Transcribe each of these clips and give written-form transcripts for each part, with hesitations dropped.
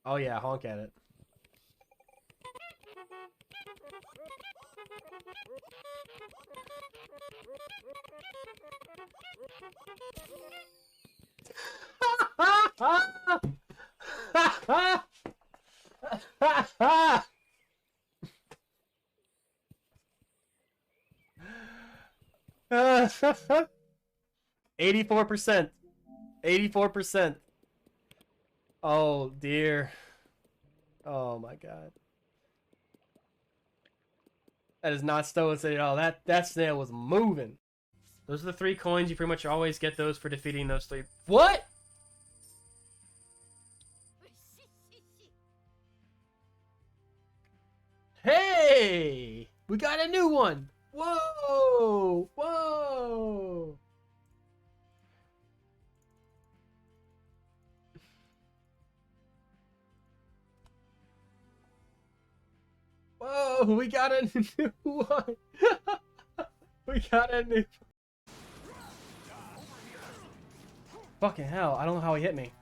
Oh yeah, honk at it. Ha 84%. 84%. Oh dear. Oh my god. That is not Stoic at all. That snail was moving. Those are the 3 coins. You pretty much always get those for defeating those 3. What? Hey! We got a new one! Whoa! Whoa! Whoa! We got a new one! We got a new... Fucking hell, I don't know how he hit me.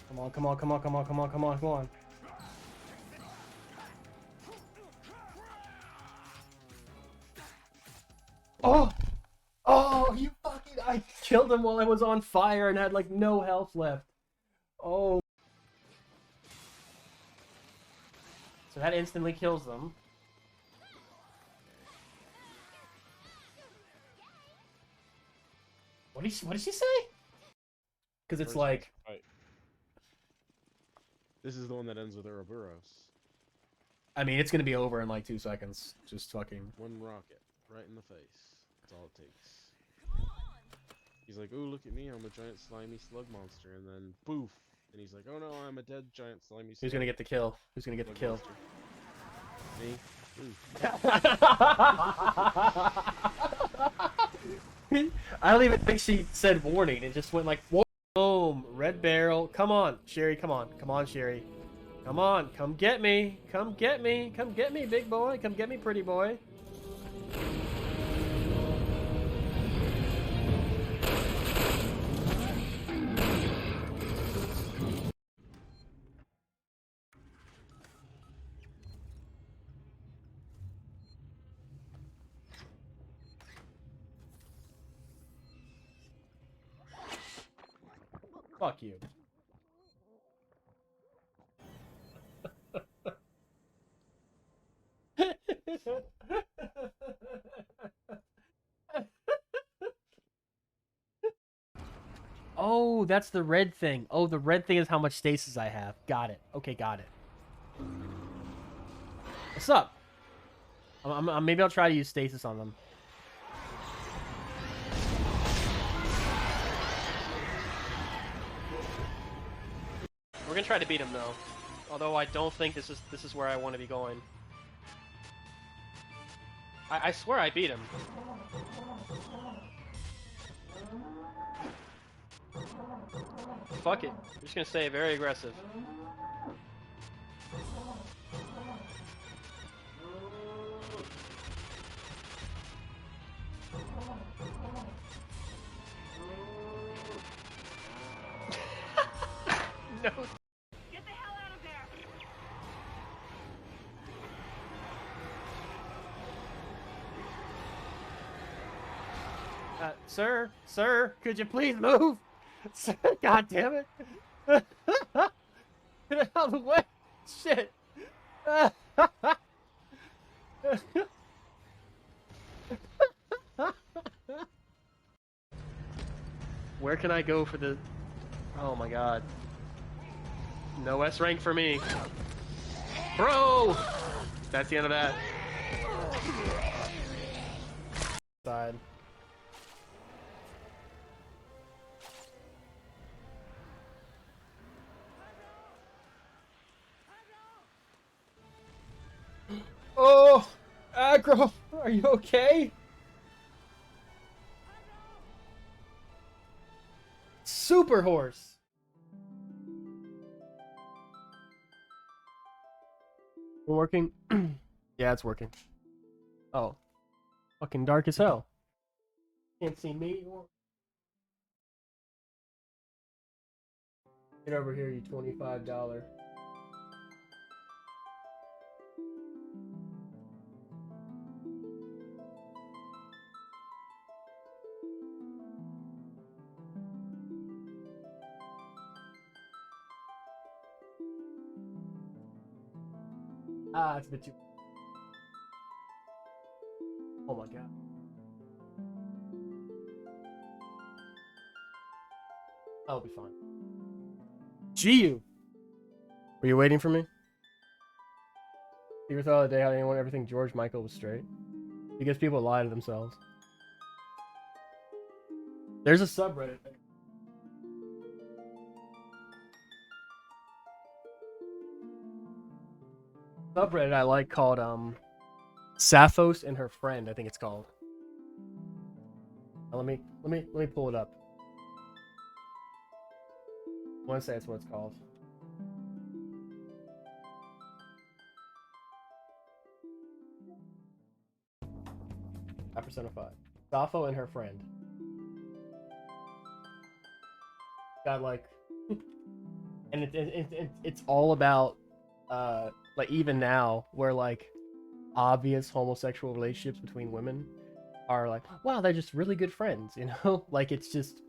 Come on, come on, come on, come on, come on, come on, come on. Oh! Oh, you fucking... I killed him while I was on fire and had, like, no health left. Oh. So that instantly kills them. What did she say? Because it's like... Right. This is the one that ends with Ouroboros. I mean, it's gonna be over in like 2 seconds. Just fucking... One rocket, right in the face. That's all it takes. He's like, "Ooh, look at me, I'm a giant slimy slug monster," and then poof, and he's like, "Oh no, I'm a dead giant slimy slug." Who's gonna get the kill? Who's gonna get the kill? Monster. Me? I don't even think she said warning. It just went like, whoa. Boom. Red barrel. Come on, Sherry. Come on. Come on, Sherry. Come on. Come get me. Come get me. Come get me, big boy. Come get me, pretty boy. Fuck you. Oh, that's the red thing. Oh, the red thing is how much stasis I have. Got it. Okay, got it. What's up? Maybe I'll try to use stasis on them. We're gonna try to beat him though. Although I don't think this is where I want to be going. I swear I beat him. Fuck it. I'm just gonna stay very aggressive. No. Get the hell out of there! Sir, could you please move? Sir, God damn it! Get out of the way! Shit! Where can I go for the... Oh my god. No S rank for me. Bro! That's the end of that. Side. Oh! Aggro! Are you okay? Super horse! We're working? Yeah, it's working. Oh. Fucking dark as hell. Can't see me. Get over here, you $25. Ah, it's a bit too. Oh my god. I'll be fine. Giyu! Were you waiting for me? You ever thought of the day how anyone ever think George Michael was straight? Because people lie to themselves. There's a subreddit. Subreddit I like called Sappho's and Her Friend, I think it's called. Now, let me pull it up. I want to say that's what it's called. I personified. Sappho and Her Friend. God, like, and it's all about like even now where like obvious homosexual relationships between women are like, wow, they're just really good friends, you know? Like it's just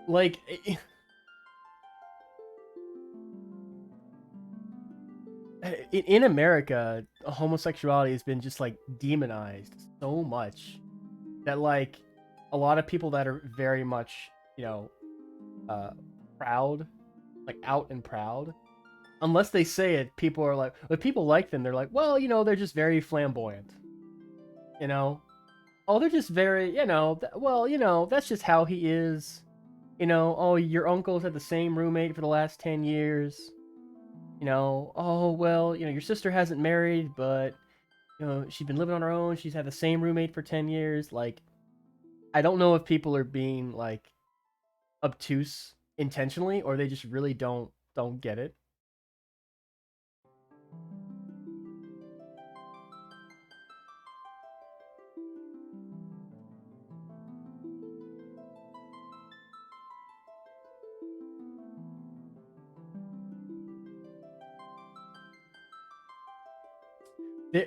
like in America, homosexuality has been just like demonized so much that like a lot of people that are very much, you know, proud, like out and proud, unless they say it, people are like, if people like them, they're like, well, you know, they're just very flamboyant, you know, oh, they're just very, you know, well, you know, that's just how he is, you know, oh, your uncle's had the same roommate for the last 10 years, you know, oh, well, you know, your sister hasn't married, but, you know, she's been living on her own, she's had the same roommate for 10 years, like, I don't know if people are being, like, obtuse intentionally, or they just really don't get it.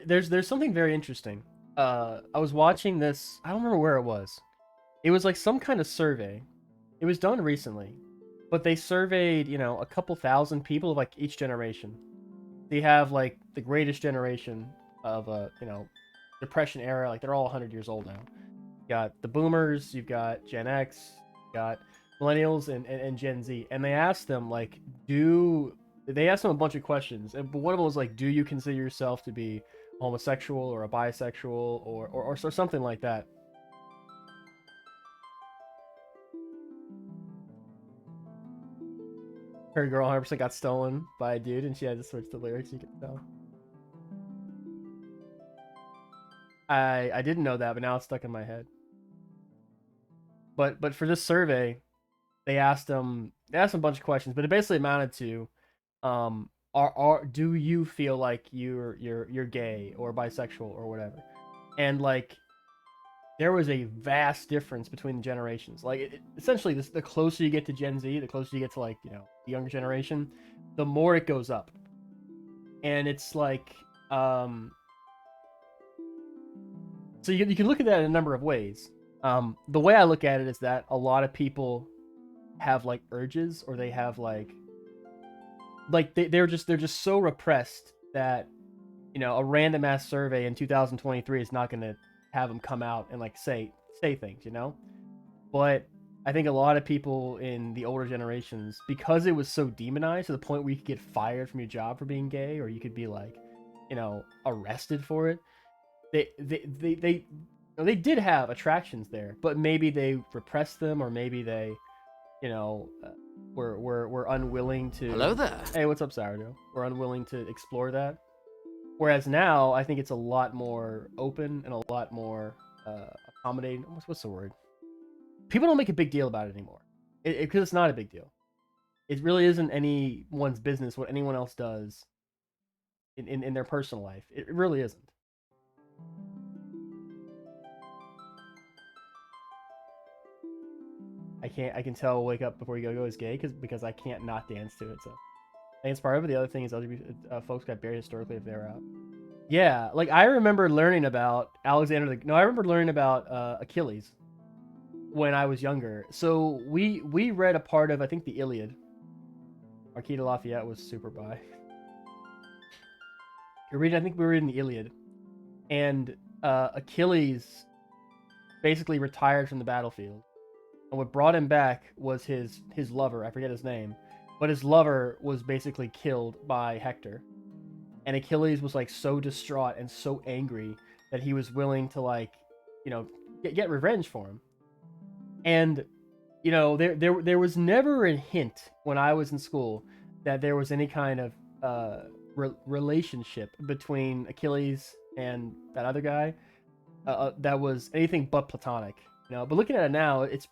There's something very interesting. I was watching this. I don't remember where it was. It was like some kind of survey. It was done recently, but they surveyed, you know, a couple thousand people of like each generation. They have like the greatest generation of you know, Depression era. Like they're all 100 years old now. You got the Boomers. You've got Gen X. You got Millennials and Gen Z. And they asked them like, they asked them a bunch of questions, but one of them was like, do you consider yourself to be homosexual or a bisexual or something like that? Her girl 100% got stolen by a dude, and she had to switch the lyrics. You can tell. I didn't know that, but now it's stuck in my head. But for this survey, they asked them a bunch of questions, but it basically amounted to, do you feel like you're gay or bisexual or whatever? And like there was a vast difference between the generations. Like essentially, the closer you get to Gen Z, the closer you get to like, you know, the younger generation, the more it goes up. And it's like, so you can look at that in a number of ways. The way I look at it is that a lot of people have like urges, or they have like they're just so repressed that, you know, a random ass survey in 2023 is not going to have them come out and like say things, you know. But I think a lot of people in the older generations, because it was so demonized to the point where you could get fired from your job for being gay, or you could be like, you know, arrested for it, they did have attractions there, but maybe they repressed them, or maybe they, you know, were unwilling to. Hello there. Hey, what's up, Sourdough? We're unwilling to explore that. Whereas now, I think it's a lot more open and a lot more accommodating. What's the word? People don't make a big deal about it anymore, because it's not a big deal. it really isn't anyone's business what anyone else does in their personal life. It really isn't. I can tell Wake Up Before You Go is gay because I can't not dance to it. So I think it's part of it. The other thing is LGBT folks got buried historically if they were out. Yeah, like I remember learning about I remember learning about Achilles when I was younger. So we read a part of, I think, the Iliad. Marquis de Lafayette was super bi. I think we were reading the Iliad, and Achilles basically retired from the battlefield. And what brought him back was his lover. I forget his name, but his lover was basically killed by Hector. And Achilles was like so distraught and so angry that he was willing to, like, you know, get revenge for him. And you know, there was never a hint when I was in school that there was any kind of relationship between Achilles and that other guy that was anything but platonic. You know, but looking at it now, it's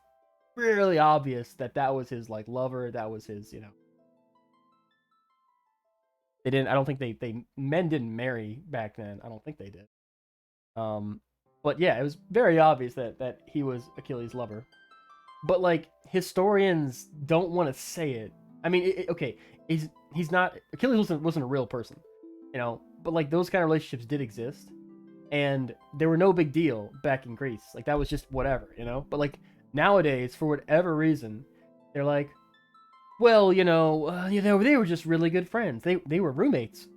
really obvious that that was his, like, lover. That was his, you know. They didn't. I don't think they men didn't marry back then. I don't think they did. But yeah, it was very obvious that he was Achilles' lover. But like historians don't want to say it. I mean, okay, he's not Achilles wasn't a real person, you know. But like those kind of relationships did exist, and they were no big deal back in Greece. Like that was just whatever, you know. But like nowadays, for whatever reason, they're like, well, you know, they were just really good friends. They were roommates.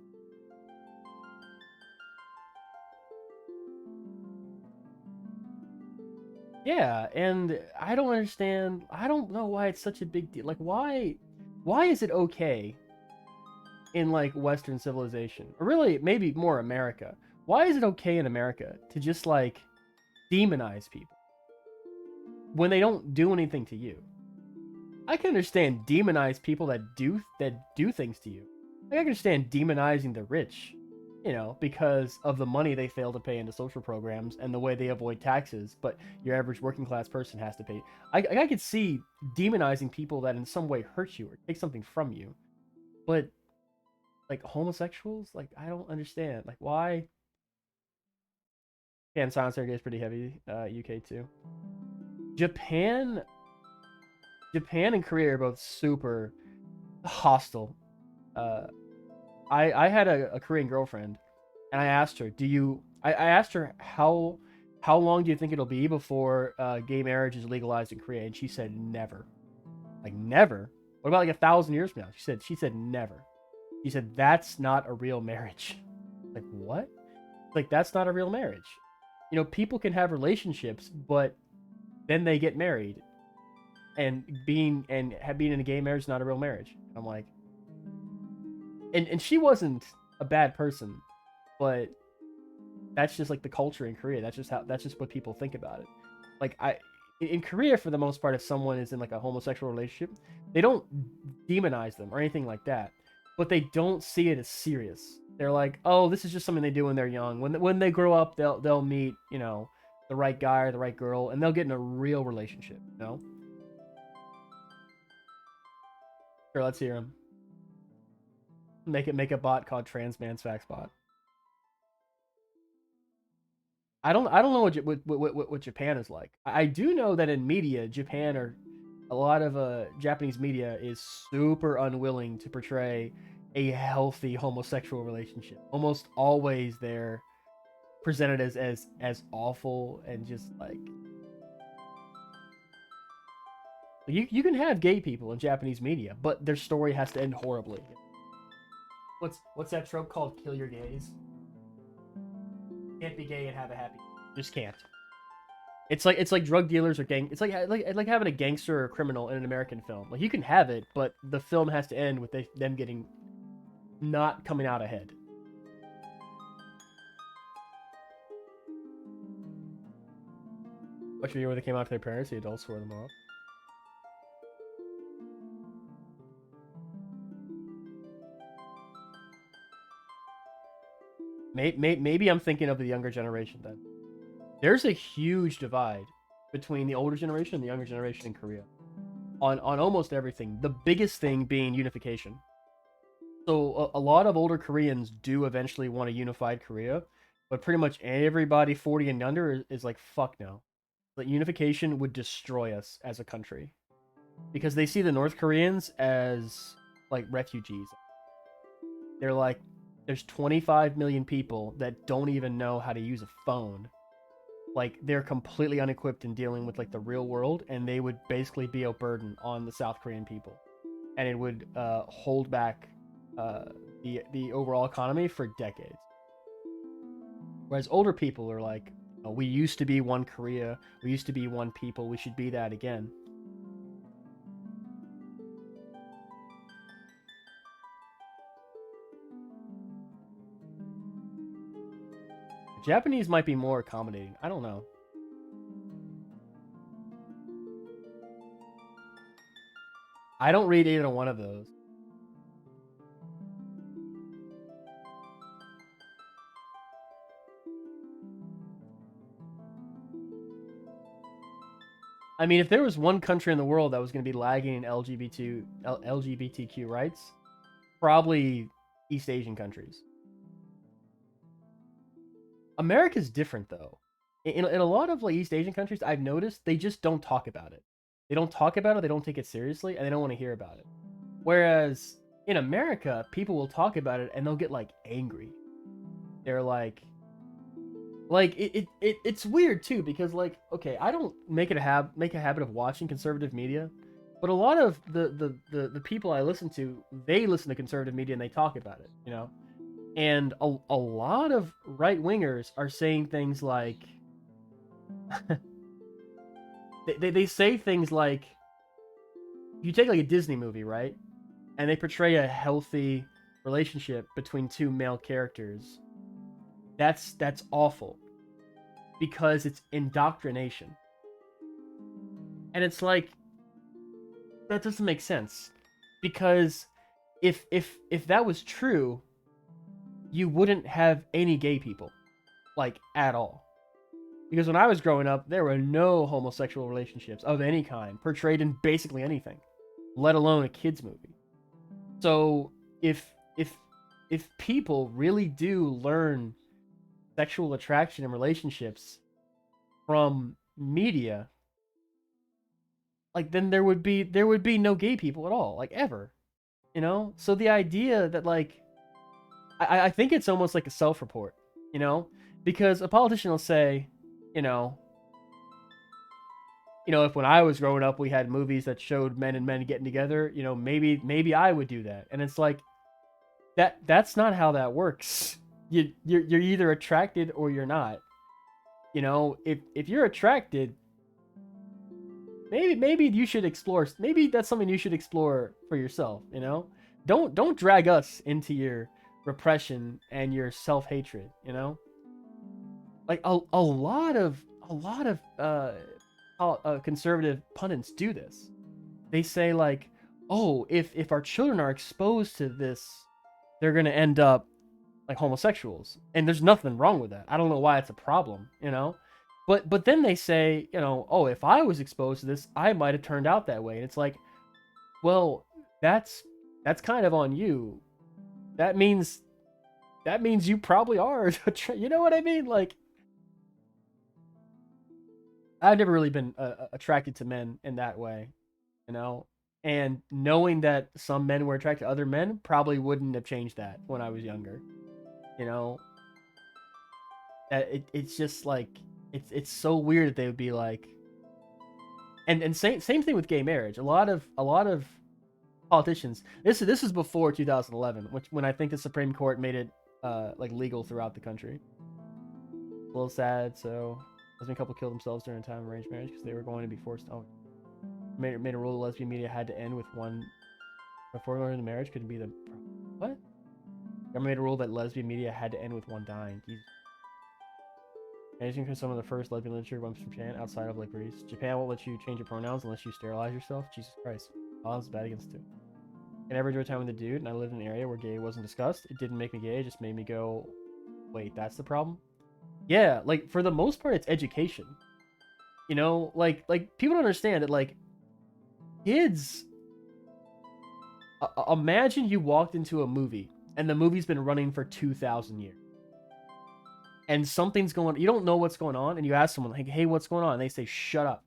Yeah, and I don't understand. I don't know why it's such a big deal. Like, why is it okay in like Western civilization, or really maybe more America? Why is it okay in America to just like demonize people when they don't do anything to you? I can understand demonize people that do things to you. Like, I can understand demonizing the rich, you know, because of the money they fail to pay into social programs and the way they avoid taxes, but your average working class person has to pay. I could see demonizing people that in some way hurt you or take something from you. But like homosexuals, like I don't understand. Like why? Yeah, and Silence is pretty heavy. UK too. Japan and Korea are both super hostile. I had a Korean girlfriend, and I asked her, I asked her how long do you think it'll be before gay marriage is legalized in Korea? And she said never. Like never? What about like 1,000 years from now? She said never. She said that's not a real marriage. Like what? Like that's not a real marriage. You know, people can have relationships, but then they get married. And being in a gay marriage is not a real marriage. I'm like, and she wasn't a bad person, but that's just like the culture in Korea. That's just what people think about it. Like in Korea, for the most part, if someone is in like a homosexual relationship, they don't demonize them or anything like that, but they don't see it as serious. They're like, oh, this is just something they do when they're young. When they grow up, they'll meet, you know, the right guy or the right girl, and they'll get in a real relationship. You know. Sure, let's hear him. Make a bot called TransMansFactsBot. I don't know what Japan is like. I do know that in media, Japan or a lot of Japanese media is super unwilling to portray a healthy homosexual relationship. Almost always they're presented as awful and just like you can have gay people in Japanese media, but their story has to end horribly. What's that trope called? Kill your gays. Can't be gay and have a happy. Just can't. It's like drug dealers or gang. It's like having a gangster or a criminal in an American film. Like you can have it, but the film has to end with them getting not coming out ahead. Watch a video where they came out to their parents, the adults swore them off. Maybe I'm thinking of the younger generation then. There's a huge divide between the older generation and the younger generation in Korea. on almost everything. The biggest thing being unification. So a lot of older Koreans do eventually want a unified Korea, but pretty much everybody 40 and under is like, fuck no. Like, unification would destroy us as a country because they see the North Koreans as like refugees. They're like, there's 25 million people that don't even know how to use a phone. Like, they're completely unequipped in dealing with like the real world, and they would basically be a burden on the South Korean people, and it would hold back the overall economy for decades. Whereas older people are like, oh, we used to be one Korea, we used to be one people, we should be that again. The Japanese might be more accommodating. I don't know. I don't read either one of those. I mean, if there was one country in the world that was going to be lagging in LGBTQ rights, probably East Asian countries. America's different, though. In a lot of like East Asian countries, I've noticed they just don't talk about it. They don't talk about it, they don't take it seriously, and they don't want to hear about it. Whereas in America, people will talk about it and they'll get like angry. They're like it's weird too, because like, okay, I don't make a habit of watching conservative media, but a lot of the people I listen to, they listen to conservative media and they talk about it, you know. And a lot of right wingers are saying things like they say things like, you take like a Disney movie, right? And they portray a healthy relationship between two male characters. That's awful, because it's indoctrination. And it's like, that doesn't make sense, because if that was true, you wouldn't have any gay people, like, at all. Because when I was growing up, there were no homosexual relationships of any kind portrayed in basically anything, let alone a kids movie. So if people really do learn sexual attraction and relationships from media, like, then there would be no gay people at all, like, ever, you know. So the idea that, like, I think it's almost like a self-report, you know, because a politician will say, you know, if when I was growing up we had movies that showed men and men getting together, you know, maybe I would do that. And it's like, that's not how that works. You're either attracted or you're not. You know, if you're attracted, maybe you should explore. Maybe that's something you should explore for yourself. You know, don't drag us into your repression and your self-hatred. You know, like a lot of conservative pundits do this. They say like, oh, if our children are exposed to this, they're gonna end up like homosexuals, and there's nothing wrong with that. I don't know why it's a problem, you know. But then they say, you know, oh, if I was exposed to this, I might have turned out that way. And it's like, well, that's kind of on you. That means you probably are. You know what I mean? Like, I've never really been attracted to men in that way, you know. And knowing that some men were attracted to other men probably wouldn't have changed that when I was younger. You know, it's just like, it's so weird that they would be like, and same thing with gay marriage. A lot of politicians. This is before 2011, when I think the Supreme Court made it like legal throughout the country. A little sad. So lesbian couple killed themselves during a time of arranged marriage because they were going to be forced. Oh, made a rule the lesbian media had to end with one before going into marriage. Couldn't be the what? Government made a rule that lesbian media had to end with one dying. Amazing, because some of the first lesbian literature comes from Japan outside of like Greece. Japan won't let you change your pronouns unless you sterilize yourself. Jesus Christ. Violence is bad against it. I never enjoyed time with a dude, and I lived in an area where gay wasn't discussed. It didn't make me gay, it just made me go, wait, that's the problem? Yeah, like, for the most part, it's education. You know, like people don't understand that, like, kids. Imagine you walked into a movie and the movie's been running for 2,000 years. And something's going, you don't know what's going on, and you ask someone like, "Hey, what's going on?" And they say, "Shut up.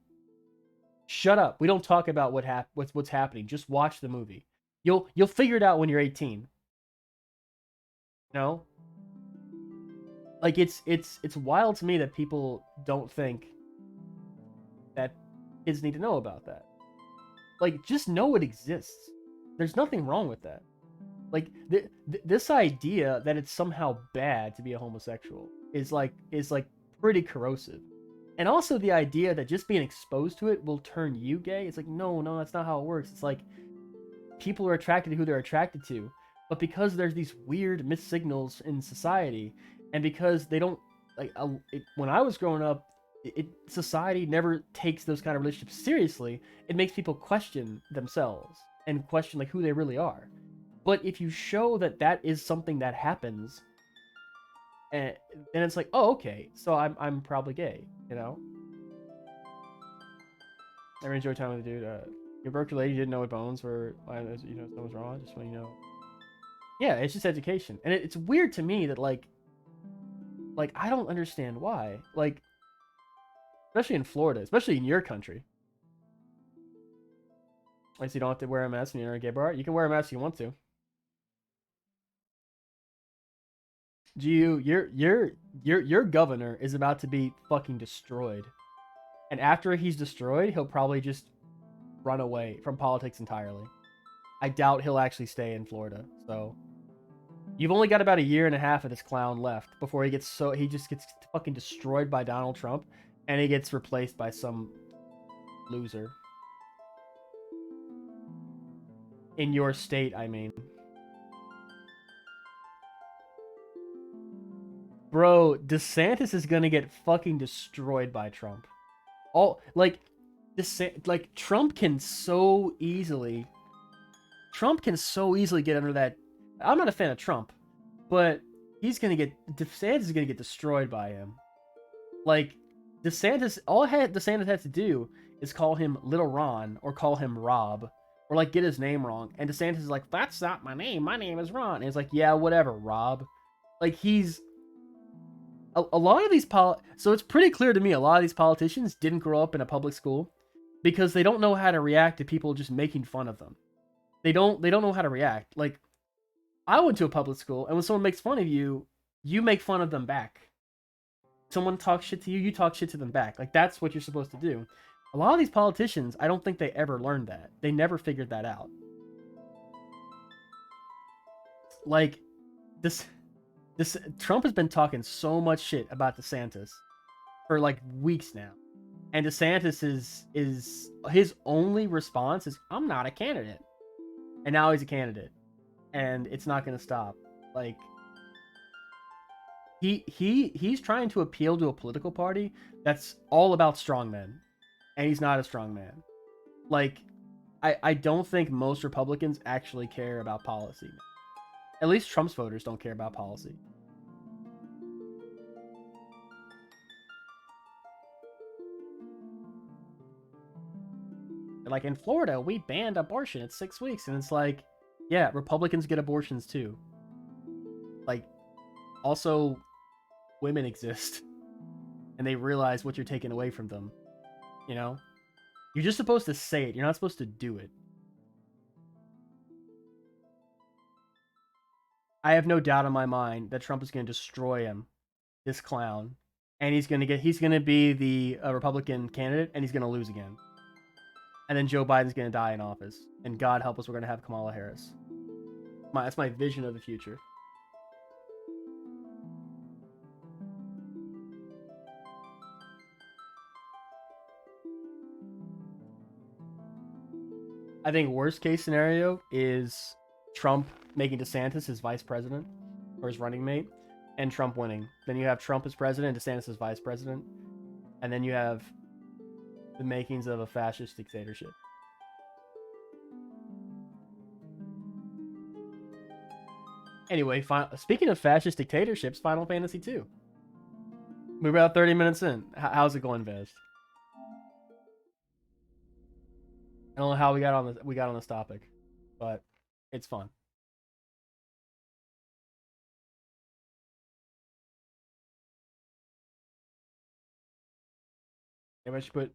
Shut up. We don't talk about what's happening. Just watch the movie. You'll figure it out when you're 18." No? Like it's wild to me that people don't think that kids need to know about that. Like, just know it exists. There's nothing wrong with that. Like this idea that it's somehow bad to be a homosexual is like pretty corrosive. And also the idea that just being exposed to it will turn you gay. It's like, no, that's not how it works. It's like people are attracted to who they're attracted to, but because there's these weird missed signals in society, and because they don't like when I was growing up, society never takes those kind of relationships seriously. It makes people question themselves and question like who they really are. But if you show that that is something that happens, and then it's like, oh, okay, so I'm probably gay, you know. I really enjoy time with the dude. Your Berkeley lady didn't know what bones were. You know, something was wrong. Just want you know. Yeah, it's just education, and it's weird to me that like I don't understand why, like, especially in Florida, especially in your country. Like, so you don't have to wear a mask when you're in a gay bar. You can wear a mask if you want to. Your governor is about to be fucking destroyed, and after he's destroyed, he'll probably just run away from politics entirely. I doubt he'll actually stay in Florida. So you've only got about a year and a half of this clown left before he just gets fucking destroyed by Donald Trump, and he gets replaced by some loser in your state. I mean. Bro, DeSantis is gonna get fucking destroyed by Trump. Trump can so easily get under that. I'm not a fan of Trump, but DeSantis is gonna get destroyed by him. Like, DeSantis has to do is call him Little Ron or call him Rob or like get his name wrong, and DeSantis is like, "That's not my name. My name is Ron." And it's like, "Yeah, whatever, Rob." Like, he's a lot of these so it's pretty clear to me a lot of these politicians didn't grow up in a public school because they don't know how to react to people just making fun of them. They don't know how to react. Like, I went to a public school, and when someone makes fun of you, you make fun of them back. Someone talks shit to you, you talk shit to them back. Like, that's what you're supposed to do. A lot of these politicians, I don't think they ever learned that. They never figured that out. Like, this Trump has been talking so much shit about DeSantis for like weeks now, and DeSantis is his only response is, "I'm not a candidate," and now he's a candidate, and it's not going to stop. Like, he's trying to appeal to a political party that's all about strongmen, and he's not a strongman. Like, I don't think most Republicans actually care about policy. At least Trump's voters don't care about policy. Like, in Florida, we banned abortion at 6 weeks, and it's like, yeah, Republicans get abortions too. Like, also, women exist, and they realize what you're taking away from them. You know? You're just supposed to say it. You're not supposed to do it. I have no doubt in my mind that Trump is going to destroy him, this clown, and he's going to be the Republican candidate, and he's going to lose again. And then Joe Biden's going to die in office, and God help us, we're going to have Kamala Harris. That's my vision of the future. I think worst case scenario is Trump making DeSantis his vice president or his running mate, and Trump winning. Then you have Trump as president, DeSantis as vice president, and then you have the makings of a fascist dictatorship. Anyway, speaking of fascist dictatorships, Final Fantasy II. We're about 30 minutes in. How's it going, Vez? I don't know how we got on this topic, but it's fun. Maybe I should put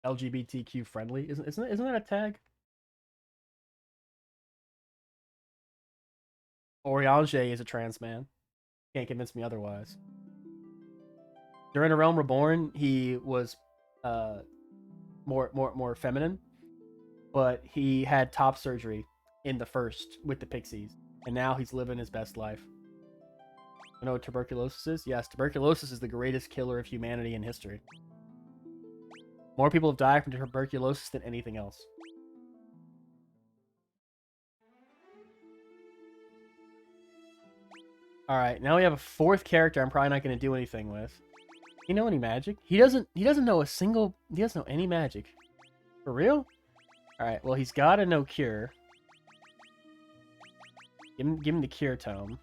LGBTQ friendly. Isn't that a tag? Oriange is a trans man. Can't convince me otherwise. During A Realm Reborn, he was more feminine, but he had top surgery in the first with the Pixies, and now he's living his best life. You know what tuberculosis is? Yes, tuberculosis is the greatest killer of humanity in history. More people have died from tuberculosis than anything else. Alright, now we have a fourth character I'm probably not going to do anything with. You know any magic? He doesn't know he doesn't know any magic. For real? Alright, well he's got to know cure. Give him the cure tome.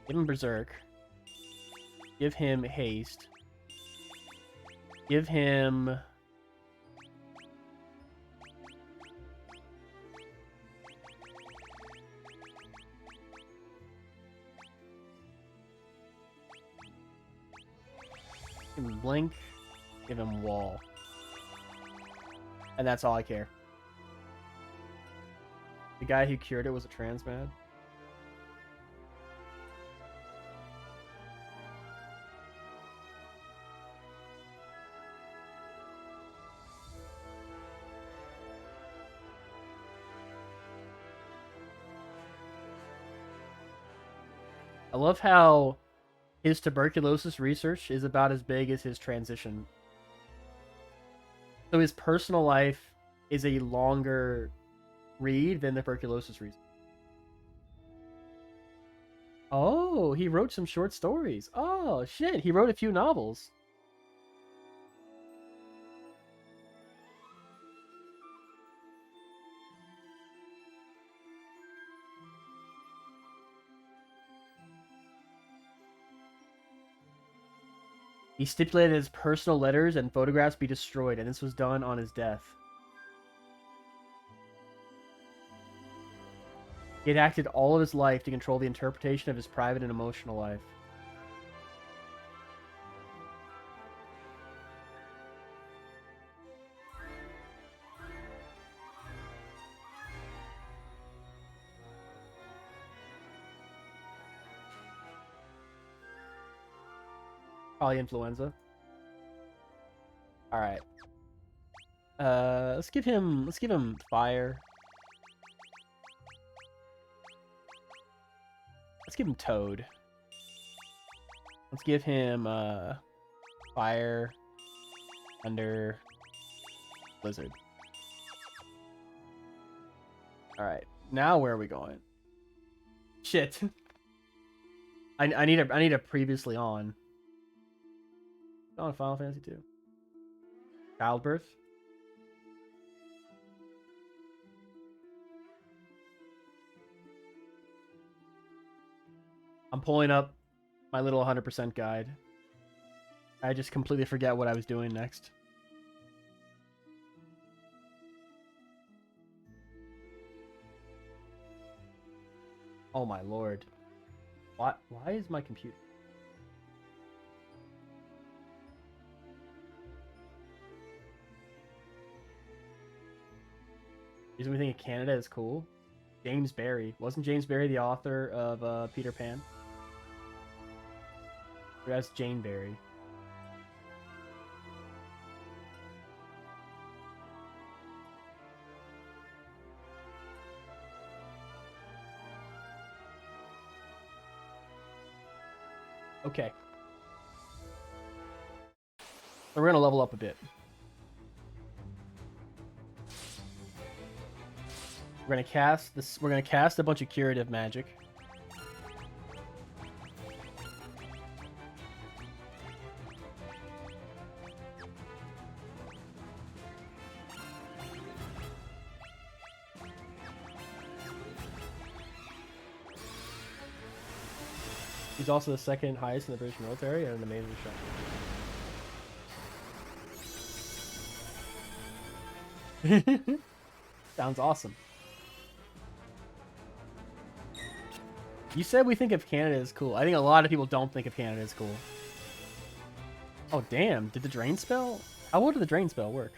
Give him berserk. Give him haste. Give him blink, give him wall. And that's all I care. The guy who cured it was a trans man. I love how his tuberculosis research is about as big as his transition. So his personal life is a longer read than the tuberculosis research. Oh, he wrote some short stories. Oh, shit, he wrote a few novels. He stipulated his personal letters and photographs be destroyed, and this was done on his death. He had acted all of his life to control the interpretation of his private and emotional life. Probably influenza. All right. Let's give him fire. Let's give him Toad. Let's give him fire, thunder, blizzard. All right. Now where are we going? Shit. I need a previously on. On Final Fantasy 2. Childbirth. I'm pulling up my little 100% guide. I just completely forget what I was doing next. Oh my lord. Why is my computer... Reason we think Canada is cool? James Barrie. Wasn't James Barrie the author of Peter Pan? Or that's Jane Barrie. Okay. So we're gonna level up a bit. We're gonna cast this. We're gonna cast a bunch of curative magic. He's also the second highest in the British military and an amazing shot. Sounds awesome. You said we think of Canada as cool. I think a lot of people don't think of Canada as cool. Oh, damn. Did the drain spell? How well did the drain spell work?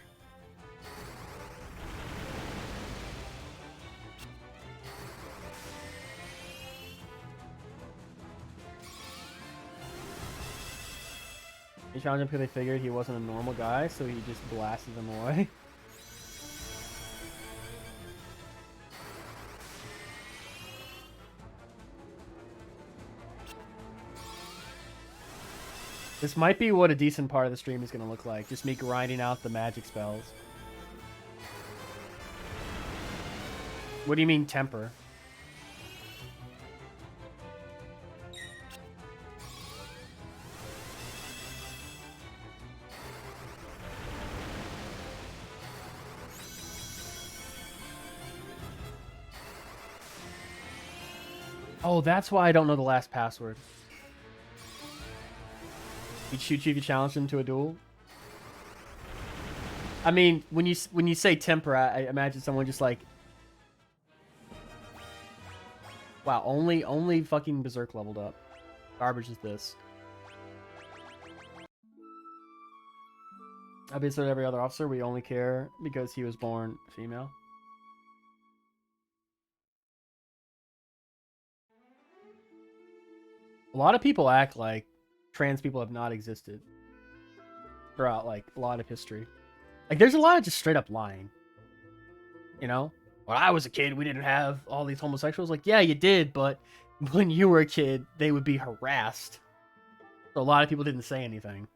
He challenged him because they figured he wasn't a normal guy, so he just blasted them away. This might be what a decent part of the stream is going to look like. Just me grinding out the magic spells. What do you mean, temper? Oh, that's why I don't know the last password. He'd shoot you if you challenged him to a duel. I mean, when you say temper, I imagine someone just like, wow, only fucking Berserk leveled up. Garbage is this. I've been so every other officer. We only care because he was born female. A lot of people act like trans people have not existed throughout like a lot of history. Like there's a lot of just straight up lying. You know? When I was a kid, we didn't have all these homosexuals. Like, yeah, you did, but when you were a kid, they would be harassed. So a lot of people didn't say anything.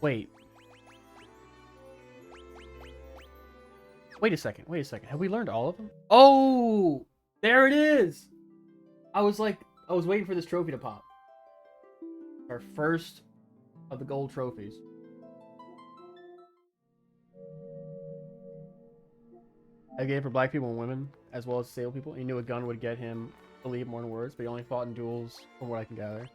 Wait. Wait a second. Have we learned all of them? Oh! There it is! I was waiting for this trophy to pop. Our first of the gold trophies. I gave for black people and women, as well as disabled people. He knew a gun would get him to leave more than words, but he only fought in duels, from what I can gather.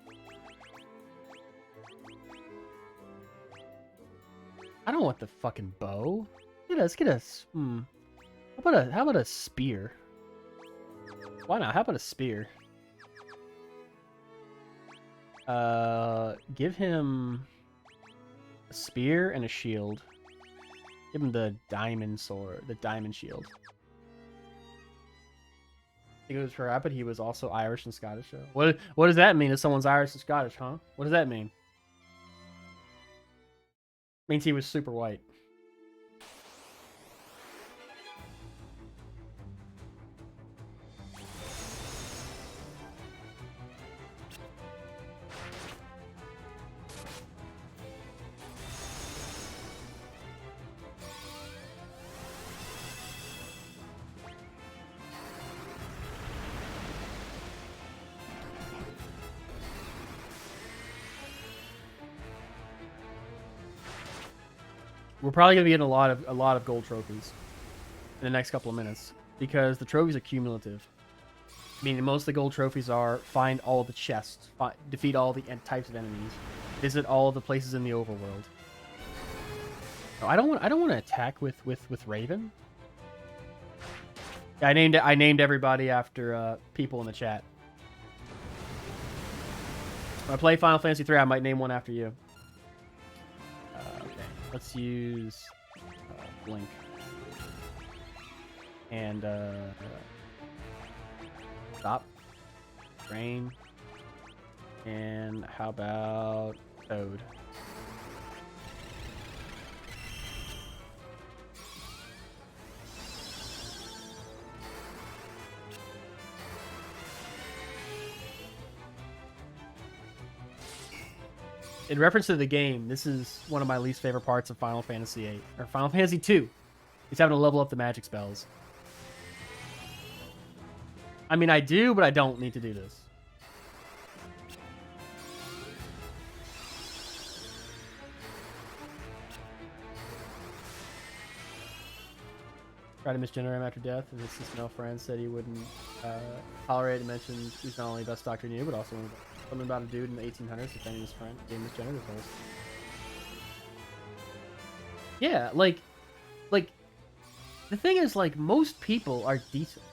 I don't want the fucking bow. Get us. How about a spear? Why not? How about a spear? Give him a spear and a shield. Give him the diamond sword, the diamond shield. I think it was for Rapid. He was also Irish and Scottish. What does that mean if someone's Irish and Scottish, huh? What does that mean? Means he was super white. We're probably gonna be getting a lot of gold trophies in the next couple of minutes because the trophies are cumulative. Meaning most of the gold trophies are find all the chests, defeat all the types of enemies, visit all the places in the overworld. No, I don't want to attack with Raven. Yeah, I named everybody after people in the chat. When I play Final Fantasy 3, I might name one after you. Let's use Blink. And Stop. Drain. And how about Toad? In reference to the game, this is one of my least favorite parts of Final Fantasy VIII. Or Final Fantasy II. Is having to level up the magic spells. I mean, I do, but I don't need to do this. Try to misgender him after death, and his male friend said he wouldn't tolerate it and mentioned he's not only the best doctor he knew, but also one of the Something about a dude in the 1800s defending his friend, gave him his genitals. Yeah, like, the thing is, like, most people are decent.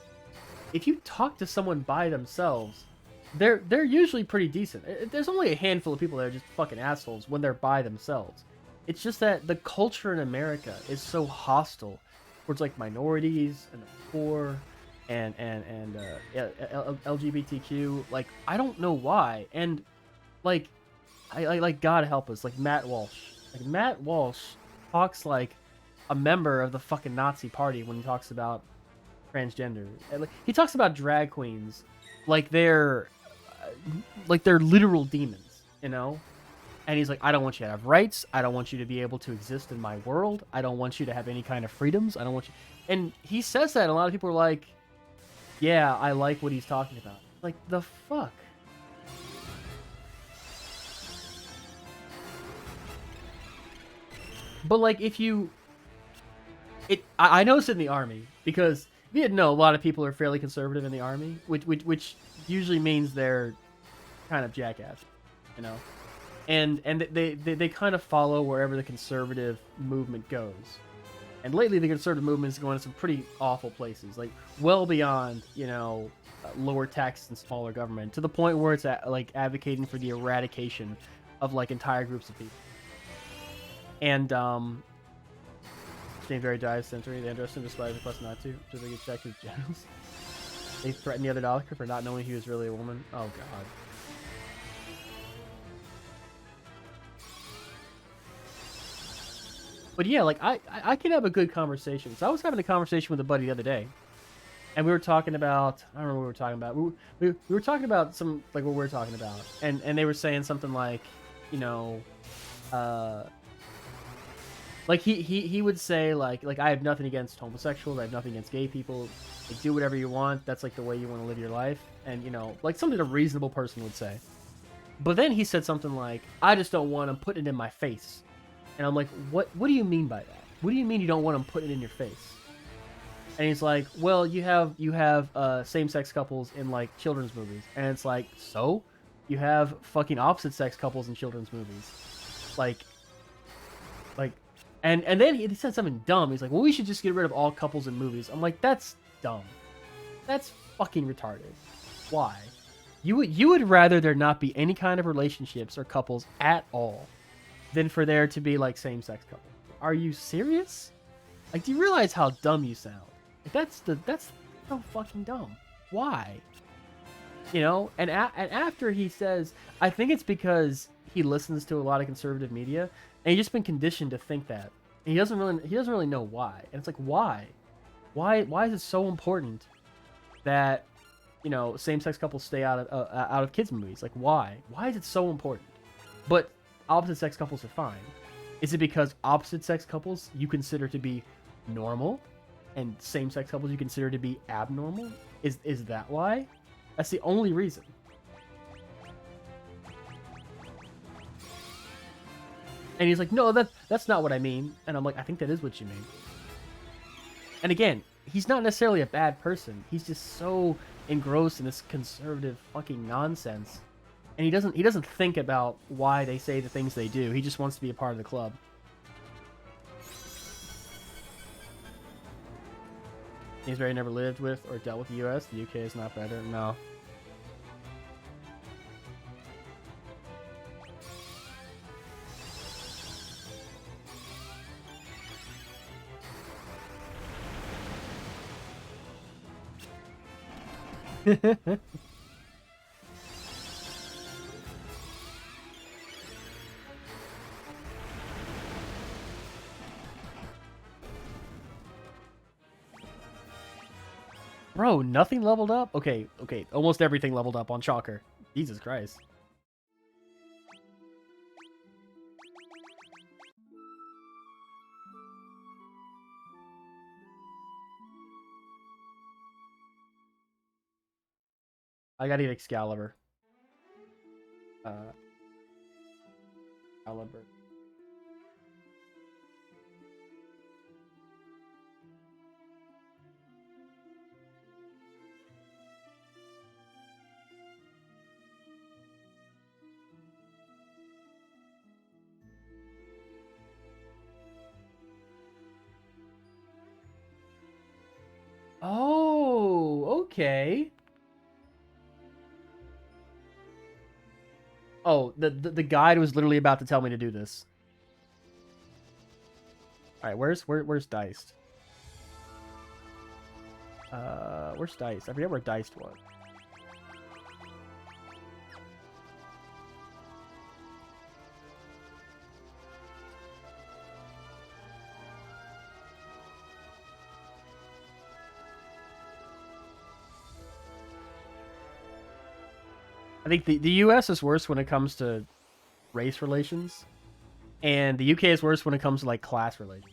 If you talk to someone by themselves, they're usually pretty decent. There's only a handful of people that are just fucking assholes when they're by themselves. It's just that the culture in America is so hostile towards like minorities and the poor and LGBTQ. Like, I don't know why. And like, I like, God help us, like Matt Walsh. Like, Matt Walsh talks like a member of the fucking Nazi party when he talks about transgender. And, like, he talks about drag queens like they're literal demons, you know? And he's like, I don't want you to have rights. I don't want you to be able to exist in my world. I don't want you to have any kind of freedoms. I don't want you. And he says that, and a lot of people are like, yeah, I like what he's talking about. Like, the fuck? But, like, if you... I noticed it in the army, because if you didn't know, a lot of people are fairly conservative in the army, which usually means they're kind of jackass, you know? And they kind of follow wherever the conservative movement goes. And lately, the conservative movement is going to some pretty awful places, like well beyond, you know, lower taxes and smaller government, to the point where it's like advocating for the eradication of like entire groups of people. And James Barry dies century. They undressed him despite his request not to, so they get checked his genitals. They threatened the other doctor for not knowing he was really a woman. Oh god. But yeah, like, I can have a good conversation. So I was having a conversation with a buddy the other day, and we were talking about, I don't remember what we were talking about. We were talking about some, like, what we're talking about, and they were saying something like, you know, like he would say like I have nothing against homosexuals, I have nothing against gay people. Like, do whatever you want. That's like the way you want to live your life, and you know, like something a reasonable person would say. But then he said something like, I just don't want him putting it in my face. And I'm like, what do you mean by that? What do you mean you don't want him putting it in your face? And he's like, well, you have same-sex couples in like children's movies. And it's like, so? You have fucking opposite-sex couples in children's movies. Like, and then he said something dumb. He's like, well, we should just get rid of all couples in movies. I'm like, that's dumb. That's fucking retarded. Why? You would rather there not be any kind of relationships or couples at all than for there to be like same-sex couples. Are you serious? Like, do you realize how dumb you sound? Like, that's so fucking dumb. Why? You know, and after he says, I think it's because he listens to a lot of conservative media, and he's just been conditioned to think that. And he doesn't really know why. And it's like, why? Why is it so important that, you know, same-sex couples stay out of kids movies? Like, why? Why is it so important? But opposite-sex couples are fine. Is it because opposite-sex couples you consider to be normal, and same-sex couples you consider to be abnormal? Is that why? That's the only reason. And he's like, no, that's not what I mean. And I'm like, I think that is what you mean. And again, he's not necessarily a bad person. He's just so engrossed in this conservative fucking nonsense. And he doesn't think about why they say the things they do. He just wants to be a part of the club. James Barry never lived with or dealt with the U.S. The UK is not better. No. Bro, nothing leveled up? Okay, almost everything leveled up on Chalker. Jesus Christ. I gotta get Excalibur. Excalibur. Okay. Oh, the guide was literally about to tell me to do this. All right, where's Diced? Where's Diced? I forget where Diced was. I think the US is worse when it comes to race relations, and the UK is worse when it comes to like class relations.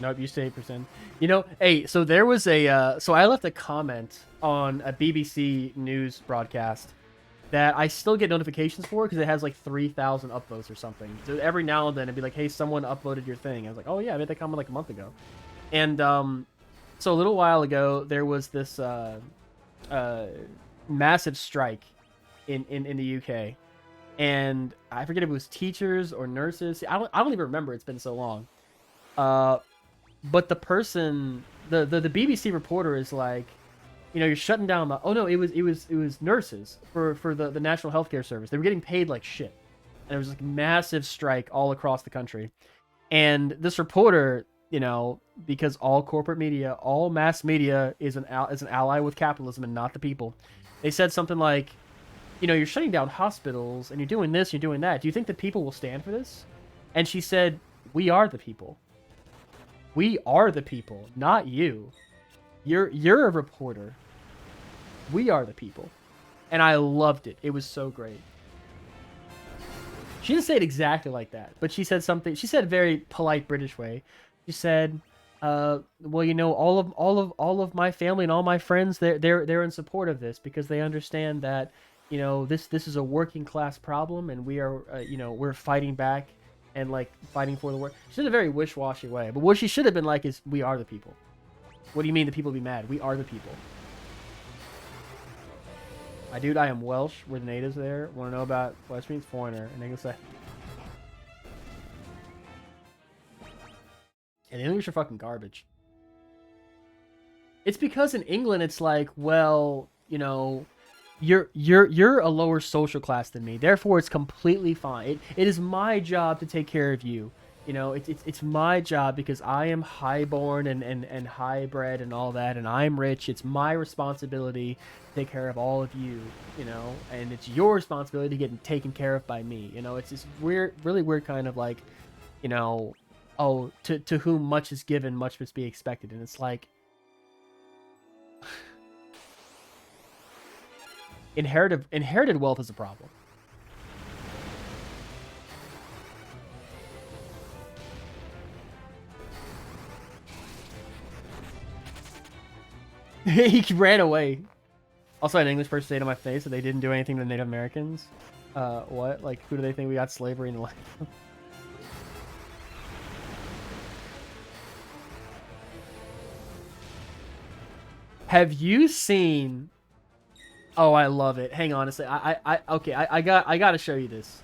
Nope, you stay 8%. You know, hey, so there was a so I left a comment on a BBC news broadcast that I still get notifications for because it has like 3,000 upvotes or something. So every now and then it'd be like, hey, someone uploaded your thing. I was like, oh yeah, I made that comment like a month ago. And so a little while ago there was this massive strike in the UK, and I forget if it was teachers or nurses. I don't even remember. It's been so long. But the person, the BBC reporter is like, you know, you're shutting down the. Oh no, it was nurses for the National Healthcare Service. They were getting paid like shit, and there was like massive strike all across the country. And this reporter, you know, because all corporate media, all mass media is an ally with capitalism and not the people. They said something like, you know, you're shutting down hospitals and you're doing this, you're doing that. Do you think the people will stand for this? And she said, we are the people. We are the people, not you. You're a reporter. We are the people. And I loved it. It was so great. She didn't say it exactly like that, but she said something. She said a very polite British way. She said, well, you know, all of my family and all my friends, they're in support of this because they understand that, you know, this is a working class problem, and we are, you know, we're fighting back and like fighting for the work. She said a very wish-washy way, but what she should have been like is, we are the people. What do you mean the people be mad? We are the people. Dude, I am Welsh. We're the natives there. Want to know about Welsh means foreigner, and they can say. And the English are fucking garbage. It's because in England it's like, well, you know, you're a lower social class than me, therefore it's completely fine. It is my job to take care of you. You know, it's my job because I am highborn and highbred and all that, and I'm rich. It's my responsibility to take care of all of you, you know, and it's your responsibility to get taken care of by me. You know, it's this weird, really weird kind of like, you know, oh, to whom much is given, much must be expected. And it's like, inherited wealth is a problem. He ran away. Also, an English person say to my face that they didn't do anything to Native Americans. What? Like, who do they think we got slavery in the land? Have you seen? Oh, I love it. Hang on a sec. Okay. I gotta show you this.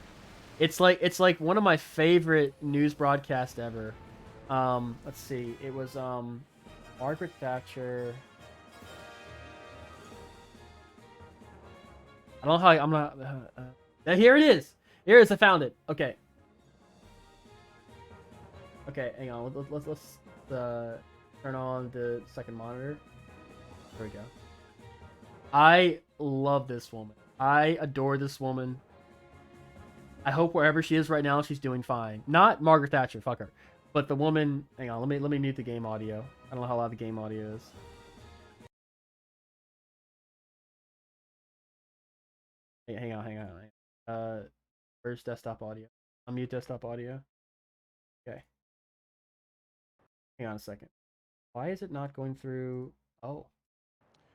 It's like one of my favorite news broadcasts ever. Let's see. It was Margaret Thatcher. I don't know how I'm not. Here it is. Here it is. I found it. Okay. Okay, hang on. Let's turn on the second monitor. There we go. I love this woman. I adore this woman. I hope wherever she is right now, she's doing fine. Not Margaret Thatcher, fuck her. But the woman. Hang on. Let me mute the game audio. I don't know how loud the game audio is. Hang on. Where's desktop audio? Unmute desktop audio. Okay. Hang on a second. Why is it not going through? Oh.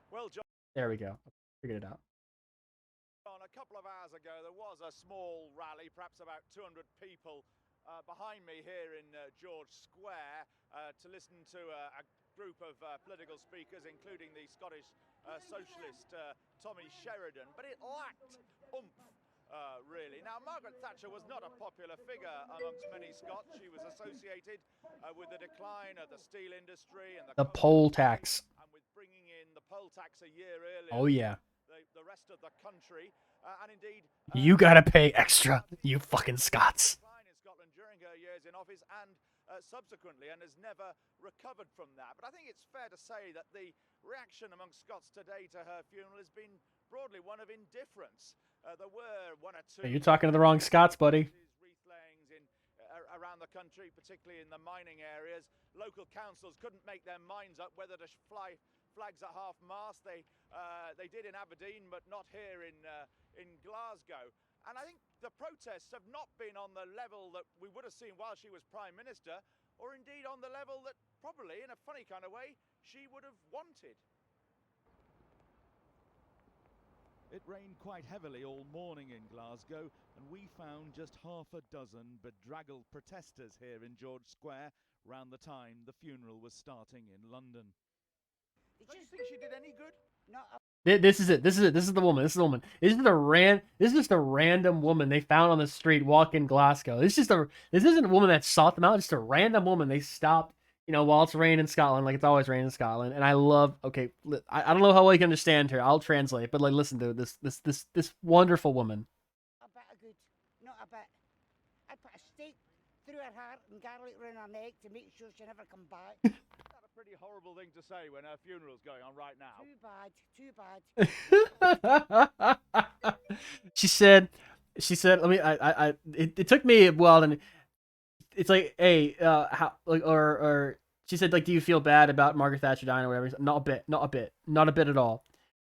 Well, John, There we go. Figured it out. a couple of hours ago, there was a small rally, perhaps about 200 people, behind me here in George Square to listen to a group of political speakers, including the Scottish socialist Tommy Sheridan, but it lacked oomph. Really. Now, Margaret Thatcher was not a popular figure amongst many Scots. She was associated with the decline of the steel industry and The poll tax. and with bringing in the poll tax a year earlier. Oh yeah. The rest of the country, and indeed, You gotta pay extra, you fucking Scots. decline in Scotland during her years in office and subsequently, and has never recovered from that. But I think it's fair to say that the reaction amongst Scots today to her funeral has been broadly one of indifference. There were one or two. You're talking to the wrong Scots, buddy. Wreath layings in around the country, particularly in the mining areas. Local councils couldn't make their minds up whether to fly flags at half-mast. They did in Aberdeen, but not here in Glasgow. And I think the protests have not been on the level that we would have seen while she was Prime Minister, or indeed on the level that probably, in a funny kind of way, she would have wanted. It rained quite heavily all morning in Glasgow, and we found just half a dozen bedraggled protesters here in George Square round the time the funeral was starting in London. Don't you think she did any good? This is it. This is the woman. This is the woman. This is just a random woman they found on the street walking Glasgow. This isn't a woman that sought them out. It's just a random woman they stopped. You know, while it's raining in Scotland, like it's always raining in Scotland, and I love. Okay, I don't know how well you can understand her. I'll translate, but like, listen to this wonderful woman. A bit of good, not a bit. I put a stake through her heart and garlic round her neck to make sure she never come back. That's a pretty horrible thing to say when her funeral's going on right now. Too bad. she said, let me. It took me a while, and it's like, hey, how, like, or she said, like, do you feel bad about Margaret Thatcher dying or whatever? Not a bit at all.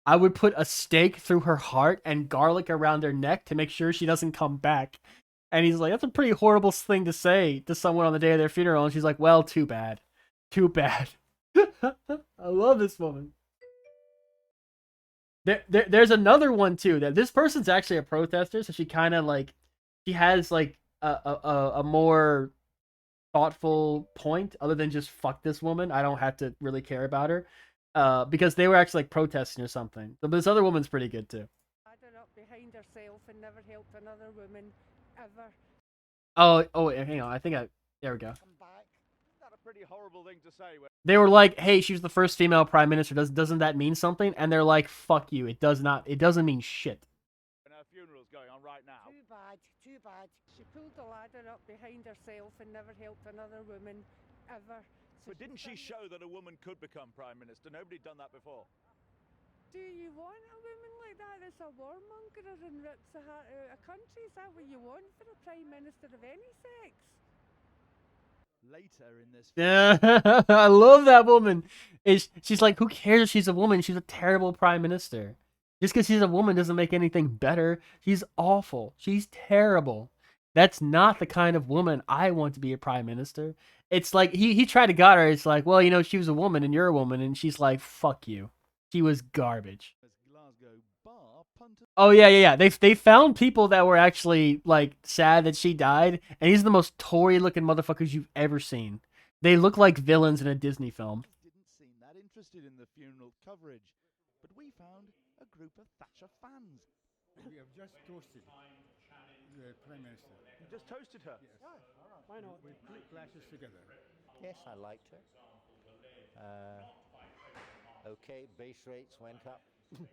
I would put a stake through her heart and garlic around her neck to make sure she doesn't come back. And he's like, that's a pretty horrible thing to say to someone on the day of their funeral. And she's like, well, too bad. Too bad. I love this woman. There's another one too, that this person's actually a protester, so she kind of like, she has like a more thoughtful point other than just fuck this woman. I don't have to really care about her, because they were actually like protesting or something. But this other woman's pretty good too. Padded up behind herself and never helped another woman ever. Oh, hang on. There we go. Come back. That's a pretty horrible thing to say when They were like, hey, she was the first female prime minister. Doesn't that mean something? And they're like, fuck you. It doesn't mean shit. her funeral's going on right now. Too bad. Too bad. She pulled the ladder up behind herself and never helped another woman ever. So But didn't she show that a woman could become Prime Minister? Nobody'd done that before. Do you want a woman like that that's a warmonger and rips the heart out of a country? Is that what you want for a Prime Minister of any sex? Later in this Yeah, I love that woman. She's like, who cares if she's a woman? She's a terrible prime minister. Just because she's a woman doesn't make anything better. She's awful. She's terrible. That's not the kind of woman I want to be a prime minister. It's like, he tried to got her. It's like, well, you know, she was a woman and you're a woman. And she's like, fuck you. She was garbage. Glasgow bar punter Oh, yeah. They found people that were actually, like, sad that she died. And these are the most Tory-looking motherfuckers you've ever seen. They look like villains in a Disney film. didn't seem that interested in the funeral coverage, but we found a group of Thatcher fans. We have just toasted the Prime Minister. You just toasted her. Yes. Why not? We put glasses together. Yes, I liked her. Okay, base rates went up 17%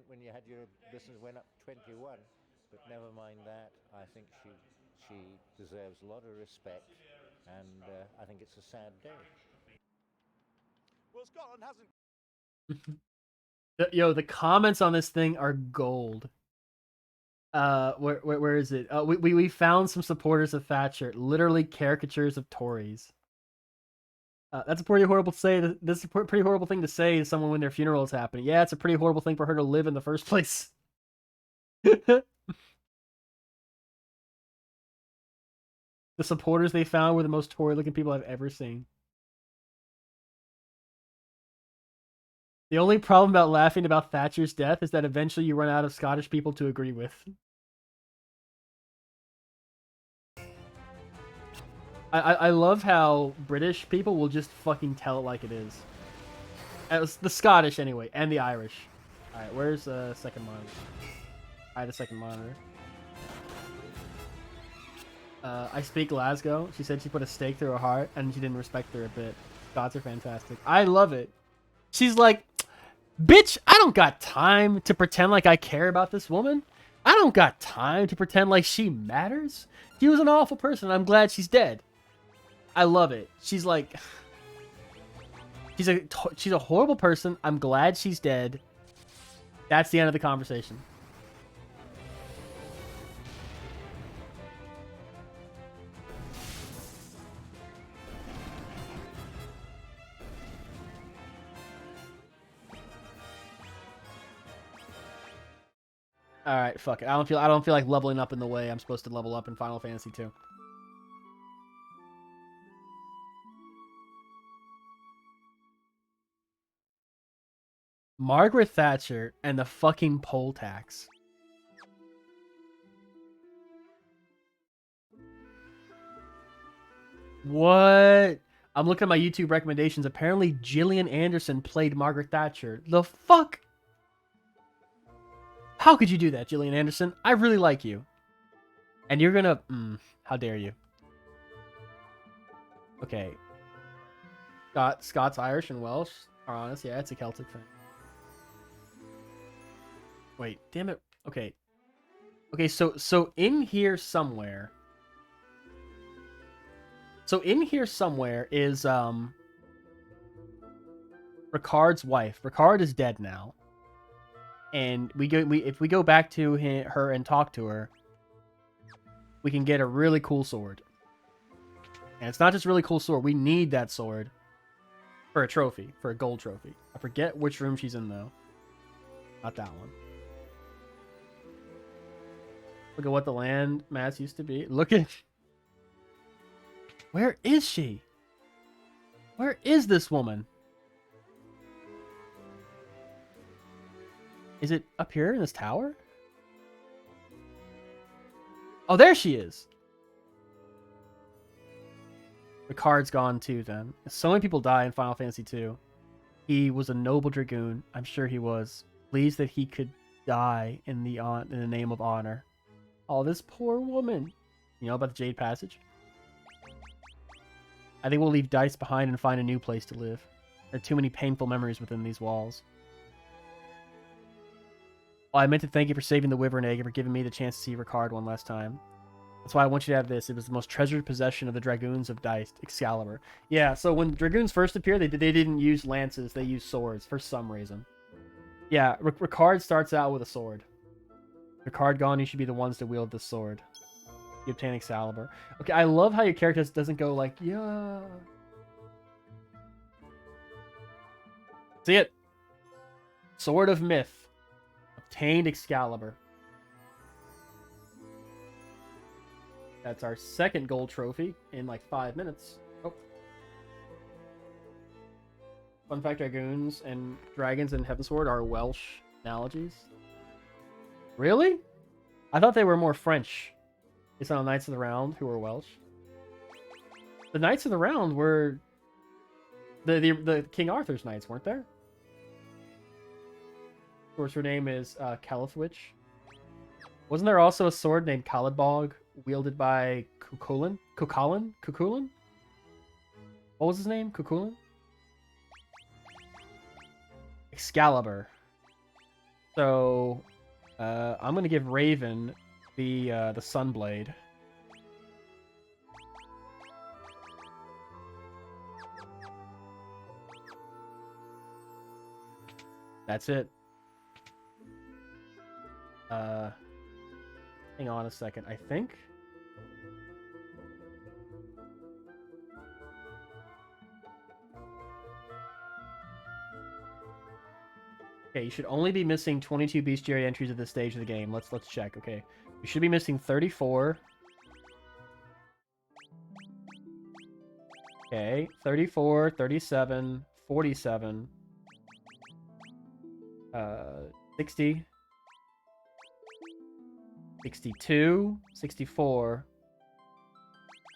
when you had your business went up 21, but never mind that. I think she deserves a lot of respect, and I think it's a sad day. Well, Scotland hasn't. Yo, the comments on this thing are gold. Where is it? We found some supporters of Thatcher, literally caricatures of Tories. That's a pretty horrible say. This is a pretty horrible thing to say to someone when their funeral is happening. Yeah, it's a pretty horrible thing for her to live in the first place. The supporters they found were the most Tory-looking people I've ever seen. The only problem about laughing about Thatcher's death is that eventually you run out of Scottish people to agree with. I love how British people will just fucking tell it like it is. The Scottish anyway, and the Irish. All right, where's the second monitor? I had a second monitor. I speak Glasgow. She said she put a stake through her heart, and she didn't respect her a bit. Scots are fantastic. I love it. She's like, bitch, I don't got time to pretend like I care about this woman. I don't got time to pretend like she matters. She was an awful person. I'm glad she's dead. I love it. She's like, she's a horrible person. I'm glad she's dead. That's the end of the conversation. All right, fuck it. I don't feel like leveling up in the way I'm supposed to level up in Final Fantasy 2. Margaret Thatcher and the fucking poll tax. What? I'm looking at my YouTube recommendations. Apparently, Gillian Anderson played Margaret Thatcher. The fuck? How could you do that, Gillian Anderson? I really like you. And you're gonna... how dare you? Okay. Scots, Irish, and Welsh are honest. Yeah, it's a Celtic thing. Wait, damn it. Okay. Okay, so in here somewhere... So in here somewhere is, Ricard's wife. Ricard is dead now. And if we go back to her and talk to her, we can get a really cool sword. And it's not just really cool sword. We need that sword for a trophy, for a gold trophy. I forget which room she's in, though. Not that one. Look at what the land mass used to be. Look at... Where is she? Where is this woman? Is it up here in this tower? Oh, there she is. Ricard's gone too, then. So many people die in Final Fantasy 2. He was a noble dragoon. I'm sure he was. Pleased that he could die in the name of honor. Oh, this poor woman. You know about the Jade Passage? I think we'll leave Dice behind and find a new place to live. There are too many painful memories within these walls. Oh, I meant to thank you for saving the Wyvern Egg and for giving me the chance to see Ricard one last time. That's why I want you to have this. It was the most treasured possession of the Dragoons of Dice, Excalibur. Yeah, so when Dragoons first appeared, they didn't use lances. They used swords for some reason. Yeah, Ricard starts out with a sword. Ricard gone, you should be the ones to wield this sword. You obtain Excalibur. Okay, I love how your character doesn't go like, yeah. See it? Sword of Myth. Obtained Excalibur. That's our second gold trophy in like 5 minutes. Oh. Fun fact, dragons and Heavensward are Welsh analogies. Really? I thought they were more French. It's on Knights of the Round, who were Welsh. The Knights of the Round were the King Arthur's knights, weren't there? Of course, her name is Calithwitch. Wasn't there also a sword named Caladbog, wielded by Cuchulainn? Cuchulainn? What was his name? Cuchulainn? Excalibur. So, I'm gonna give Raven the Sunblade. That's it. Hang on a second. I think. Okay, you should only be missing 22 bestiary entries at this stage of the game. Let's check. Okay, you should be missing 34. Okay, 34, 37, 47, 60, 62, 64,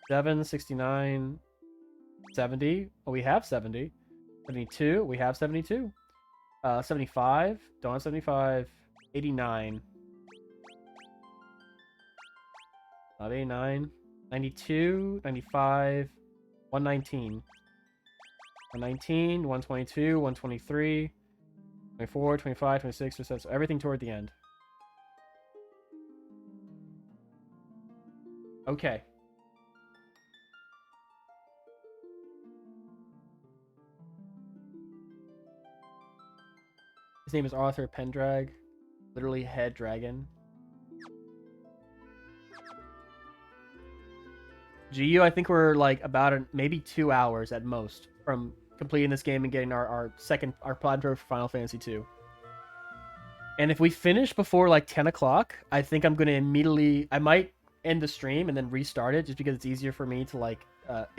7, 69, 70. Oh, we have 70. 72. We have 72. 75. Don't have 75. 89. 89. 92. 95. 119. 119. 122. 123. 24. 25. 26. 27. So everything toward the end. Okay. His name is Arthur Pendrag. Literally head dragon. GU, I think we're like about maybe 2 hours at most from completing this game and getting our platinum for Final Fantasy 2. And if we finish before like 10 o'clock, I think I'm going to immediately... I might end the stream and then restart it just because it's easier for me to like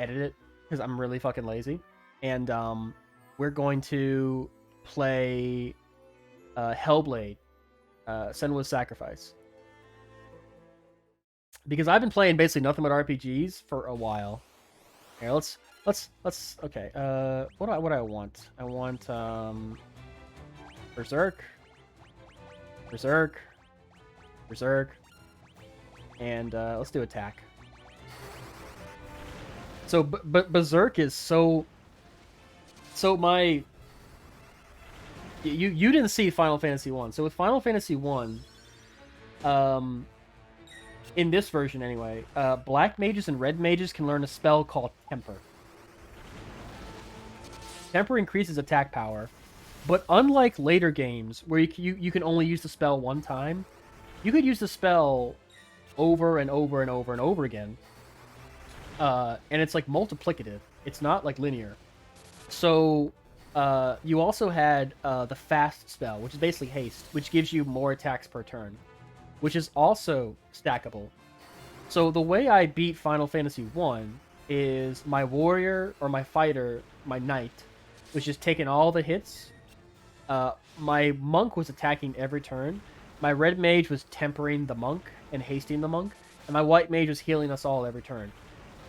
edit it because I'm really fucking lazy. And we're going to play Hellblade, Senua's Sacrifice. Because I've been playing basically nothing but RPGs for a while. Here, let's okay. What do I want? I want Berserk, and let's do attack. So, but Berserk is so my. You didn't see Final Fantasy 1. So with Final Fantasy 1, in this version anyway, black mages and red mages can learn a spell called Temper. Temper increases attack power, but unlike later games where you can only use the spell one time, you could use the spell over and over and over and over again. And it's like multiplicative. It's not like linear. So you also had the fast spell, which is basically haste, which gives you more attacks per turn, which is also stackable. So the way I beat Final Fantasy 1 is my warrior or my fighter, my knight, was just taking all the hits. My monk was attacking every turn. My red mage was tempering the monk and hasting the monk. And my white mage was healing us all every turn.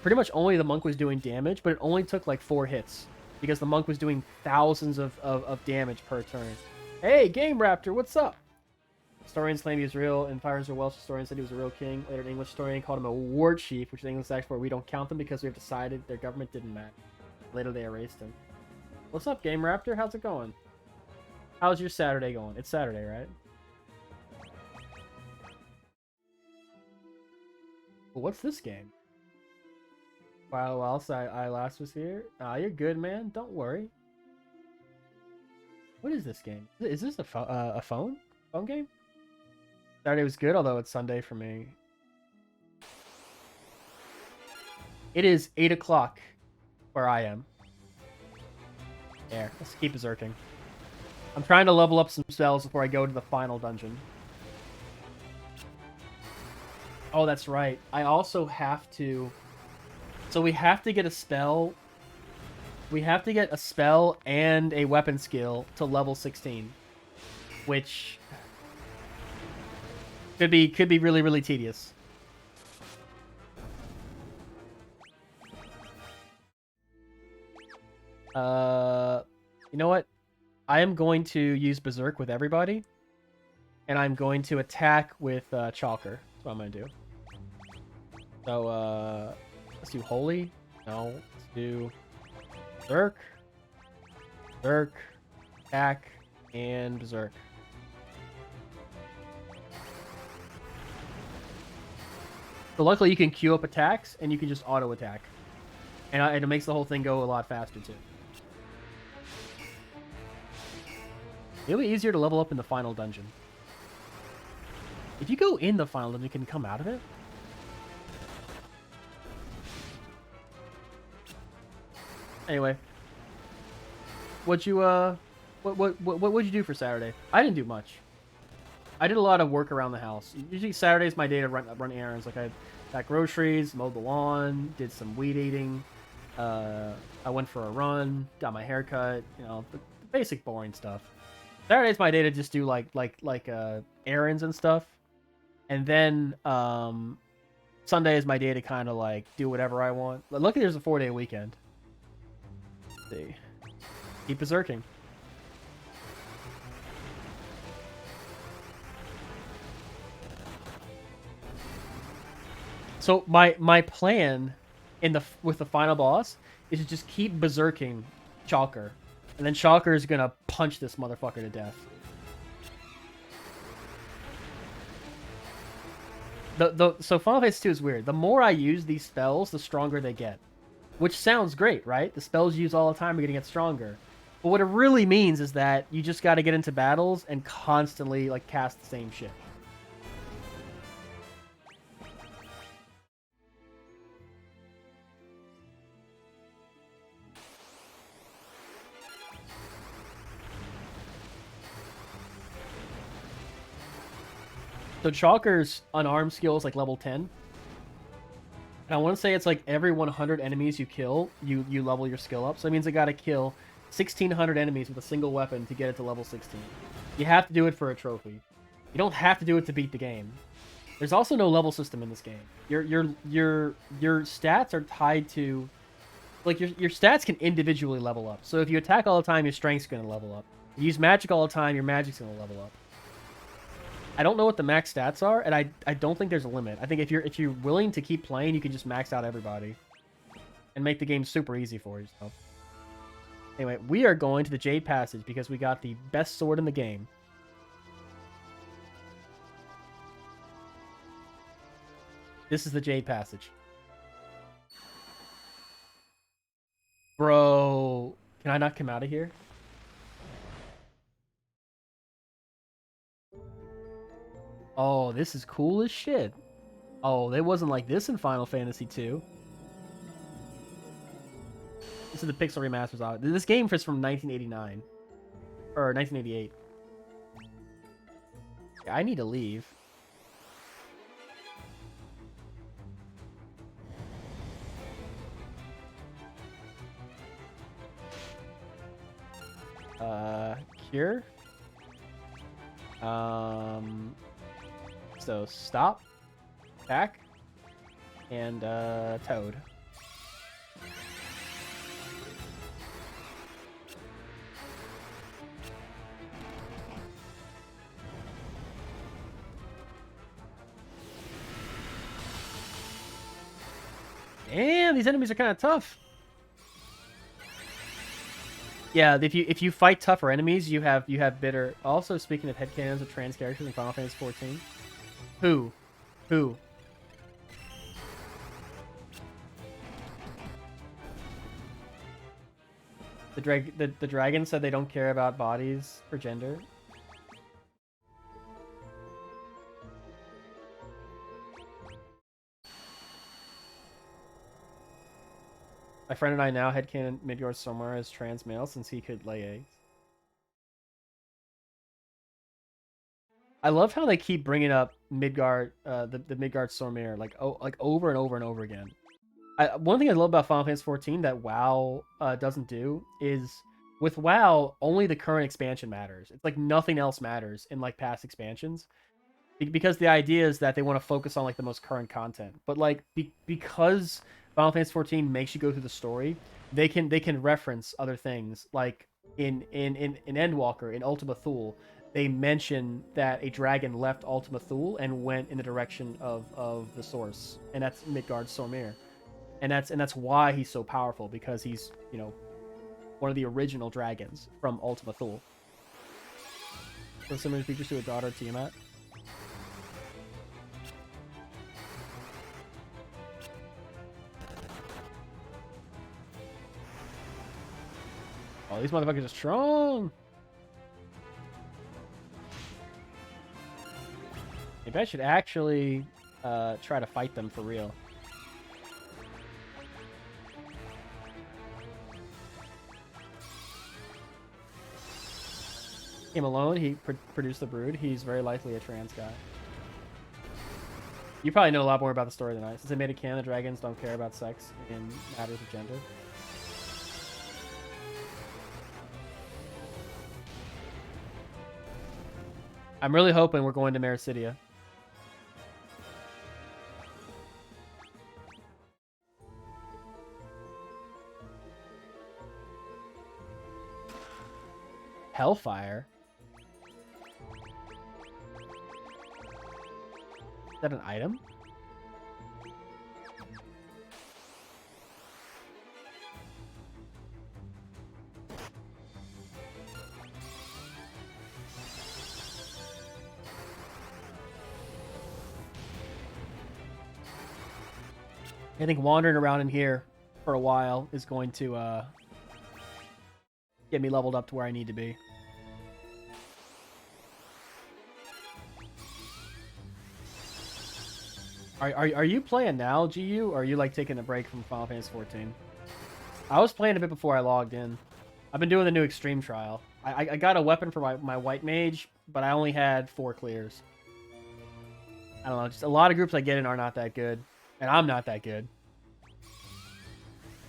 Pretty much only the monk was doing damage, but it only took like 4 hits. Because the monk was doing thousands of damage per turn. Hey, Game Raptor, what's up? Historians claim he was real, and Pirates are Welsh historians said he was a real king. Later, an English historian called him a war chief, which is English act for we don't count them because we have decided their government didn't matter. Later, they erased him. What's up, Game Raptor? How's it going? How's your Saturday going? It's Saturday, right? Well, what's this game? Wow, whilst I last was here. You're good, man. Don't worry. What is this game? Is this a phone game? Saturday was good, although it's Sunday for me. It is 8 o'clock where I am. There, let's keep berserking. I'm trying to level up some spells before I go to the final dungeon. Oh, that's right. I also have to... So we have to get a spell. We have to get a spell and a weapon skill to level 16, which could be really, really tedious. You know what? I am going to use Berserk with everybody, and I'm going to attack with Chalker. That's what I'm going to do. So, let's do Holy. No, let's do Berserk, attack, and Berserk. So luckily you can queue up attacks, and you can just auto-attack. And it makes the whole thing go a lot faster, too. It'll be easier to level up in the final dungeon. If you go in the final dungeon, can you come out of it? Anyway, what'd you what'd you do for Saturday? I didn't do much. I did a lot of work around the house. Usually Saturday's my day to run errands. Like I got groceries, mowed the lawn, did some weed eating. I went for a run, got my hair cut. You know, the basic boring stuff. Saturday's my day to just do like errands and stuff. And then Sunday is my day to kind of like do whatever I want. But luckily, there's a 4-day weekend. Let's see, keep berserking. So my plan with the final boss is to just keep berserking Chalker, and then Chalker is gonna punch this motherfucker to death. So Final Fantasy 2 is weird. The more I use these spells, the stronger they get, which sounds great, right? The spells you use all the time are gonna get stronger, but what it really means is that you just got to get into battles and constantly like cast the same shit. So Chalker's unarmed skill is like level 10. And I want to say it's like every 100 enemies you kill, you level your skill up. So that means I got to kill 1,600 enemies with a single weapon to get it to level 16. You have to do it for a trophy. You don't have to do it to beat the game. There's also no level system in this game. Your stats are tied to, like your stats can individually level up. So if you attack all the time, your strength's going to level up. If you use magic all the time, your magic's going to level up. I don't know what the max stats are, and I don't think there's a limit. I think if you're willing to keep playing, you can just max out everybody and make the game super easy for yourself. Anyway, we are going to the Jade Passage because we got the best sword in the game. This is the Jade Passage. Bro, can I not come out of here? Oh, this is cool as shit. Oh, it wasn't like this in Final Fantasy 2. This is the Pixel Remasters. This game is from 1989. Or 1988. I need to leave. Cure? So stop, attack, and Toad. Damn, these enemies are kind of tough. Yeah, if you fight tougher enemies, you have bitter. Also, speaking of headcanons of trans characters in Final Fantasy 14, who? The dragon said they don't care about bodies or gender. My friend and I now headcanon Midgard Sormar as trans male since he could lay eggs. I love how they keep bringing up Midgard, the Midgard Sormir, like over and over and over again. One thing I love about Final Fantasy 14 that WoW doesn't do is with WoW only the current expansion matters. It's like nothing else matters in like past expansions, because the idea is that they want to focus on like the most current content. But like because Final Fantasy 14 makes you go through the story, they can reference other things. Like in Endwalker, in Ultima Thule, they mention that a dragon left Ultima Thule and went in the direction of the source, and that's Midgard Sormir, and that's why he's so powerful, because he's, you know, one of the original dragons from Ultima Thule. So similar features to a daughter of Tiamat. Oh, these motherfuckers are strong. Maybe I should actually try to fight them for real. Him alone, he produced the brood. He's very likely a trans guy. You probably know a lot more about the story than I. Since they made it canon, the dragons don't care about sex in matters of gender. I'm really hoping we're going to Mericidia. Hellfire. Is that an item? I think wandering around in here for a while is going to get me leveled up to where I need to be. Are you playing now, GU, or are you like taking a break from Final Fantasy 14? I was playing a bit before I logged in. I've been doing the new Extreme Trial. I got a weapon for my White Mage, but I only had 4 clears. I don't know, just a lot of groups I get in are not that good. And I'm not that good.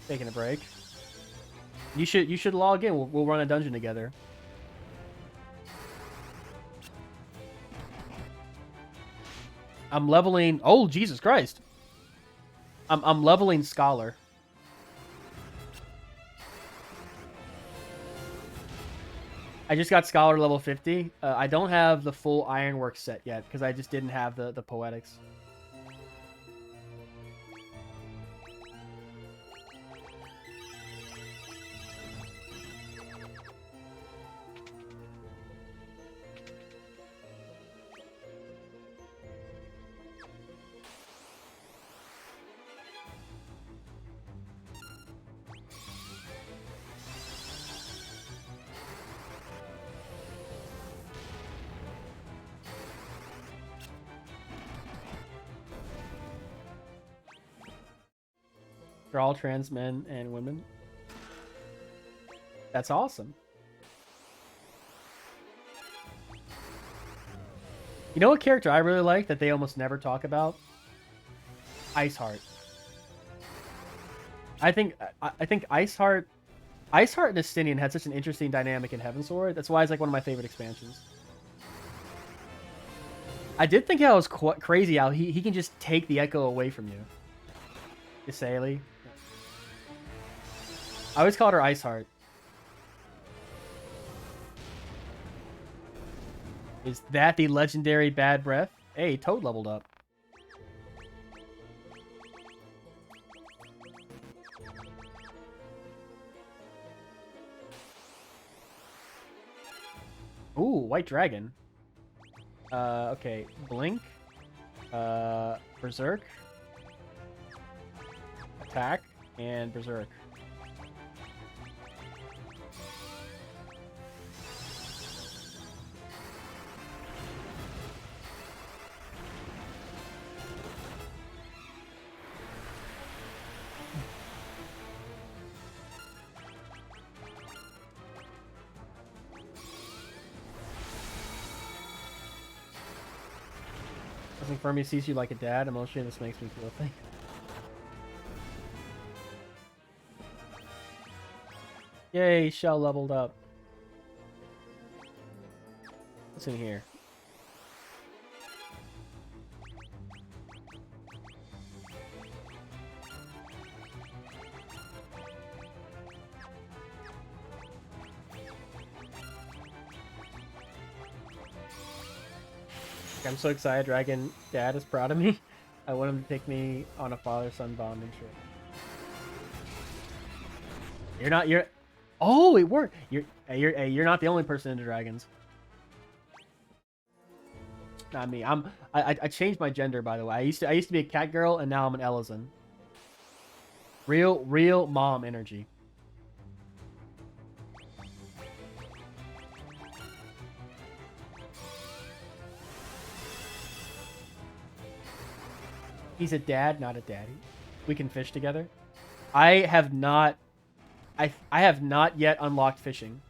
Taking a break. You should log in. We'll run a dungeon together. I'm leveling. Oh, Jesus Christ! I'm leveling Scholar. I just got Scholar level 50. I don't have the full Ironwork set yet because I just didn't have the Poetics. They're all trans men and women. That's awesome. You know what character I really like that they almost never talk about? Iceheart. I think Iceheart and Estinian had such an interesting dynamic in Heavensward. That's why it's like one of my favorite expansions. I did think how it was crazy how he can just take the echo away from you. Ysaeli. I always called her Iceheart. Is that the legendary Bad Breath? Hey, Toad leveled up. Ooh, White Dragon. Okay, Blink. Berserk. Attack. And Berserk. I think Fermi sees you like a dad. Emotionally, this makes me feel a thing. Yay, Shell leveled up. What's in here? I'm so excited Dragon Dad is proud of me. I want him to take me on a father-son bonding trip. Oh, it worked. You're not the only person into dragons. Not me. I changed my gender, by the way. I used to be a cat girl, and now I'm an Elezen. Real mom energy. He's a dad, not a daddy. We can fish together. I have not yet unlocked fishing.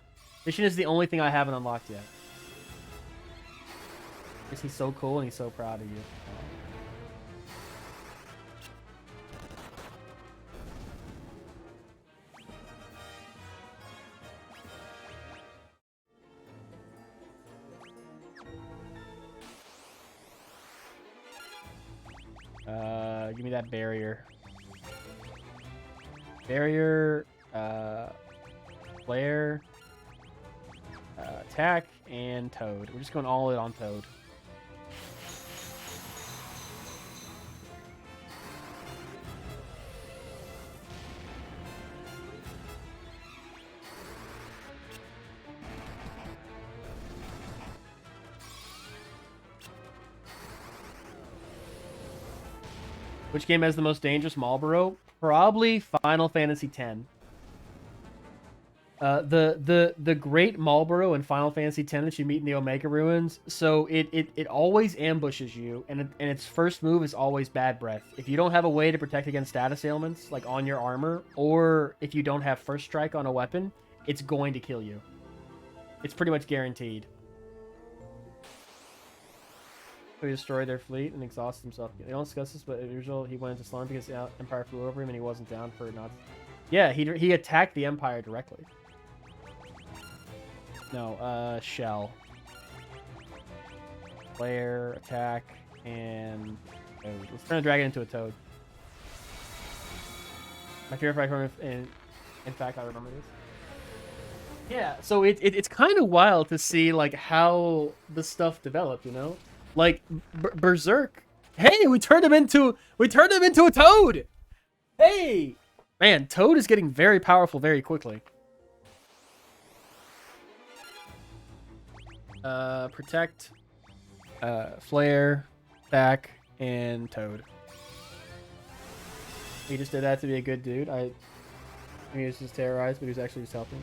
Fishing is the only thing I haven't unlocked yet. He's so cool and he's so proud of you. Give me that barrier. Barrier, flare. Attack and Toad. We're just going all in on Toad. Which game has the most dangerous Marlboro? Probably Final Fantasy X. The great Marlboro in Final Fantasy X that you meet in the Omega Ruins. So it always ambushes you, and its first move is always Bad Breath. If you don't have a way to protect against status ailments like on your armor, or if you don't have First Strike on a weapon, it's going to kill you. It's pretty much guaranteed. So he destroyed their fleet and exhausted himself. They don't discuss this, but as usual, he went into slumber because the Empire flew over him and he wasn't down for not. Yeah, he attacked the Empire directly. No, Shell. Flare, attack, and Toad. Let's turn the dragon into a Toad. My favorite fight from in fact, I remember this. Yeah, so it's kind of wild to see like how the stuff developed, you know? Like Berserk. Hey, we turned him into a Toad. Hey, man, Toad is getting very powerful very quickly. Protect, Flare, Back, and Toad. He just did that to be a good dude. He was just terrorized, but he was actually just helping.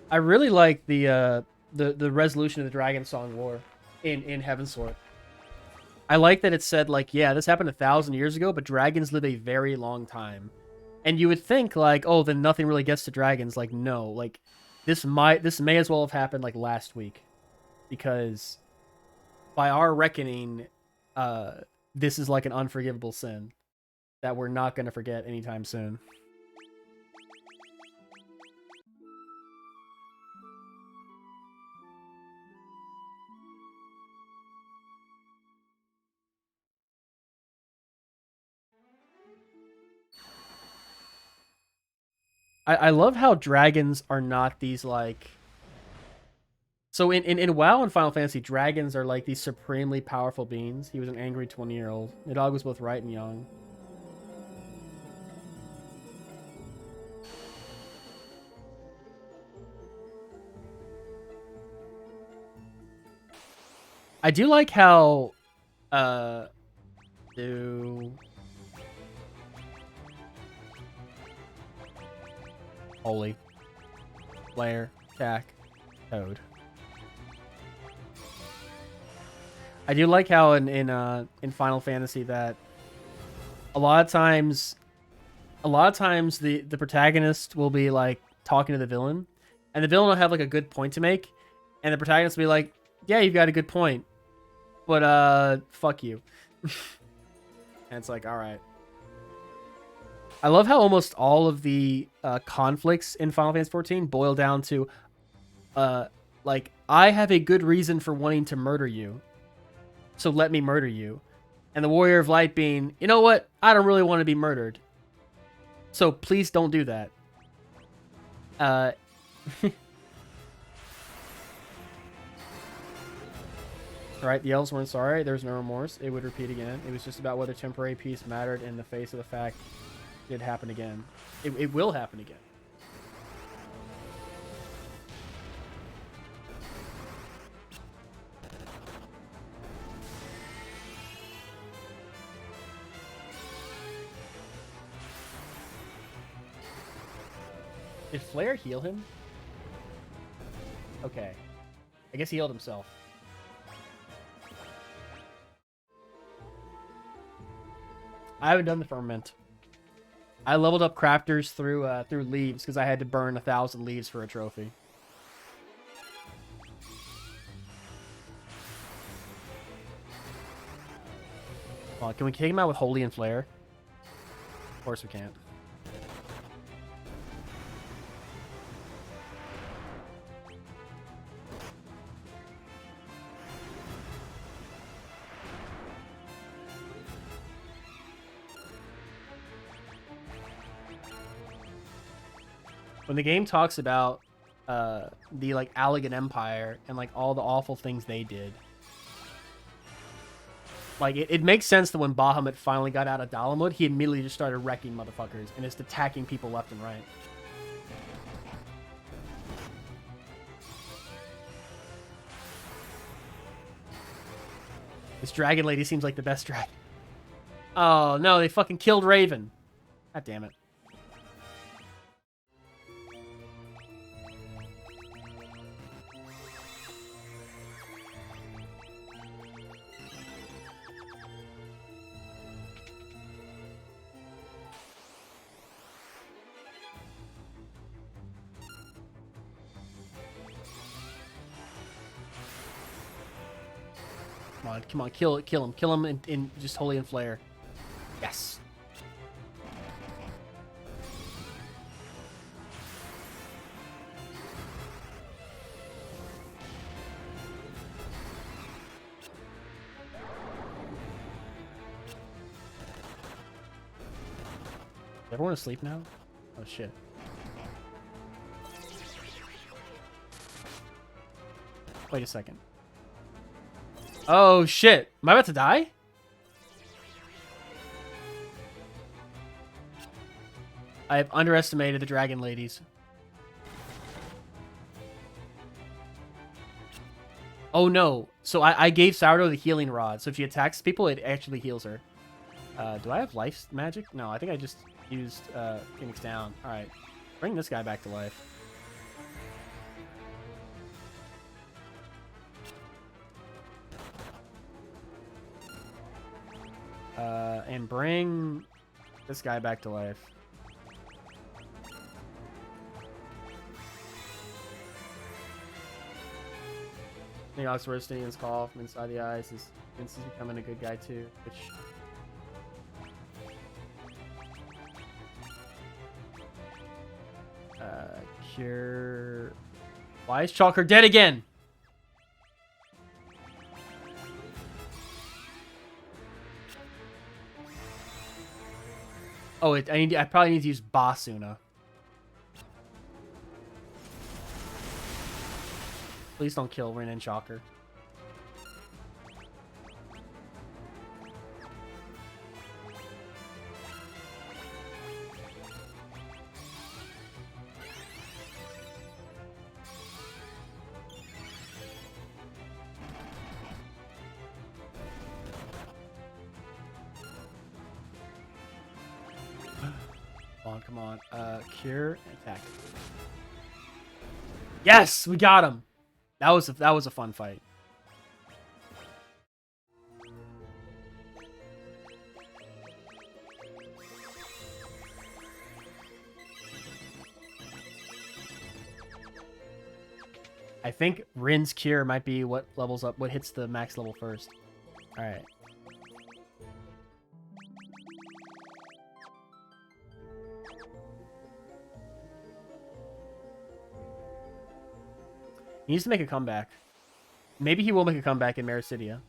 I really like the resolution of the Dragon Song War in Heavensward. I like that it said like, yeah, this happened 1,000 years ago, but dragons live a very long time. And you would think like, oh, then nothing really gets to dragons. Like, no, like this may as well have happened like last week, because by our reckoning, this is like an unforgivable sin that we're not going to forget anytime soon. I love how dragons are not these like... So in WoW and Final Fantasy, dragons are like these supremely powerful beings. He was an angry 20-year-old. The dog was both right and young. I do like how... Holy. Flare. Attack. Toad. I do like how in Final Fantasy that a lot of times the protagonist will be like talking to the villain, and the villain will have like a good point to make, and the protagonist will be like, yeah, you've got a good point, but fuck you. And it's like, all right. I love how almost all of the conflicts in Final Fantasy XIV boil down to, like, I have a good reason for wanting to murder you, so let me murder you. And the Warrior of Light being, you know what? I don't really want to be murdered, so please don't do that. Right, the elves weren't sorry. There was no remorse. It would repeat again. It was just about whether temporary peace mattered in the face of the fact it happen again. It will happen again. Did Flare heal him? Okay. I guess he healed himself. I haven't done the Firmament. I leveled up crafters through leaves because I had to burn 1,000 leaves for a trophy. Well, can we kick him out with Holy and Flare? Of course we can't. when the game talks about the like Allagan Empire and like all the awful things they did, like it makes sense that when Bahamut finally got out of Dalamud, he immediately just started wrecking motherfuckers and just attacking people left and right. This dragon lady seems like the best dragon. Oh no, they fucking killed Raven. God damn it. Come on, kill him in just Holy and Flare. Yes. Is everyone asleep now? Oh shit. Wait a second. Oh shit. Am I about to die? I have underestimated the dragon ladies. Oh no. So I gave Sourdough the healing rod. So if she attacks people, it actually heals her. Do I have life magic? No, I think I just used Phoenix Down. Alright. Bring this guy back to life. And bring this guy back to life. I think Oxfordinian's call from inside the eyes is Vince is becoming a good guy too, which cure. Why is Chalker dead again? Oh, I probably need to use Basuna. Please don't kill Rin and Chalker. Come on. Cure, attack. Yes, we got him. That was a fun fight. I think Rin's Cure might be what levels up, what hits the max level first. All right. He needs to make a comeback. Maybe he will make a comeback in Mericidia.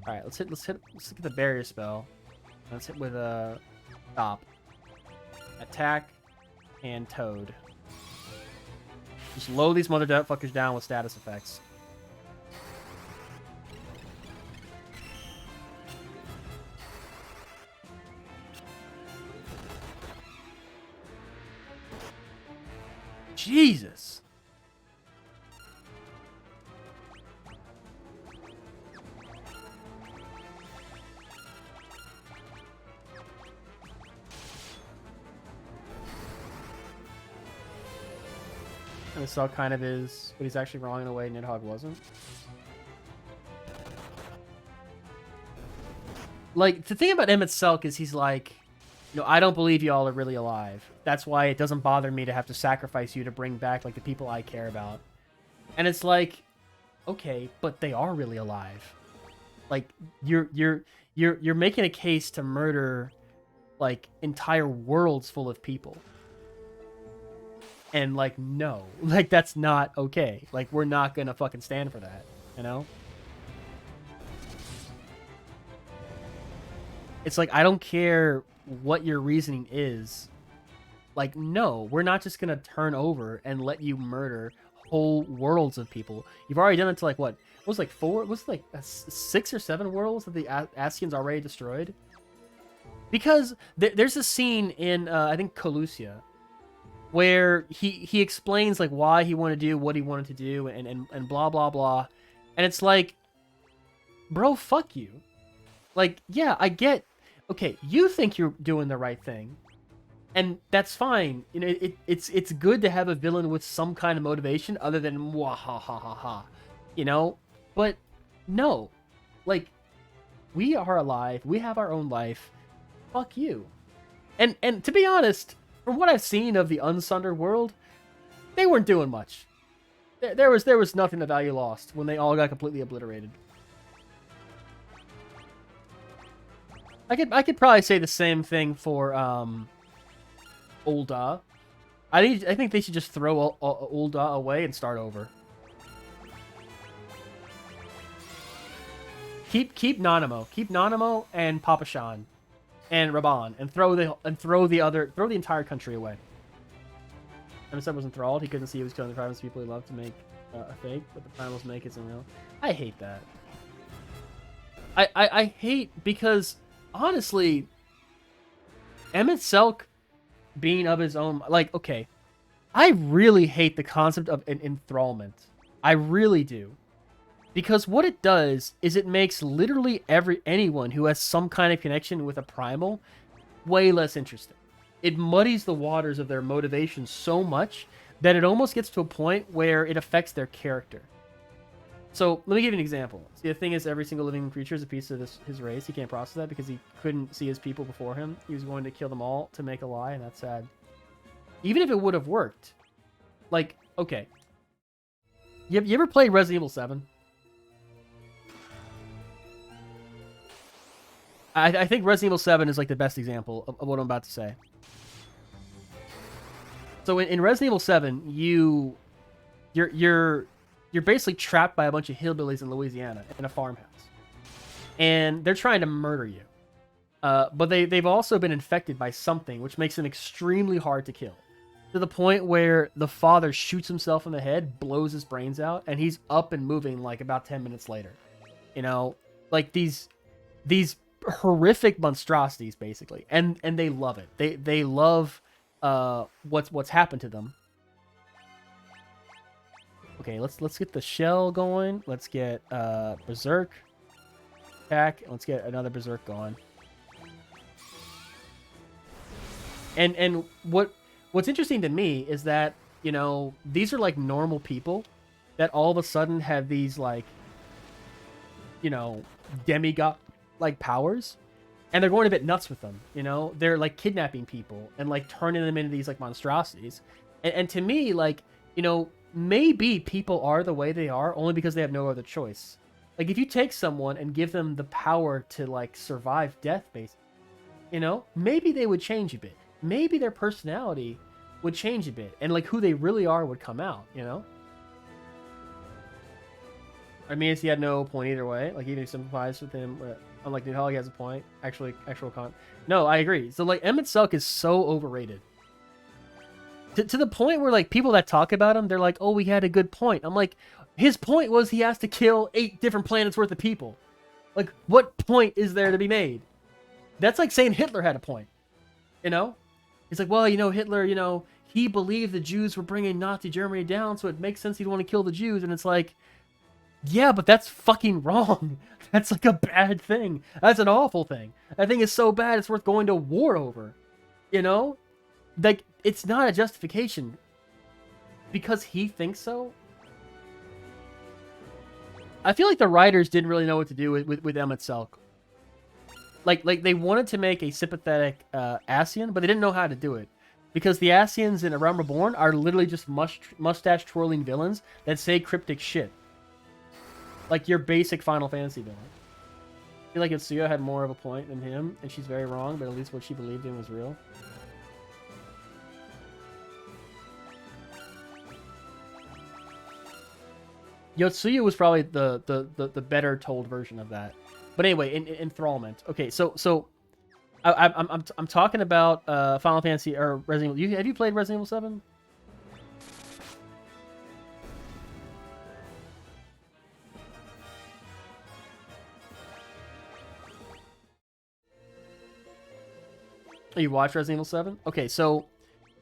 All right, let's get the barrier spell. Let's hit with a stop, attack, and Toad. Just load these motherfuckers down with status effects. Jesus. And the cell kind of is, but he's actually wrong in a way Nidhogg wasn't. Like, the thing about Emmett Selk is he's like, you know, I don't believe y'all are really alive. That's why it doesn't bother me to have to sacrifice you to bring back, like, the people I care about. And it's like, okay, but they are really alive. Like, you're making a case to murder, like, entire worlds full of people. And, like, no. Like, that's not okay. Like, we're not gonna fucking stand for that, you know? It's like, I don't care what your reasoning is. Like, no, we're not just gonna turn over and let you murder whole worlds of people. You've already done it to like what? It was like 4? It was like 6 or 7 worlds that the Ascians already destroyed. Because there's a scene in I think Colusia where he explains like why he wanted to do what he wanted to do and blah blah blah, and it's like, bro, fuck you. Like, yeah, I get. Okay, you think you're doing the right thing, and that's fine. You know, it's good to have a villain with some kind of motivation other than wah ha ha ha ha, you know. But no, like, we are alive. We have our own life. Fuck you. And to be honest, from what I've seen of the Unsundered world, they weren't doing much. There was nothing of value lost when they all got completely obliterated. I could probably say the same thing for Ul'dah. I think they should just throw Ul'dah away and start over. Keep Nanamo. Keep Nanamo and Papashan and Raban and throw the entire country away. Emerson was enthralled. He couldn't see he was killing the primates people he loved to make a fake, but the primals make it real. I hate that. I hate because honestly, Emet-Selch being of his own, like, okay, I really hate the concept of an enthrallment. I really do. Because what it does is it makes literally anyone who has some kind of connection with a primal way less interesting. It muddies the waters of their motivation so much that it almost gets to a point where it affects their character. So let me give you an example. See, the thing is, every single living creature is a piece of his race. He can't process that because he couldn't see his people before him. He was going to kill them all to make a lie, and that's sad. Even if it would have worked, like, okay. You ever played Resident Evil 7? I think Resident Evil 7 is like the best example of what I'm about to say. So in Resident Evil 7, you're basically trapped by a bunch of hillbillies in Louisiana in a farmhouse, and they're trying to murder you. But they've also been infected by something, which makes them extremely hard to kill, to the point where the father shoots himself in the head, blows his brains out, and he's up and moving like about 10 minutes later. You know, like these horrific monstrosities basically, and they love it. They love what's happened to them. Okay, let's get the shell going. Let's get Berserk attack. Let's get another Berserk going. And what's interesting to me is that, you know, these are like normal people that all of a sudden have these, like, you know, demigod like powers, and they're going a bit nuts with them. You know, they're like kidnapping people and like turning them into these like monstrosities. And to me, like, you know, maybe people are the way they are only because they have no other choice. Like, if you take someone and give them the power to like survive death, basically, you know, maybe they would change a bit. Maybe their personality would change a bit, and like who they really are would come out, you know? I mean, he had no point either way. Like, even if he sympathized with him, unlike Nidhogg, he has a point. Actual con. No, I agree. So like, Emet-Selch is so overrated. To the point where like people that talk about him, they're like, "Oh, he had a good point." I'm like, his point was he has to kill 8 different planets worth of people. Like, what point is there to be made? That's like saying Hitler had a point. You know? It's like, well, you know, Hitler, you know, he believed the Jews were bringing Nazi Germany down, so it makes sense he'd want to kill the Jews. And it's like, yeah, but that's fucking wrong. That's like a bad thing. That's an awful thing. That thing is so bad it's worth going to war over. You know? Like, it's not a justification. Because he thinks so? I feel like the writers didn't really know what to do with Emet-Selch. Like they wanted to make a sympathetic Ascian, but they didn't know how to do it. Because the Ascians in A Realm Reborn are literally just mustache-twirling villains that say cryptic shit. Like your basic Final Fantasy villain. I feel like Yotsuya had more of a point than him, and she's very wrong, but at least what she believed in was real. Yotsuya was probably the better told version of that. But anyway, enthrallment. Okay, so I'm talking about Final Fantasy or Resident Evil. Have you played Resident Evil 7? You watched Resident Evil 7? Okay, so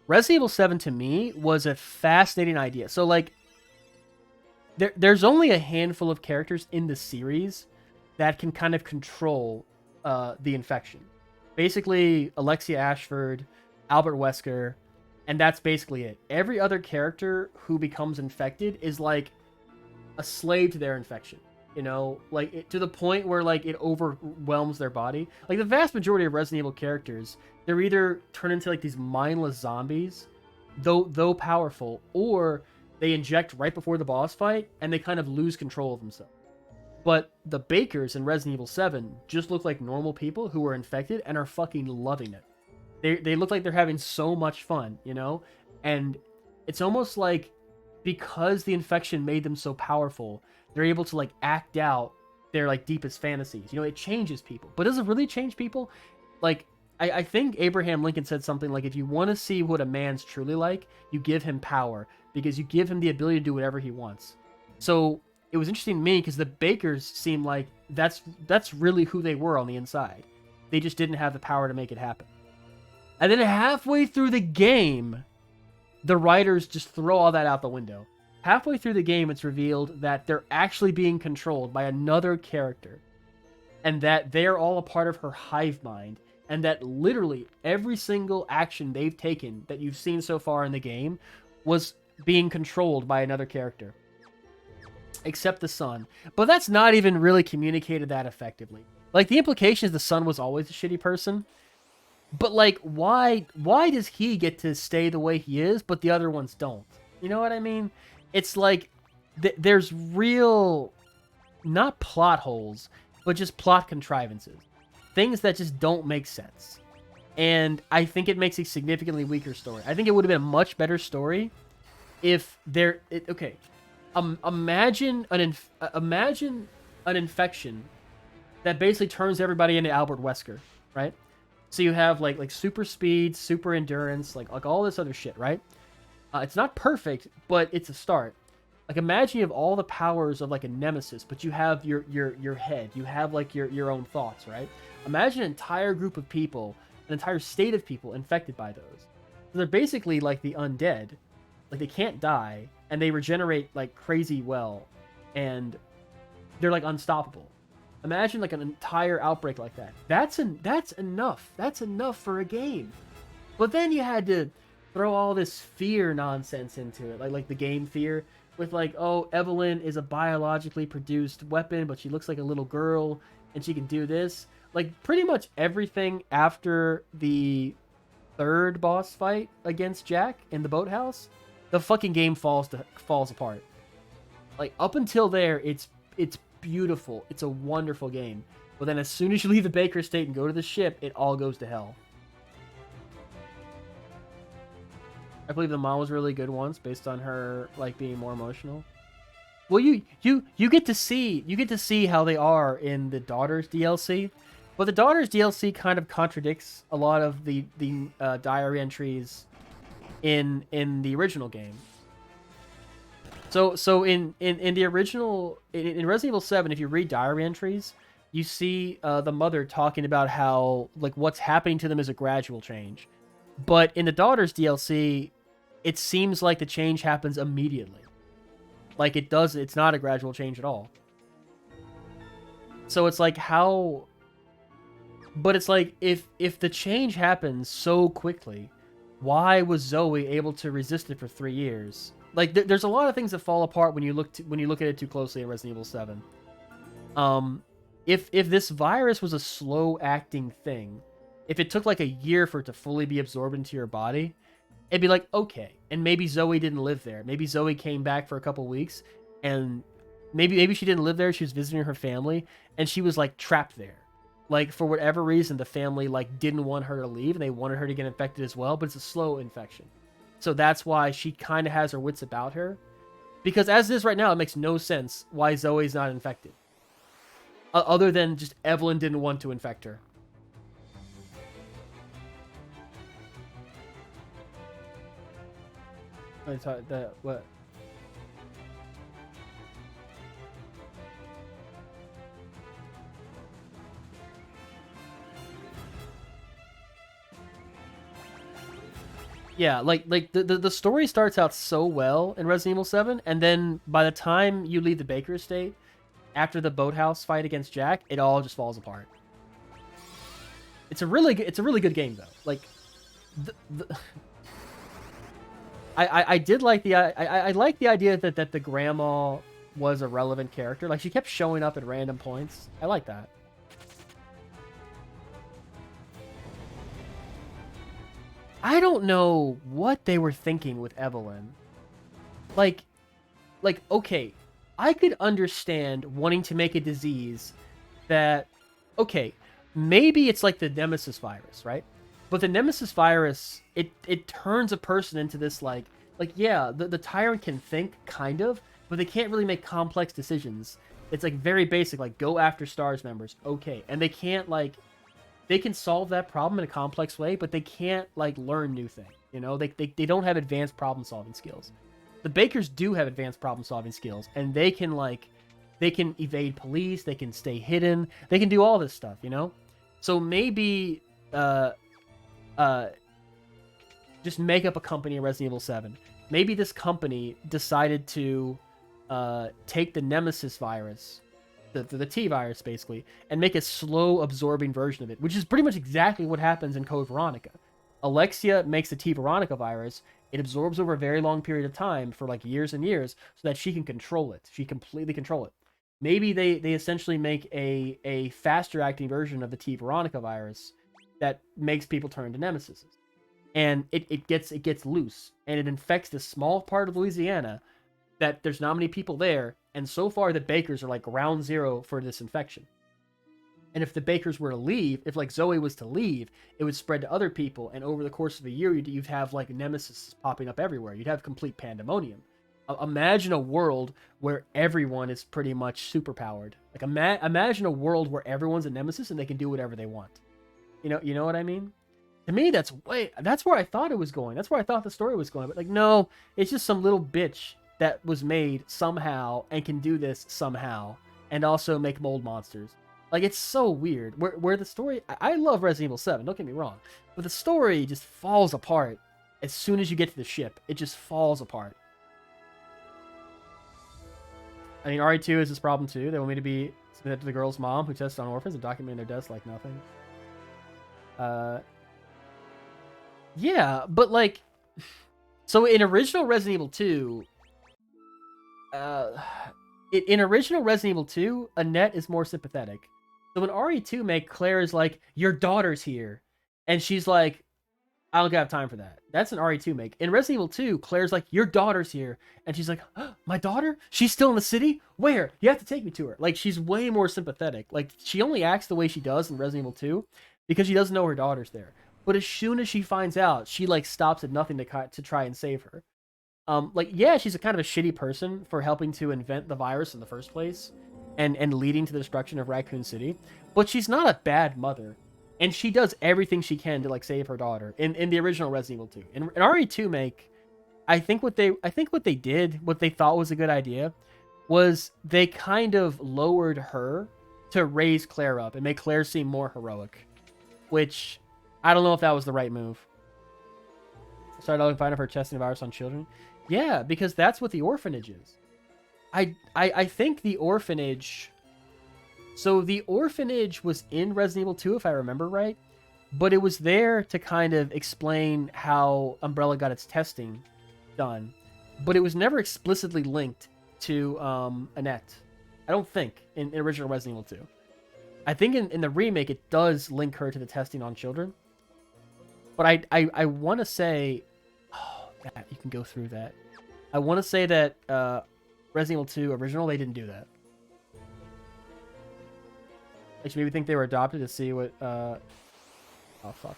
Resident Evil 7 to me was a fascinating idea. So like there's only a handful of characters in the series that can kind of control the infection. Basically, Alexia Ashford, Albert Wesker, and that's basically it. Every other character who becomes infected is like a slave to their infection. You know, like to the point where like it overwhelms their body. Like the vast majority of Resident Evil characters, they're either turned into like these mindless zombies, though powerful, or they inject right before the boss fight and they kind of lose control of themselves. But the Bakers in Resident Evil 7 just look like normal people who are infected and are fucking loving it. They look like they're having so much fun, you know? And it's almost like because the infection made them so powerful, they're able to like act out their like deepest fantasies. You know, it changes people. But does it really change people? Like, I think Abraham Lincoln said something like, if you want to see what a man's truly like, you give him power, because you give him the ability to do whatever he wants. So it was interesting to me because the Bakers seemed like that's really who they were on the inside. They just didn't have the power to make it happen. And then halfway through the game, the writers just throw all that out the window. Halfway through the game, it's revealed that they're actually being controlled by another character, and that they're all a part of her hive mind, and that literally every single action they've taken that you've seen so far in the game was being controlled by another character. Except the son. But that's not even really communicated that effectively. Like, the implication is the son was always a shitty person, but like, why does he get to stay the way he is, but the other ones don't? You know what I mean? It's like, there's real, not plot holes, but just plot contrivances. Things that just don't make sense. And I think it makes a significantly weaker story. I think it would have been a much better story if there... okay, imagine an infection that basically turns everybody into Albert Wesker, right? So you have like super speed, super endurance, like all this other shit, right? It's not perfect, but it's a start. Like, imagine you have all the powers of like a nemesis, but you have your head. You have like your own thoughts, right? Imagine an entire group of people, an entire state of people infected by those. So they're basically like the undead. Like, they can't die, and they regenerate like crazy well, and they're like unstoppable. Imagine like an entire outbreak like that. That's enough. That's enough for a game. But then you had to throw all this fear nonsense into it, like the game fear, with like, oh, Evelyn is a biologically produced weapon, but she looks like a little girl, and she can do this. Like, pretty much everything after the third boss fight against Jack in the boathouse, the fucking game falls apart. Like, up until there, it's beautiful. It's a wonderful game. But then as soon as you leave the Baker Estate and go to the ship, it all goes to hell. I believe the mom was really good once, based on her like being more emotional. Well, you get to see how they are in the Daughters DLC, but the Daughters DLC kind of contradicts a lot of the diary entries in the original game. So in the original in Resident Evil 7, if you read diary entries, you see the mother talking about how like what's happening to them is a gradual change. But in the Daughters DLC, it seems like the change happens immediately. Like, it's not a gradual change at all. So it's like how... But it's like, if the change happens so quickly, why was Zoe able to resist it for 3 years? Like, there's a lot of things that fall apart when you look at it too closely in Resident Evil 7. If this virus was a slow-acting thing, if it took like a year for it to fully be absorbed into your body, it'd be like, okay. And maybe Zoe didn't live there. Maybe Zoe came back for a couple weeks, and maybe she didn't live there. She was visiting her family, and she was like trapped there. Like, for whatever reason, the family like didn't want her to leave, and they wanted her to get infected as well, but it's a slow infection. So that's why she kind of has her wits about her. Because as it is right now, it makes no sense why Zoe's not infected. Other than just Evelyn didn't want to infect her. What? Yeah, like the story starts out so well in Resident Evil 7, and then by the time you leave the Baker estate, after the boathouse fight against Jack, it all just falls apart. It's a really good game though. Like, I did like I like the idea that the grandma was a relevant character. Like, she kept showing up at random points. I like that. I don't know what they were thinking with Evelyn. Like, okay, I could understand wanting to make a disease that, okay, maybe it's like the Nemesis virus, right? But the Nemesis virus, it turns a person into this, like yeah, the Tyrant can think, kind of, but they can't really make complex decisions. It's like very basic, like go after STARS members, okay. And they can't, like, they can solve that problem in a complex way, but they can't, like, learn new things, you know? They don't have advanced problem-solving skills. The Bakers do have advanced problem-solving skills, and they can, like, they can evade police, they can stay hidden, they can do all this stuff, you know? So maybe, just make up a company in Resident Evil 7. Maybe this company decided to take the Nemesis virus, the T virus, basically, and make a slow absorbing version of it, which is pretty much exactly what happens in Code Veronica. Alexia makes the T Veronica virus. It absorbs over a very long period of time for like years and years so that she can control it. She completely control it. Maybe they essentially make a faster acting version of the T Veronica virus that makes people turn to Nemesis. And it gets loose, and it infects this small part of Louisiana that there's not many people there, and so far the Bakers are like ground zero for this infection. And if the Bakers were to leave, if like Zoe was to leave, it would spread to other people, and over the course of a year, you'd have like Nemesis popping up everywhere. You'd have complete pandemonium. Imagine a world where everyone is pretty much superpowered. Like imagine a world where everyone's a Nemesis and they can do whatever they want. You know what I mean? To me, that's where I thought it was going. That's where I thought the story was going. But like, no, it's just some little bitch that was made somehow and can do this somehow, and also make mold monsters. Like, it's so weird. Where the story, I love Resident Evil 7, don't get me wrong, but the story just falls apart as soon as you get to the ship. It just falls apart. I mean, RE2 is this problem too. They want me to be submitted to the girl's mom who tests on orphans and documenting their deaths like nothing. Yeah, but like, so in original Resident Evil 2, in original Resident Evil 2, Annette is more sympathetic. So in RE2 make, Claire is like, your daughter's here, and she's like, I don't have time for that. That's an RE2 make. In Resident Evil 2, Claire's like, your daughter's here, and she's like, oh, my daughter? She's still in the city? Where? You have to take me to her. Like, she's way more sympathetic. Like, she only acts the way she does in Resident Evil 2 because she doesn't know her daughter's there. But as soon as she finds out, she like stops at nothing to try and save her. Like, yeah, she's a kind of a shitty person for helping to invent the virus in the first place and leading to the destruction of Raccoon City. But she's not a bad mother. And she does everything she can to like save her daughter in the original Resident Evil 2. In RE2 make, I think what they did, what they thought was a good idea, was they kind of lowered her to raise Claire up and make Claire seem more heroic. Which, I don't know if that was the right move. Started out finding her testing the virus on children. Yeah, because that's what the orphanage is. I think the orphanage... So the orphanage was in Resident Evil 2, if I remember right. But it was there to kind of explain how Umbrella got its testing done. But it was never explicitly linked to Annette. I don't think, in original Resident Evil 2. I think in the remake, it does link her to the testing on children. But I want to say... Oh, that, you can go through that. I want to say that Resident Evil 2 original, they didn't do that. Makes me think they were adopted to see what... Oh, fuck.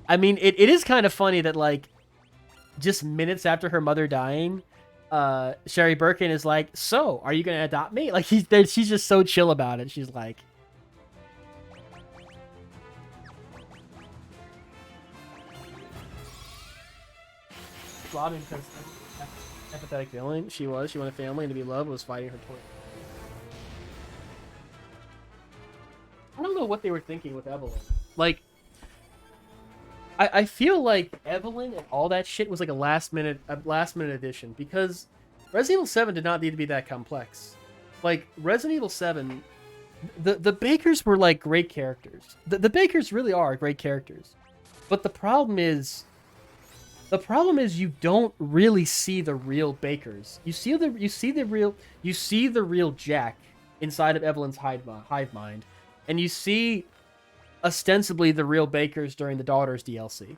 I mean, it is kind of funny that, like, just minutes after her mother dying, Sherry Birkin is like, so, are you going to adopt me? Like, she's just so chill about it. She's like... Robin because empathetic villain. She wanted family and to be loved, was fighting her twin. I don't know what they were thinking with Evelyn. Like, I feel like Evelyn and all that shit was like a last minute addition because Resident Evil 7 did not need to be that complex. Like Resident Evil 7, the Bakers were like great characters. The Bakers really are great characters, but the problem is you don't really see the real Bakers. You see the real Jack inside of Evelyn's hive mind, and you see ostensibly the real Bakers during the Daughters DLC.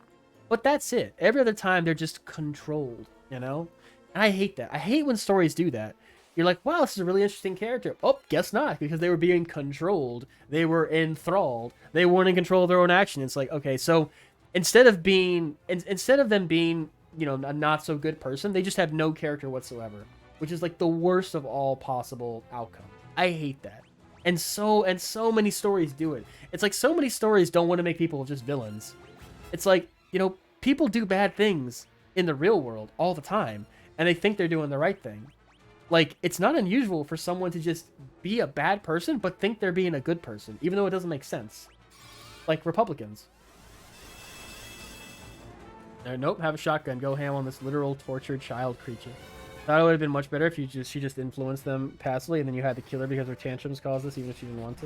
But that's it. Every other time they're just controlled, you know? And I hate that. I hate when stories do that. You're like, wow, this is a really interesting character. Oh, guess not, because they were being controlled. They were enthralled. They weren't in control of their own action. It's like, okay, so instead of them being, you know, a not so good person, they just have no character whatsoever, which is like the worst of all possible outcomes. I hate that. And so many stories do it. It's like so many stories don't want to make people just villains. It's like, you know, people do bad things in the real world all the time, and they think they're doing the right thing. Like, it's not unusual for someone to just be a bad person, but think they're being a good person, even though it doesn't make sense. Like Republicans. Nope, have a shotgun. Go ham on this literal tortured child creature. Thought it would have been much better if she just influenced them passively, and then you had to kill her because her tantrums caused this, even if she didn't want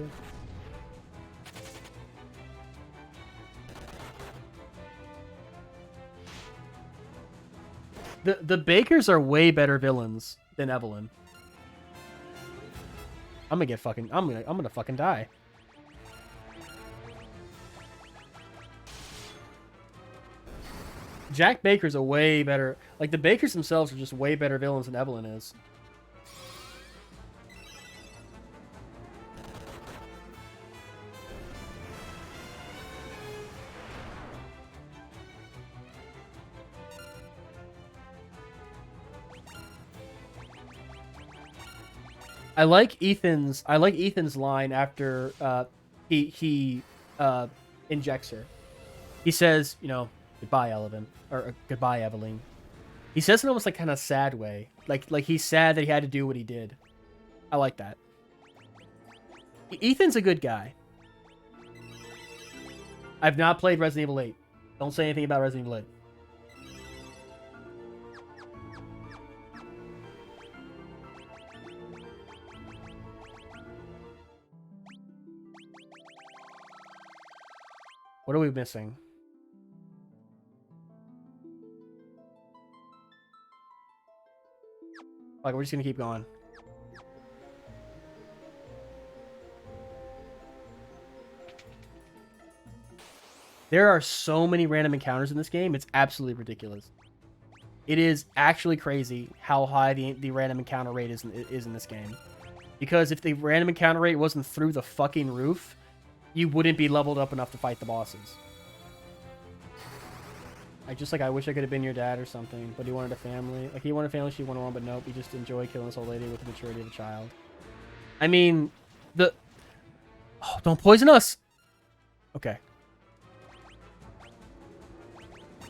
to. The Bakers are way better villains than Evelyn. I'm gonna fucking die. Jack Baker's a way better... Like, the Bakers themselves are just way better villains than Evelyn is. I like Ethan's line after he injects her. He says, you know, goodbye, Evelyn, or goodbye, Evelyn. He says it almost like kind of sad way, like he's sad that he had to do what he did. I like that. Ethan's a good guy. I've not played Resident Evil 8. Don't say anything about Resident Evil 8. What are we missing? Like, we're just gonna keep going. There are so many random encounters in this game, it's absolutely ridiculous. It is actually crazy how high the random encounter rate is in this game. Because if the random encounter rate wasn't through the fucking roof, you wouldn't be leveled up enough to fight the bosses. I wish I could have been your dad or something, but he wanted a family. Like, he wanted a family, she wanted one, but nope, he just enjoyed killing this old lady with the maturity of a child. I mean, oh, don't poison us! Okay.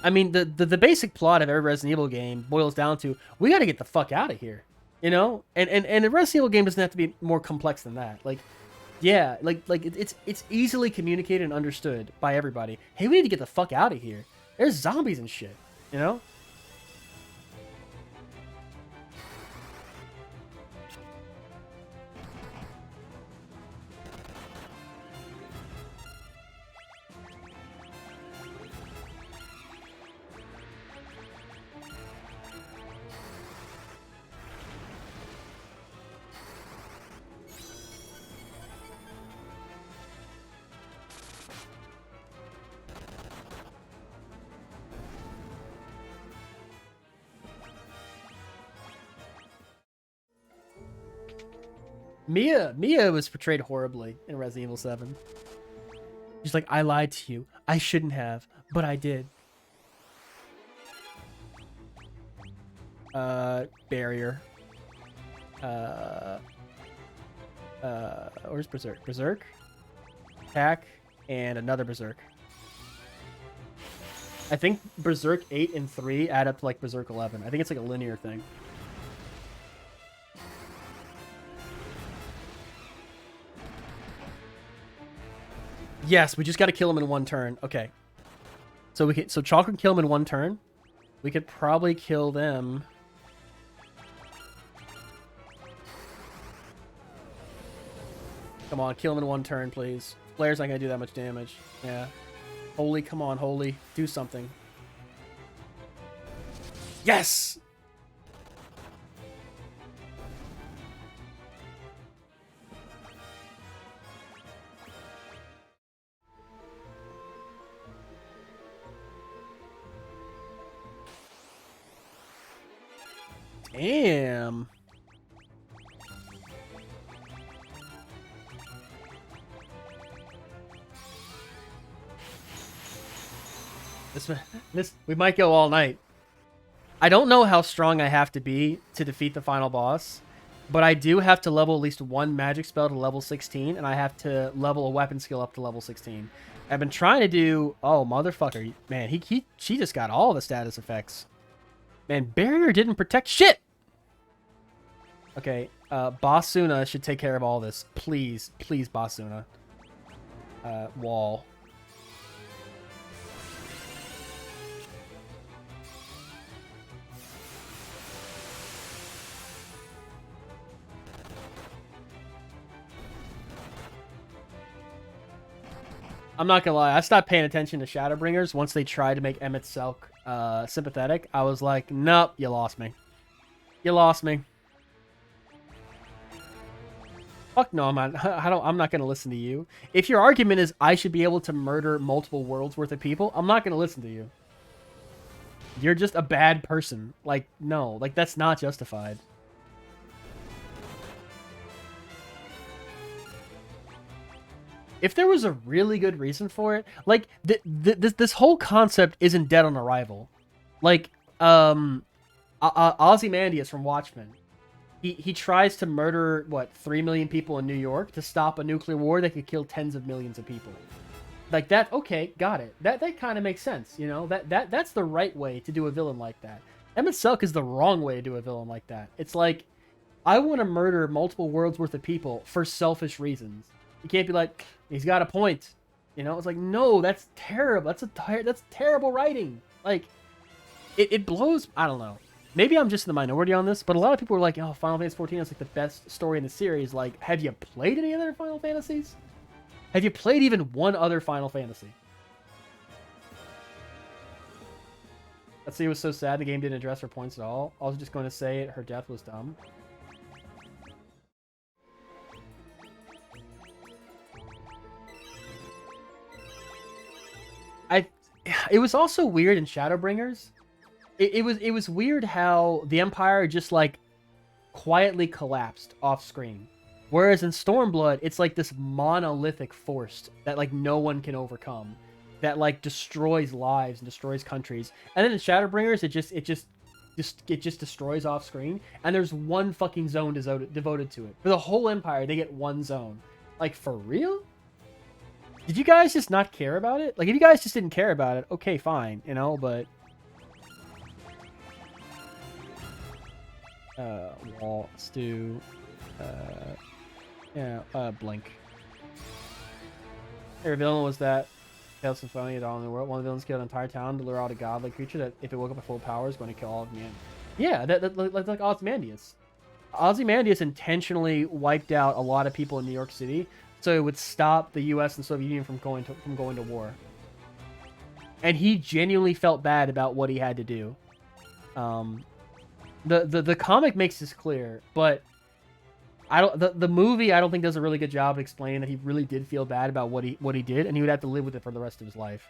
I mean, the basic plot of every Resident Evil game boils down to, we gotta get the fuck out of here. You know? And a Resident Evil game doesn't have to be more complex than that. Like, yeah, it's easily communicated and understood by everybody. Hey, we need to get the fuck out of here. There's zombies and shit, you know? Mia was portrayed horribly in Resident Evil 7. She's like, I lied to you. I shouldn't have, but I did. Barrier. Where's Berserk? Berserk? Attack, and another Berserk. I think Berserk 8 and 3 add up to like Berserk 11. I think it's like a linear thing. Yes, we just got to kill him in one turn. Okay. So we can, so Chalk can kill him in one turn. We could probably kill them. Come on, kill him in one turn, please. Flare's not gonna do that much damage. Yeah. Holy, come on, Holy. Do something. Yes! Damn. This we might go all night. I don't know how strong I have to be to defeat the final boss, but I do have to level at least one magic spell to level 16, and I have to level a weapon skill up to level 16. I've been trying to do... Oh, motherfucker. Man, she just got all the status effects. Man, barrier didn't protect shit! Okay, Basuna should take care of all this. Please, please, Basuna. Wall. I'm not gonna lie, I stopped paying attention to Shadowbringers once they tried to make Emmett Selk sympathetic. I was like, nope, you lost me. You lost me. Fuck no, I'm not gonna listen to you. If your argument is I should be able to murder multiple worlds worth of people, I'm not gonna listen to you. You're just a bad person. Like, no, like that's not justified. If there was a really good reason for it, like this whole concept isn't dead on arrival. Like Ozymandias from Watchmen, he tries to murder what 3 million people in New York to stop a nuclear war that could kill tens of millions of people. Like that, okay, got it. That kind of makes sense, you know. That's the right way to do a villain like that. Emmett Selk is the wrong way to do a villain like that. It's like I want to murder multiple worlds worth of people for selfish reasons. You can't be like, he's got a point. You know, it's like, no, that's terrible. That's terrible writing. Like, it blows. I don't know. Maybe I'm just in the minority on this, but a lot of people are like, oh, Final Fantasy XIV is like the best story in the series. Like, have you played any other Final Fantasies? Have you played even one other Final Fantasy? Let's see, it was so sad the game didn't address her points at all. I was just going to say her death was dumb. It was also weird in Shadowbringers. It was weird how the Empire just like quietly collapsed off screen, whereas in Stormblood it's like this monolithic force that like no one can overcome, that like destroys lives and destroys countries. And then in Shadowbringers it just destroys off screen, and there's one fucking zone devoted to it. For the whole Empire, they get one zone. Like, for real? Did you guys just not care about it? Like, if you guys just didn't care about it, okay, fine, you know, but... Wall, Stew, Blink. Their villain was that Tales Symphony at all in the world. One of the villains killed an entire town to lure out a godlike creature that, if it woke up at full power, is going to kill all of man. Yeah, that's like Ozymandias. Ozymandias intentionally wiped out a lot of people in New York City so it would stop the U.S. and Soviet Union from going to war. And he genuinely felt bad about what he had to do. The comic makes this clear, but the movie I don't think does a really good job of explaining that he really did feel bad about what he did, and he would have to live with it for the rest of his life.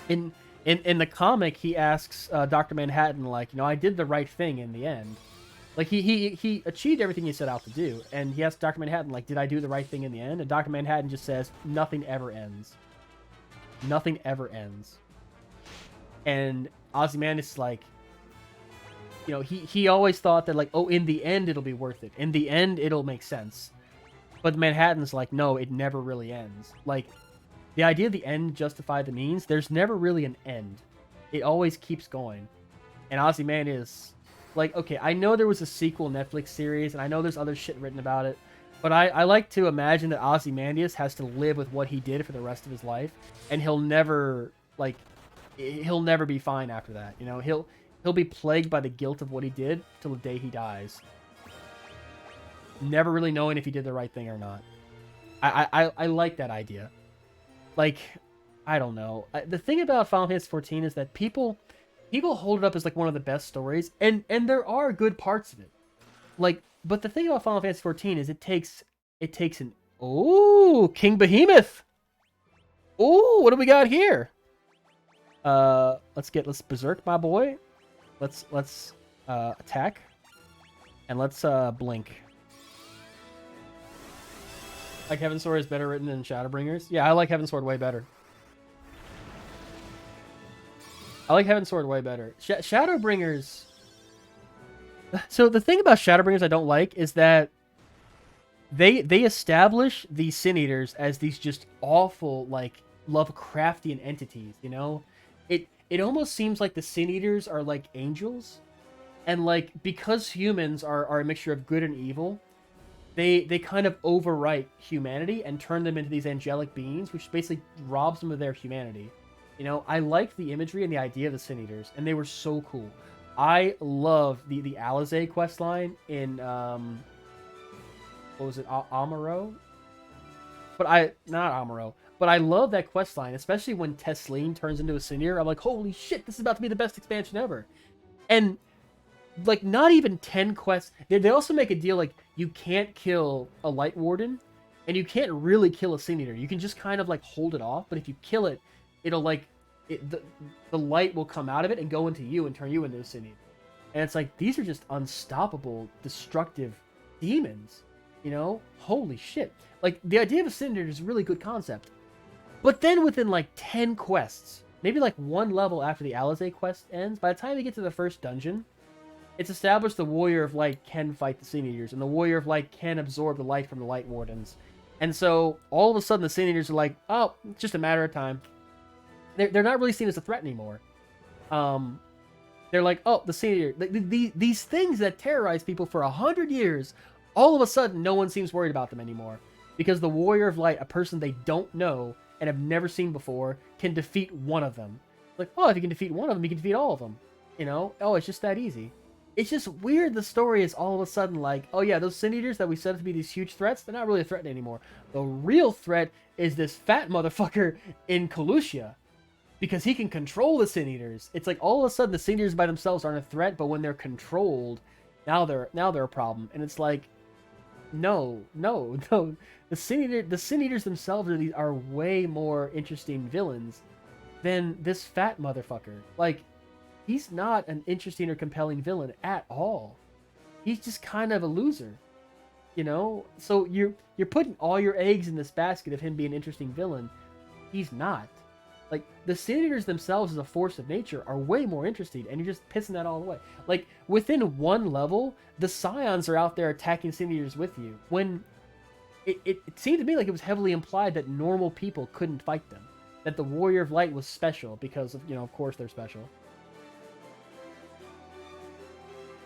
In the comic, he asks Dr. Manhattan, like, you know, I did the right thing in the end. Like, he achieved everything he set out to do, and he asks Dr. Manhattan, like, did I do the right thing in the end? And Dr. Manhattan just says, nothing ever ends. Nothing ever ends. And Ozymandias is like, you know, he always thought that, like, oh, in the end, it'll be worth it. In the end, it'll make sense. But Manhattan's like, no, it never really ends. Like, the idea of the end justify the means, there's never really an end. It always keeps going. And Ozymandias, like, okay, I know there was a sequel Netflix series, and I know there's other shit written about it, but I like to imagine that Ozymandias has to live with what he did for the rest of his life, and he'll never be fine after that. You know, he'll be plagued by the guilt of what he did till the day he dies, never really knowing if he did the right thing or not. I like that idea. Like, I don't know. The thing about Final Fantasy XIV is that people hold it up as like one of the best stories, and there are good parts of it. Like, but the thing about Final Fantasy XIV is it takes an King Behemoth. Ooh, what do we got here? Let's berserk my boy. Let's attack, and let's blink. Like Heaven's Sword is better written than Shadowbringers. Yeah, I like Heaven's Sword way better. Shadowbringers. So the thing about Shadowbringers I don't like is that they establish these Sin Eaters as these just awful, like, Lovecraftian entities, you know? It almost seems like the Sin Eaters are like angels, and like, because humans are a mixture of good and evil, they kind of overwrite humanity and turn them into these angelic beings, which basically robs them of their humanity. You know, I liked the imagery and the idea of the Sin Eaters, and they were so cool. I love the Alizé questline in what was it, Amuro? But I love that questline, especially when Tesleen turns into a Sin Eater. I'm like, holy shit, this is about to be the best expansion ever. And like, not even 10 quests. They also make a deal like you can't kill a Light Warden, and you can't really kill a Sin Eater. You can just kind of like hold it off, but if you kill it, it'll like the light will come out of it and go into you and turn you into a Sin Eater. And it's like, these are just unstoppable, destructive demons. You know, holy shit. Like, the idea of a Sin Eater is a really good concept. But then within like 10 quests, maybe like one level after the Alizé quest ends, by the time you get to the first dungeon, it's established the Warrior of Light can fight the Sin Eaters, and the Warrior of Light can absorb the light from the Light Wardens. And so, all of a sudden, the Sin Eaters are like, oh, it's just a matter of time. They're not really seen as a threat anymore. They're like, oh, the Sin Eater. These things that terrorize people for 100 years, all of a sudden, no one seems worried about them anymore. Because the Warrior of Light, a person they don't know and have never seen before, can defeat one of them. Like, oh, if you can defeat one of them, you can defeat all of them. You know? Oh, it's just that easy. It's just weird the story is all of a sudden like, oh yeah, those Sin Eaters that we set up to be these huge threats, they're not really a threat anymore. The real threat is this fat motherfucker in Colucia. Because he can control the Sin Eaters. It's like all of a sudden the Sin Eaters by themselves aren't a threat, but when they're controlled, now they're a problem. And it's like, no. The Sin Eaters themselves are way more interesting villains than this fat motherfucker. Like, he's not an interesting or compelling villain at all. He's just kind of a loser, you know. So you're putting all your eggs in this basket of him being an interesting villain. He's not. Like, the Sin Eaters themselves as a force of nature are way more interesting, and you're just pissing that all away. Like, within one level, the Scions are out there attacking Sin Eaters with you. When it seemed to me like it was heavily implied that normal people couldn't fight them. That the Warrior of Light was special because of, you know, of course they're special.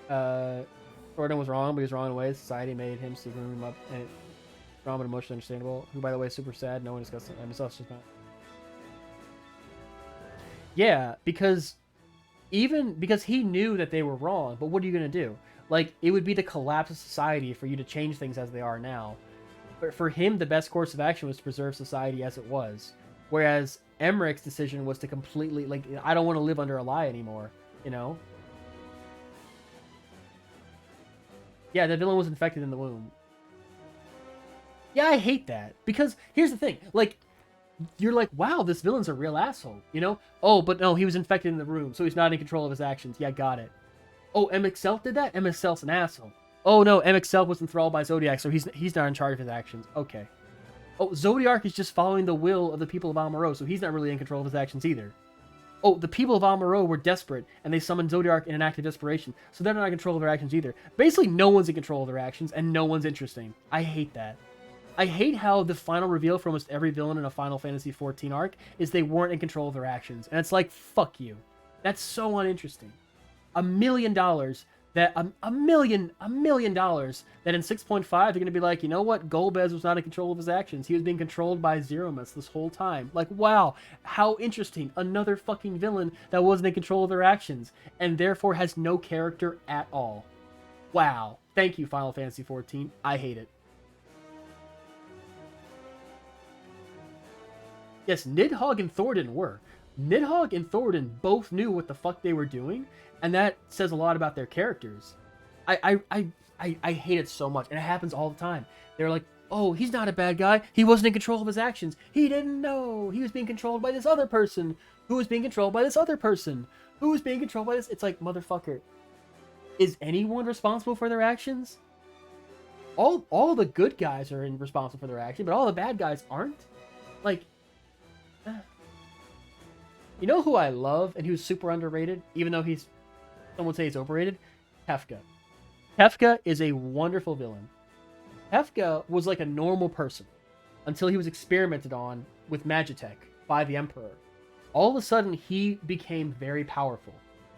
Jordan was wrong, but he was wrong in ways. Society made him super him up, and it's wrong but emotionally understandable. Who, by the way, is super sad. No one discussed it. It's just not. Yeah, because he knew that they were wrong, but what are you going to do? Like, it would be the collapse of society for you to change things as they are now. But for him, the best course of action was to preserve society as it was. Whereas Emmerich's decision was to completely, like, I don't want to live under a lie anymore, you know? Yeah, the villain was infected in the womb. Yeah, I hate that. Because, here's the thing, like, you're like, wow, this villain's a real asshole, you know? Oh, but no, he was infected in the room, so he's not in control of his actions. Yeah, got it. Oh, MXL did that? MXL's an asshole. Oh no, MXL was enthralled by Zodiac, so he's not in charge of his actions. Okay. Oh, Zodiac is just following the will of the people of Amuro, so he's not really in control of his actions either. Oh, the people of Amuro were desperate, and they summoned Zodiac in an act of desperation, so they're not in control of their actions either. Basically, no one's in control of their actions, and no one's interesting. I hate that. I hate how the final reveal for almost every villain in a Final Fantasy XIV arc is they weren't in control of their actions. And it's like, fuck you. That's so uninteresting. $1 million that $1 million that in 6.5 they're gonna be like, you know what? Golbez was not in control of his actions. He was being controlled by Zeromus this whole time. Like, wow, how interesting. Another fucking villain that wasn't in control of their actions and therefore has no character at all. Wow. Thank you, Final Fantasy XIV. I hate it. Yes, Nidhogg and Thornton were. Nidhogg and Thornton both knew what the fuck they were doing, and that says a lot about their characters. I hate it so much, and it happens all the time. They're like, oh, he's not a bad guy. He wasn't in control of his actions. He didn't know. He was being controlled by this other person, who was being controlled by this other person, who was being controlled by this. It's like, motherfucker, is anyone responsible for their actions? All the good guys are responsible for their action, but all the bad guys aren't? Like, you know who I love and who's super underrated, even though some would say he's overrated? Kefka. Kefka is a wonderful villain. Kefka was like a normal person until he was experimented on with Magitech by the Emperor. All of a sudden, he became very powerful.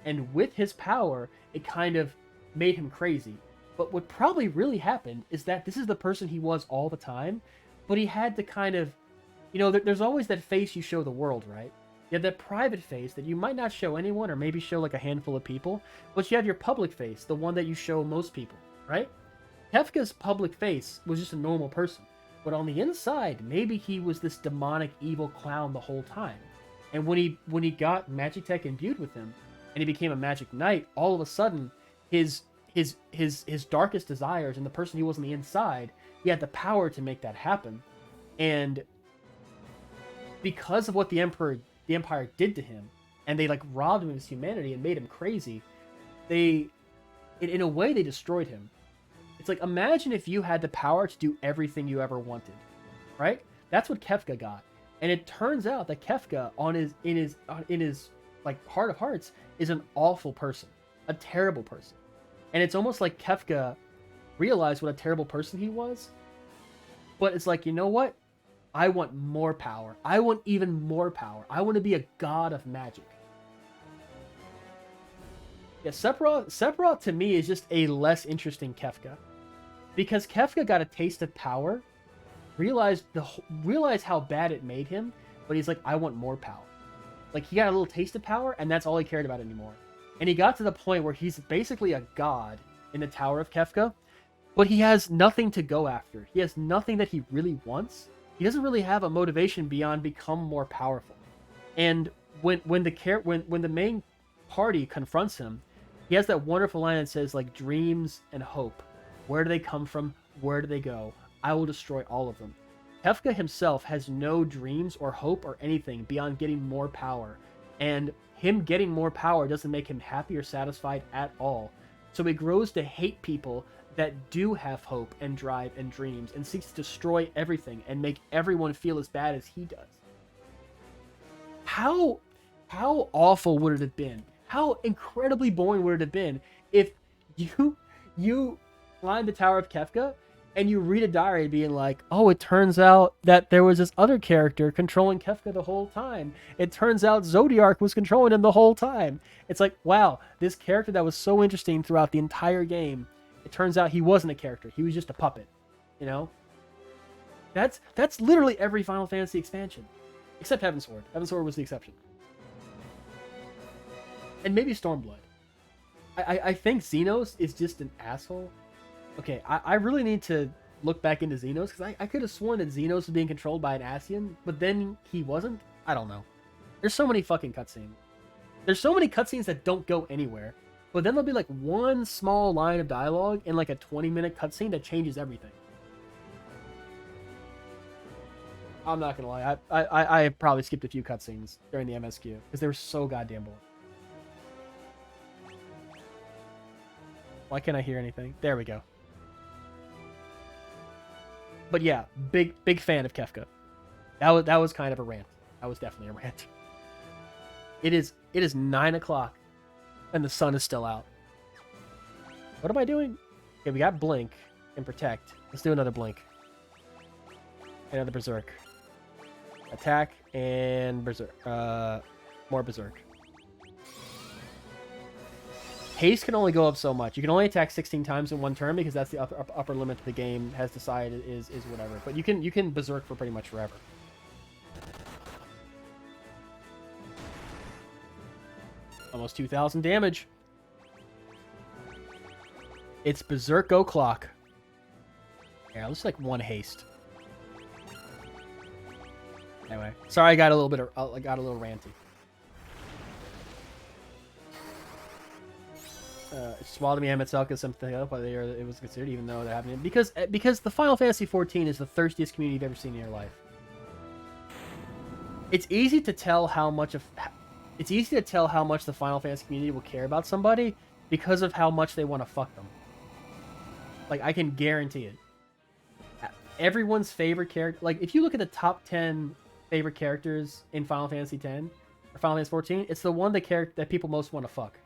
And with his power, it kind of made him crazy. But what probably really happened is that this is the person he was all the time, but he had to kind of, you know, there's always that face you show the world, right? You have that private face that you might not show anyone or maybe show like a handful of people, but you have your public face, the one that you show most people, right? Kefka's public face was just a normal person, but on the inside, maybe he was this demonic evil clown the whole time. And when he got Magitech imbued with him and he became a magic knight, all of a sudden his darkest desires and the person he was on the inside, he had the power to make that happen. And because of what the Empire did to him, and they like robbed him of his humanity and made him crazy, in a way they destroyed him. It's like, imagine if you had the power to do everything you ever wanted, right? That's what Kefka got. And it turns out that Kefka in his like heart of hearts is an awful person, a terrible person. And it's almost like Kefka realized what a terrible person he was, but it's like, you know what? I want more power. I want even more power. I want to be a god of magic. Yeah, Sephiroth to me is just a less interesting Kefka. Because Kefka got a taste of power, realized how bad it made him, but he's like, I want more power. Like, he got a little taste of power, and that's all he cared about anymore. And he got to the point where he's basically a god in the Tower of Kefka, but he has nothing to go after. He has nothing that he really wants. He doesn't really have a motivation beyond become more powerful. And when the main party confronts him, he has that wonderful line that says, like, dreams and hope. Where do they come from? Where do they go? I will destroy all of them. Kefka himself has no dreams or hope or anything beyond getting more power. And him getting more power doesn't make him happy or satisfied at all. So he grows to hate people that do have hope and drive and dreams, and seeks to destroy everything and make everyone feel as bad as he does. How awful would it have been? How incredibly boring would it have been if you climb the Tower of Kefka and you read a diary being like, oh, it turns out that there was this other character controlling Kefka the whole time. It turns out Zodiark was controlling him the whole time. It's like, wow, this character that was so interesting throughout the entire game, it turns out he wasn't a character. He was just a puppet, you know? That's literally every Final Fantasy expansion. Except Heavensward. Heavensward was the exception. And maybe Stormblood. I think Xenos is just an asshole. Okay, I really need to look back into Xenos, because I could have sworn that Xenos was being controlled by an Ascian, but then he wasn't? I don't know. There's so many fucking cutscenes. There's so many cutscenes that don't go anywhere. But then there'll be like one small line of dialogue in like a 20-minute cutscene that changes everything. I'm not gonna lie, I probably skipped a few cutscenes during the MSQ because they were so goddamn boring. Why can't I hear anything? There we go. But yeah, big fan of Kefka. That was kind of a rant. That was definitely a rant. It is 9 o'clock. And the sun is still out. What am I doing? Okay, we got Blink and Protect. Let's do another Blink. Another Berserk. Attack and Berserk. More Berserk. Haste can only go up so much. You can only attack 16 times in one turn because that's the upper limit the game has decided is whatever. But you can Berserk for pretty much forever. Almost 2,000 damage. It's Berserk O'Clock. Yeah, looks like one haste. Anyway, sorry I got a little bit I got a little ranty. Swallowing Emet is something else, but it was considered, even though that happened because the Final Fantasy XIV is the thirstiest community you've ever seen in your life. It's easy to tell how much the Final Fantasy community will care about somebody because of how much they want to fuck them. Like, I can guarantee it. Everyone's favorite character, like if you look at the top 10 favorite characters in Final Fantasy X or Final Fantasy XIV, it's the one that people most want to fuck.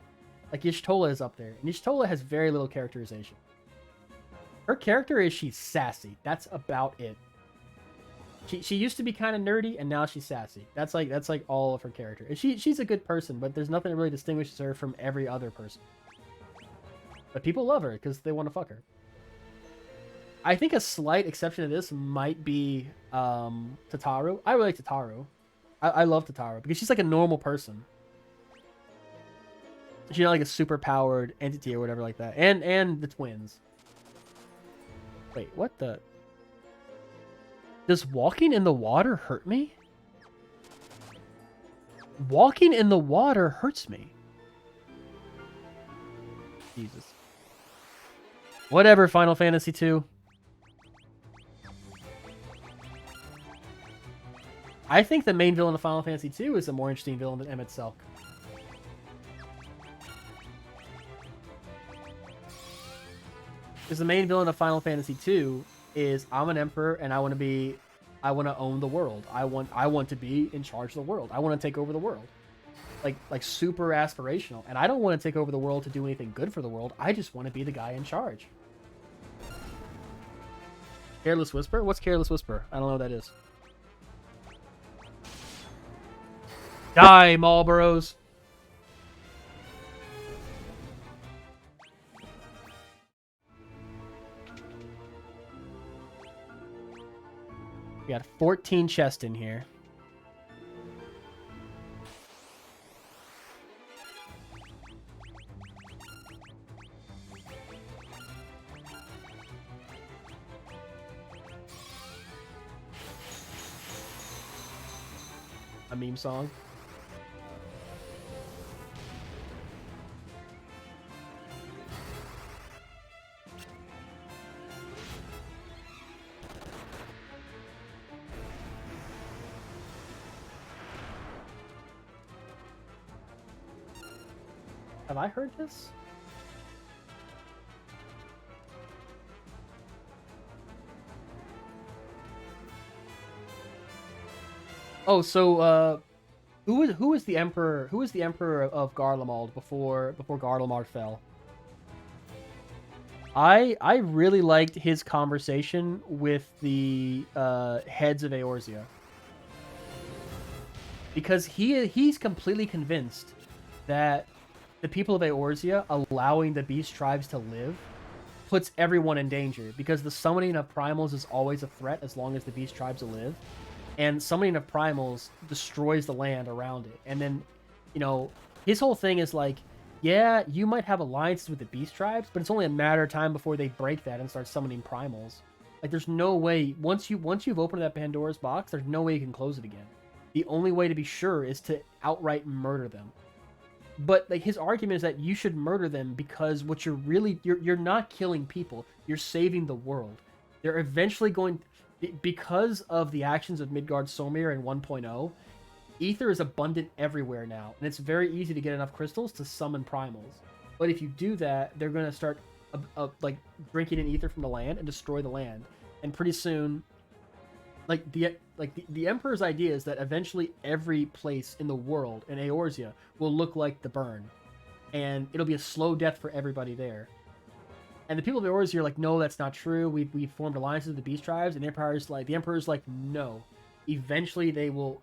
Like, Y'shtola is up there. And Y'shtola has very little characterization. Her character is she's sassy. That's about it. She used to be kind of nerdy, and now she's sassy. That's like all of her character. And she's a good person, but there's nothing that really distinguishes her from every other person. But people love her because they want to fuck her. I think a slight exception to this might be Tataru. I really like Tataru. I love Tataru because she's like a normal person. She's not like a super powered entity or whatever like that. And the twins. Wait, what the? Does walking in the water hurt me? Walking in the water hurts me. Jesus. Whatever, Final Fantasy II. I think the main villain of Final Fantasy II is a more interesting villain than Emet Selch. Because the main villain of Final Fantasy II is I'm an emperor and I want to own the world. I want to be in charge of the world. I want to take over the world. Like super aspirational. And I don't want to take over the world to do anything good for the world. I just want to be the guy in charge. Careless Whisper? What's Careless Whisper? I don't know what that is. Die, Marlboros! We got 14 chests in here. A meme song. Have I heard this? Oh, so who was the emperor? Who was the emperor of Garlemald before Garlemald fell? I really liked his conversation with the heads of Eorzea, because he's completely convinced that the people of Eorzea allowing the beast tribes to live puts everyone in danger, because the summoning of primals is always a threat as long as the beast tribes live. And summoning of primals destroys the land around it. And then, you know, his whole thing is like, yeah, you might have alliances with the beast tribes, but it's only a matter of time before they break that and start summoning primals. Like, there's no way, once you've opened that Pandora's box, there's no way you can close it again. The only way to be sure is to outright murder them. But like, his argument is that you should murder them because what you're not killing people, you're saving the world. They're eventually going, because of the actions of Midgard-Solmir in 1.0, ether is abundant everywhere now, and it's very easy to get enough crystals to summon primals. But if you do that, they're going to start like drinking in ether from the land and destroy the land. And pretty soon, the Emperor's idea is that eventually every place in the world in Eorzea will look like the burn, and it'll be a slow death for everybody there. And the people of Eorzea are like, no, that's not true. We formed alliances with the beast tribes, and the emperor's like, no. Eventually they'll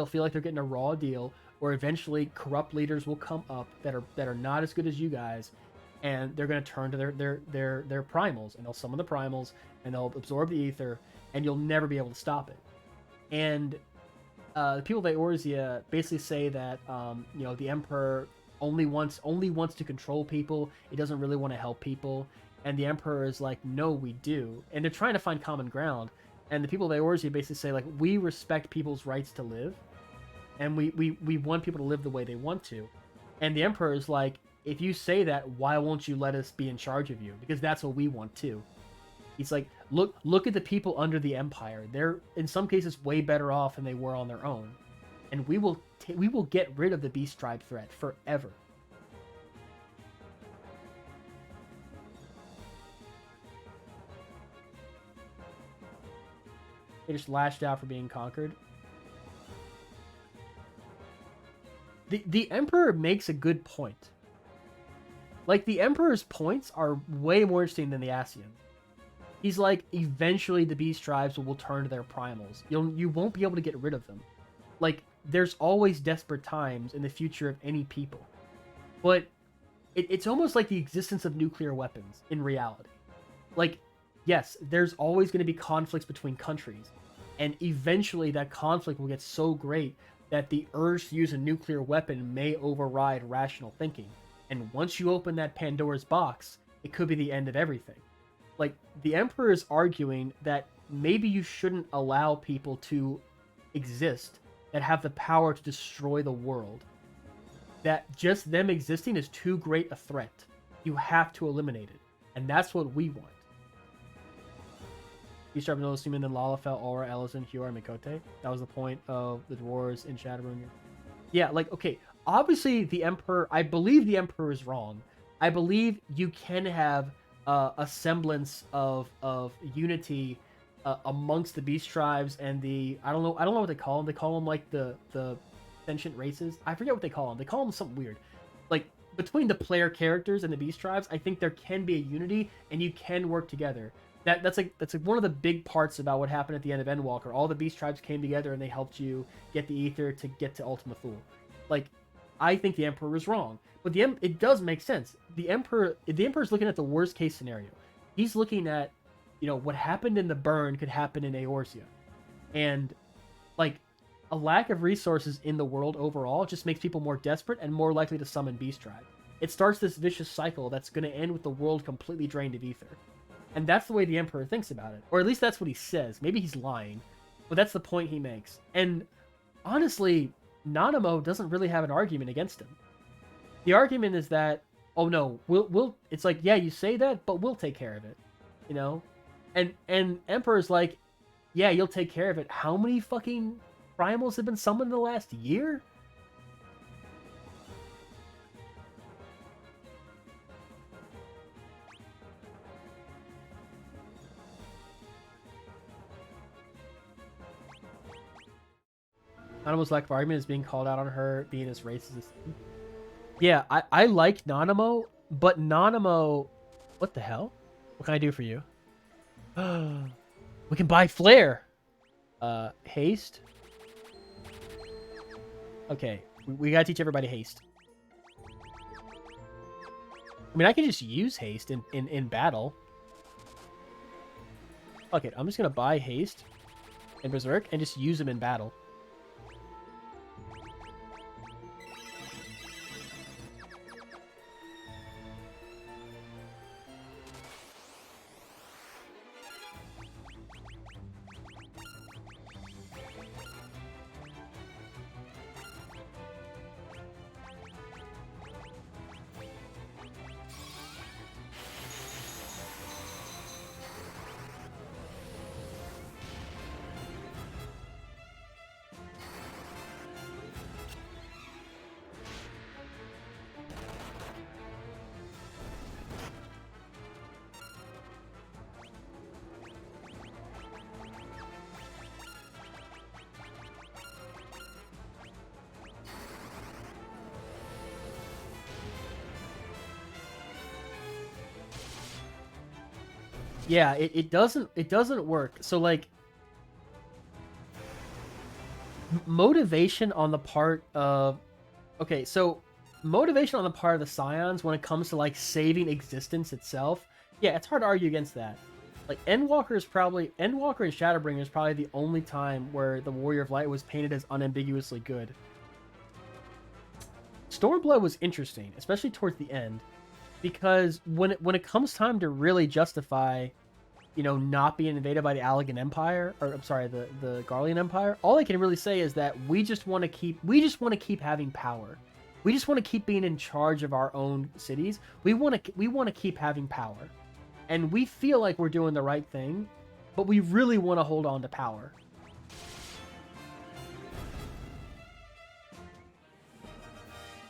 feel like they're getting a raw deal, or eventually corrupt leaders will come up that are not as good as you guys, and they're going to turn to their primals, and they'll summon the primals, and they'll absorb the ether, and you'll never be able to stop it. And the people of Eorzea basically say that the emperor only wants to control people. He doesn't really want to help people. And the emperor is like, no, we do. And they're trying to find common ground. And the people of Eorzea basically say, like, we respect people's rights to live, and we want people to live the way they want to. And the emperor is like, if you say that, why won't you let us be in charge of you? Because that's what we want too. He's like, look at the people under the empire. They're in some cases way better off than they were on their own, and we will get rid of the beast tribe threat forever. They just lashed out for being conquered. The Emperor makes a good point. Like, the Emperor's points are way more interesting than the Ascian. He's like, eventually the beast tribes will turn to their primals. You won't be able to get rid of them. Like, there's always desperate times in the future of any people. But it's almost like the existence of nuclear weapons in reality. Like, yes, there's always going to be conflicts between countries, and eventually that conflict will get so great that the urge to use a nuclear weapon may override rational thinking. And once you open that Pandora's box, it could be the end of everything. Like, the Emperor is arguing that maybe you shouldn't allow people to exist that have the power to destroy the world. That just them existing is too great a threat. You have to eliminate it. And that's what we want. You start noticing in Lalafell, Aura, Ellison, Huar, and Mikote. That was the point of the dwarves in Shadowrun. Yeah, like, okay, obviously the Emperor, I believe the Emperor is wrong. I believe you can have a semblance of unity amongst the beast tribes and the, I don't know what they call them. They call them like the sentient races. I forget what they call them. They call them something weird. Like, between the player characters and the beast tribes, I think there can be a unity and you can work together. That's like one of the big parts about what happened at the end of Endwalker. All the beast tribes came together and they helped you get the ether to get to Ultima Thule. Like, I think the Emperor is wrong, but it does make sense. The Emperor's looking at the worst case scenario. He's looking at, what happened in the burn could happen in Eorzea, and like, a lack of resources in the world overall just makes people more desperate and more likely to summon beast tribe. It starts this vicious cycle that's going to end with the world completely drained of ether. And that's the way the Emperor thinks about it. Or at least that's what he says. Maybe he's lying, but that's the point he makes. And honestly, Nanamo doesn't really have an argument against him. The argument is that, oh no, we'll it's like, yeah, you say that, but we'll take care of it. And Emperor's like, yeah, you'll take care of it. How many fucking primals have been summoned in the last year? Nanamo's lack of argument is being called out on her being as racist. Yeah, I like Nanamo, but Nanamo... What the hell? What can I do for you? We can buy Flare! Haste? Okay, we gotta teach everybody haste. I mean, I can just use haste in battle. Fuck it, I'm just gonna buy haste and Berserk and just use them in battle. Yeah, it doesn't work. So like motivation on the part of motivation on the part of the Scions when it comes to like saving existence itself, yeah, it's hard to argue against that. Like Endwalker and Shadowbringer is probably the only time where the Warrior of Light was painted as unambiguously good. Stormblood was interesting, especially towards the end, because when it comes time to really justify, you know, not being invaded by the Allagan Empire, or I'm sorry, the Garlean Empire, all I can really say is that we just want to keep having power. We just want to keep being in charge of our own cities. We want to keep having power. And we feel like we're doing the right thing, but we really want to hold on to power.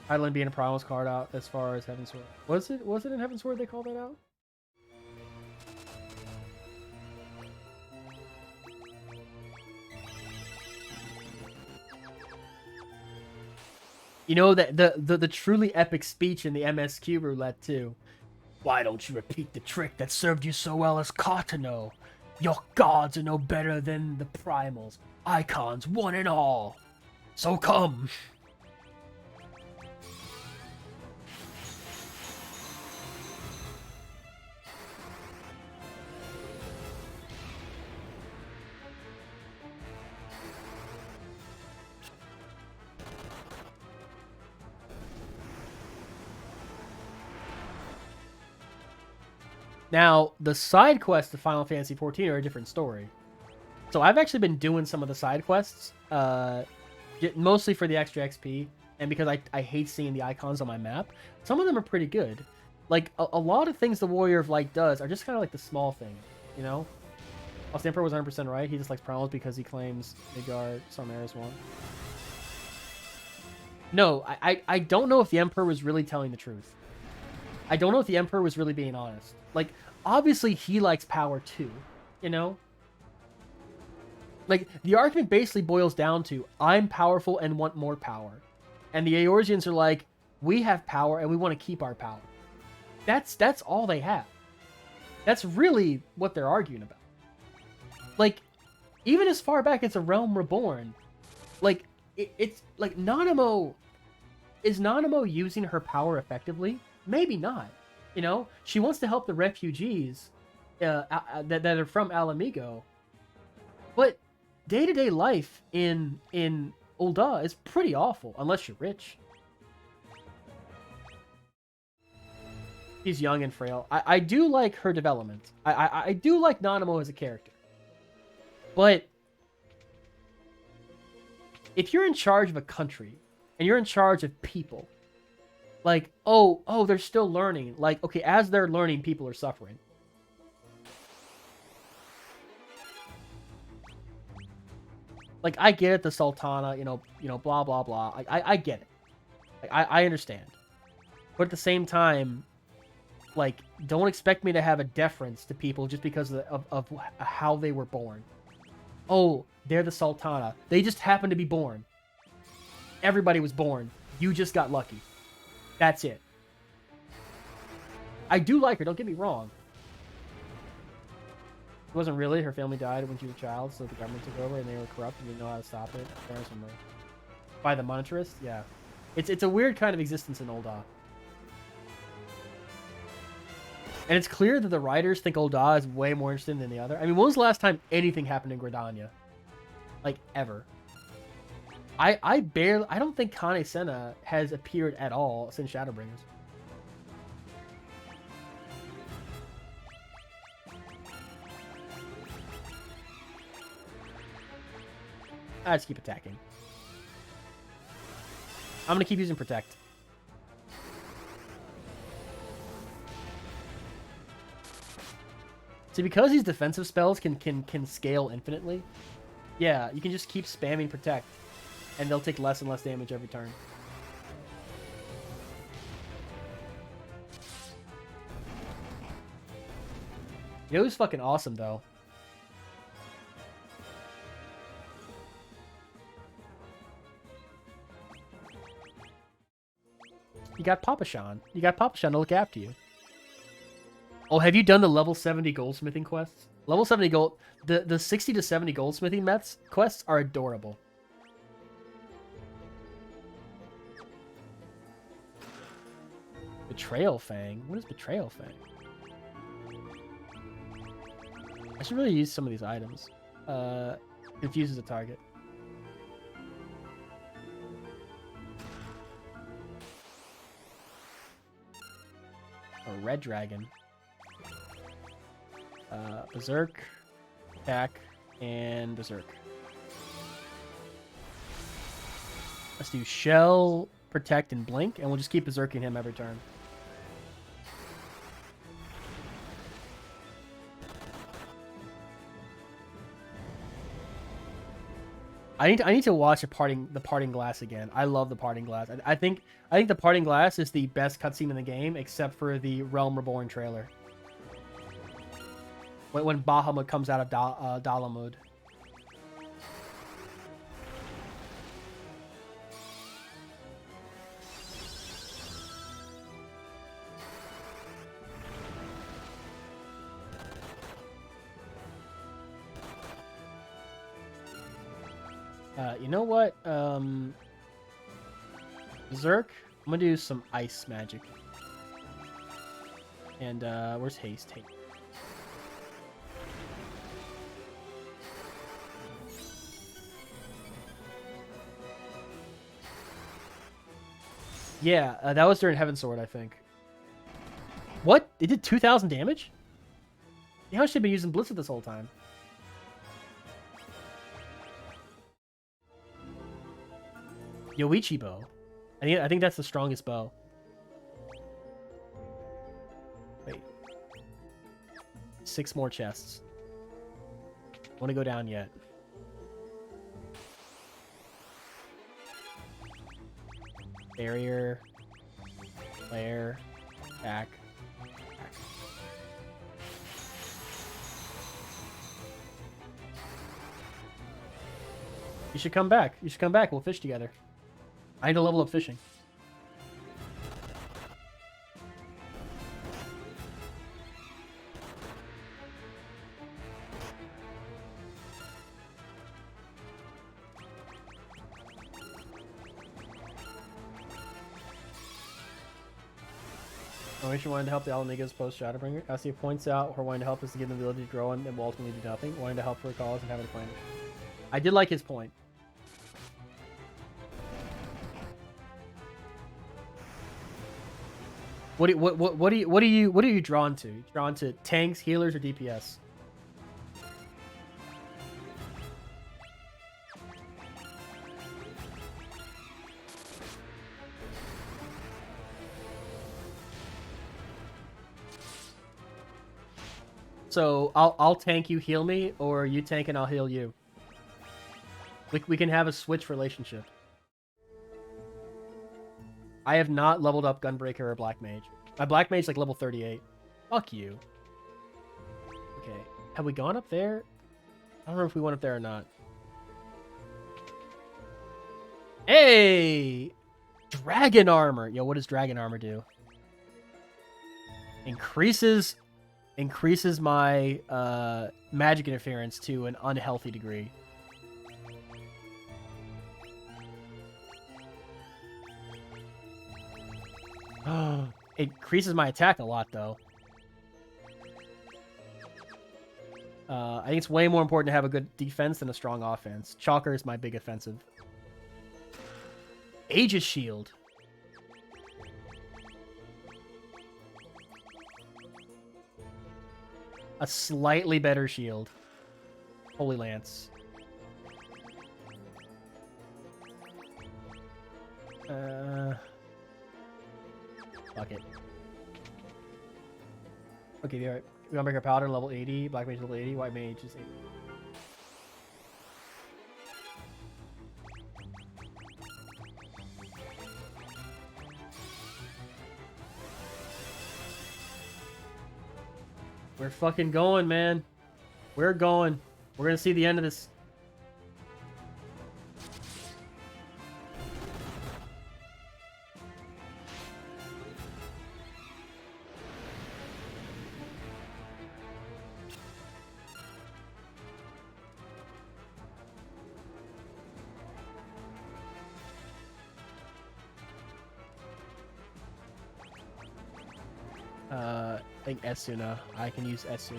Hydaelyn being a Primal's card out as far as Heavensward. Was it in Heavensward they called that out? You know, that the truly epic speech in the MSQ roulette too. Why don't you repeat the trick that served you so well as Cartano? Your gods are no better than the primals, icons, one and all. So come. Now, the side quests of Final Fantasy XIV are a different story. So I've actually been doing some of the side quests, mostly for the extra XP, and because I hate seeing the icons on my map. Some of them are pretty good. Like, a lot of things the Warrior of Light does are just kind of like the small thing, you know? Oh, Emperor was 100% right. He just likes Primals because he claims Midgard Sarmaris won. No, I don't know if the Emperor was really telling the truth. I don't know if the Emperor was really being honest. Like, obviously he likes power too, you know? Like, the argument basically boils down to, I'm powerful and want more power. And the Eorzeans are like, we have power and we want to keep our power. That's all they have. That's really what they're arguing about. Like, even as far back as A Realm Reborn, like, it's like Nanamo... Is Nanamo using her power effectively? Maybe not. You know, she wants to help the refugees that are from Alamigo, but day-to-day life in Ul'dah is pretty awful unless you're rich. She's young and frail. I do like her development. I do like Nanamo as a character, but if you're in charge of a country and you're in charge of people. Like, oh, they're still learning. Like, okay, as they're learning, people are suffering. Like, I get it, the Sultana, you know, blah, blah, blah. I get it. Like, I understand. But at the same time, like, don't expect me to have a deference to people just because of how they were born. Oh, they're the Sultana. They just happened to be born. Everybody was born. You just got lucky. That's it. I do like her, don't get me wrong. It wasn't really. Her family died when she was a child, so the government took over and they were corrupt and didn't know how to stop it. Parents were murdered. By the monetarists? Yeah. It's a weird kind of existence in Ul'dah. And it's clear that the writers think Ul'dah is way more interesting than the other. I mean, when was the last time anything happened in Gridania? Like, ever. I don't think Kane Senna has appeared at all since Shadowbringers. I just keep attacking. I'm gonna keep using Protect. See, because these defensive spells can scale infinitely, yeah, you can just keep spamming Protect. And they'll take less and less damage every turn. You know who's fucking awesome, though? You got Papa Shan. You got Papa Shan to look after you. Oh, have you done the level 70 goldsmithing quests? Level 70 gold... The 60 to 70 goldsmithing quests are adorable. Betrayal Fang? What is Betrayal Fang? I should really use some of these items. Confuses the target. A red dragon. Berserk, attack, and Berserk. Let's do Shell, Protect, and Blink, and we'll just keep Berserking him every turn. I need to watch the Parting Glass again. I love the Parting Glass. I think the Parting Glass is the best cutscene in the game, except for the Realm Reborn trailer. When Bahamut comes out of Dalamud. You know what? Berserk. I'm gonna do some ice magic. And where's haste? Yeah, that was during Heaven Sword, I think. What? It did 2,000 damage? Yeah, I should have been using Blizzard this whole time. Yoichi bow. I think that's the strongest bow. Wait. 6 more chests. Want to go down yet? Barrier. Lair. Back. You should come back. You should come back. We'll fish together. I need to level up fishing. Omission wanted to help the Alamigas post Shadowbringer. As he points out, her wanting to help is to give them the ability to grow and will ultimately do nothing. Wanting to help for a cause and having a plan. I did like his point. What are you drawn to? Drawn to tanks, healers, or DPS? So I'll tank, you heal me, or you tank and I'll heal you. We can have a switch relationship. I have not leveled up Gunbreaker or Black Mage. My Black Mage is like level 38. Fuck you. Okay. Have we gone up there? I don't know if we went up there or not. Hey! Dragon Armor! Yo, what does Dragon Armor do? Increases my magic interference to an unhealthy degree. It increases my attack a lot, though. I think it's way more important to have a good defense than a strong offense. Chalker is my big offensive. Aegis Shield. A slightly better shield. Holy Lance. Fuck it. Okay, alright. We're gonna make our Paladin level 80, Black Mage level 80, White Mage is 80. We're fucking going, man. We're going. We're gonna see the end of this. I think Esuna. I can use Esuna.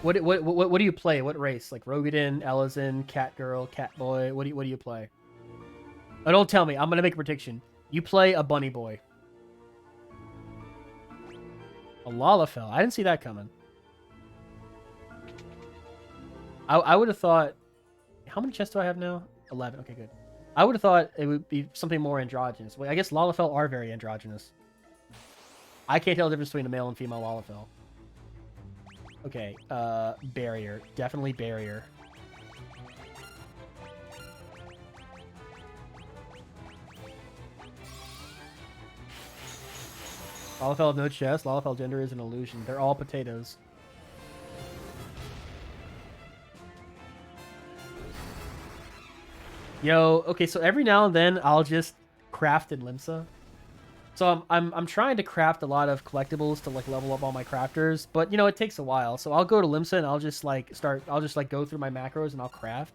What do you play? What race? Like Rogadin, Elizin, Catgirl, Catboy? What do you play? Oh, don't tell me. I'm gonna make a prediction. You play a Bunny Boy. A Lalafell. I didn't see that coming. I would have thought... How many chests do I have now? 11. Okay, good. I would have thought it would be something more androgynous. Well, I guess Lalafell are very androgynous. I can't tell the difference between a male and female Lalafell. Okay, barrier. Definitely barrier. Lalafell have no chest. Lalafell gender is an illusion. They're all potatoes. Yo, okay, so every now and then I'll just craft in Limsa. So I'm trying to craft a lot of collectibles to like level up all my crafters, but you know it takes a while. So I'll go to Limsa and I'll just go through my macros and I'll craft.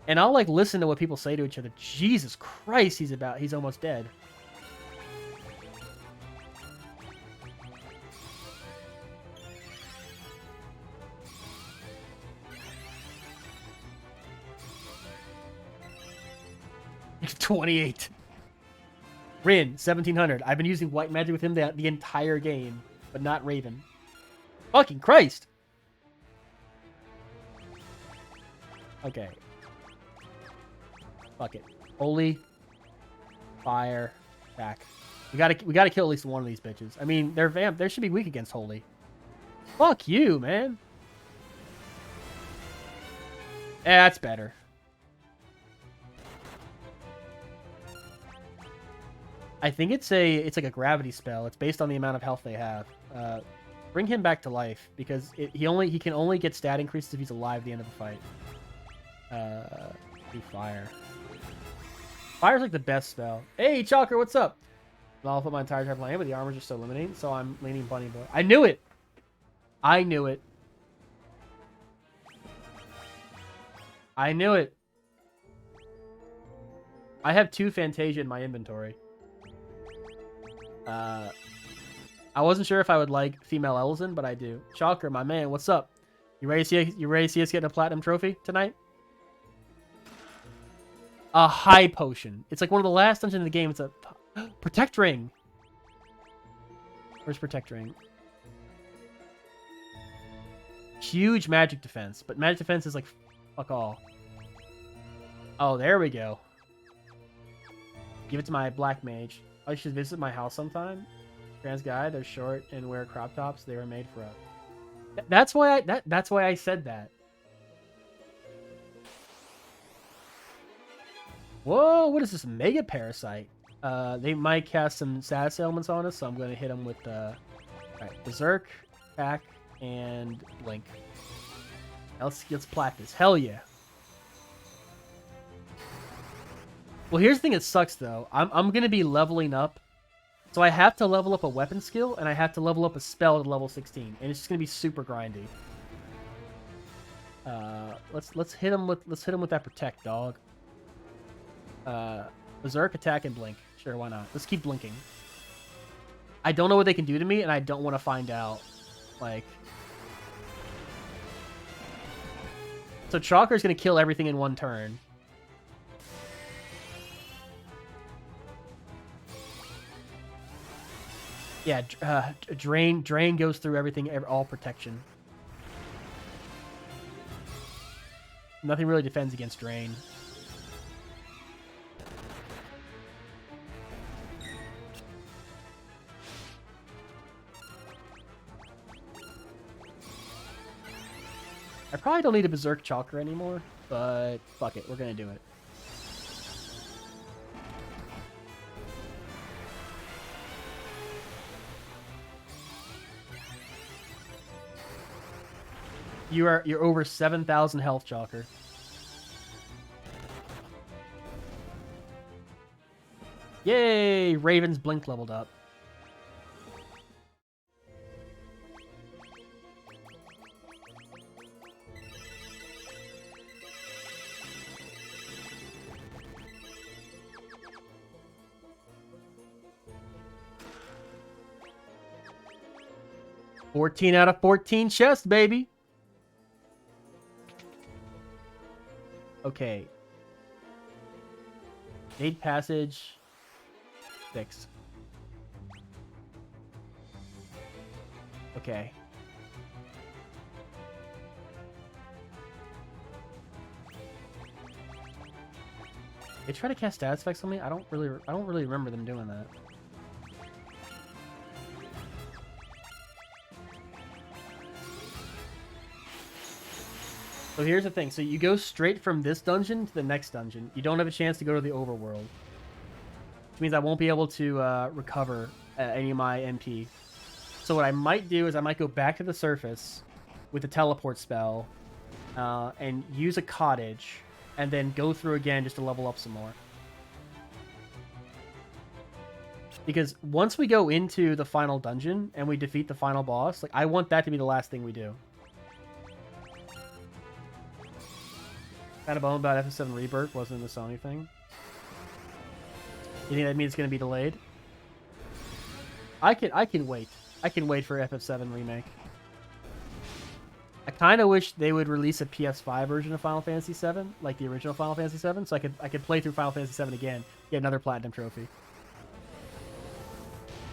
And I'll like listen to what people say to each other. Jesus Christ, he's almost dead. He's 28. Rin, 1700. I've been using white magic with him the entire game, but not Raven. Fucking Christ! Okay. Fuck it. Holy. Fire. Back. We gotta kill at least one of these bitches. I mean, they're vamp. They should be weak against Holy. Fuck you, man. Yeah, that's better. I think it's like a gravity spell. It's based on the amount of health they have. Bring him back to life because he can only get stat increases if he's alive at the end of the fight. Do fire. Fire's like the best spell. Hey, Chalker, what's up? I'll put my entire time playing, but the armor's just so limiting, so I'm leaning Bunny Boy. I knew it. I knew it. I knew it. I have 2 Fantasia in my inventory. I wasn't sure if I would like female Elizin, but I do. Chalker, my man, what's up? You ready to see us getting a platinum trophy tonight? A high potion. It's like one of the last dungeons in the game. It's a protect ring. Where's protect ring? Huge magic defense, but magic defense is like fuck all. Oh, there we go. Give it to my black mage. I should visit my house sometime. Trans guy, they're short and wear crop tops. They were made for us. That's why I said that. Whoa, what is this? Mega Parasite. They might cast some status elements on us, so I'm going to hit them with alright, Berserk, Attack, and Blink. Let's plat this. Hell yeah. Well, here's the thing that sucks, though. I'm going to be leveling up. So I have to level up a weapon skill, and I have to level up a spell to level 16. And it's just going to be super grindy. Let's hit him with that Protect, dog. Berserk, Attack, and Blink. Sure, why not? Let's keep blinking. I don't know what they can do to me, and I don't want to find out. Like... So Chalker's going to kill everything in one turn. Yeah, Drain goes through everything, all protection. Nothing really defends against Drain. I probably don't need a Berserk Chalker anymore, but fuck it, we're gonna do it. You're over 7,000 health, Chalker. Yay! Raven's Blink leveled up. 14 out of 14 chests, baby. Okay. Gate passage. 6. Okay. They try to cast status effects on me. I don't really remember them doing that. So here's the thing. So you go straight from this dungeon to the next dungeon. You don't have a chance to go to the overworld. Which means I won't be able to recover any of my MP. So what I might do is I might go back to the surface with the teleport spell and use a cottage and then go through again just to level up some more. Because once we go into the final dungeon and we defeat the final boss, like I want that to be the last thing we do. Kind of bummed about FF7 Rebirth wasn't the Sony thing. You think that means it's going to be delayed? I can wait. I can wait for FF7 Remake. I kind of wish they would release a PS5 version of Final Fantasy VII, like the original Final Fantasy VII, so I could play through Final Fantasy VII again, get another platinum trophy.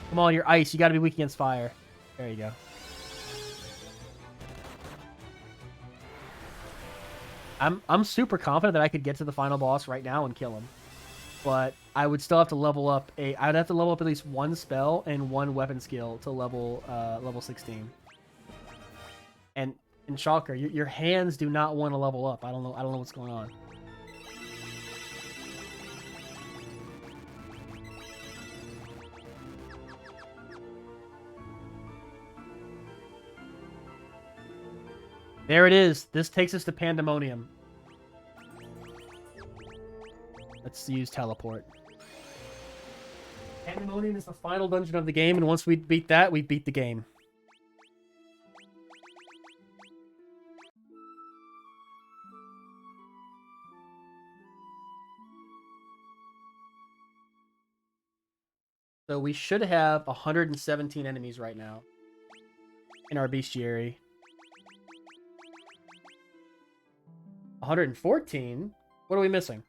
Come on, you're ice. You got to be weak against fire. There you go. I'm super confident that I could get to the final boss right now and kill him, but I would still have to level up I'd have to level up at least one spell and one weapon skill to level 16. And Shulker, your hands do not want to level up. I don't know what's going on. There it is. This takes us to Pandemonium. Let's use teleport. Pandemonium is the final dungeon of the game, and once we beat that, we beat the game. So we should have 117 enemies right now in our bestiary. 114? What are we missing?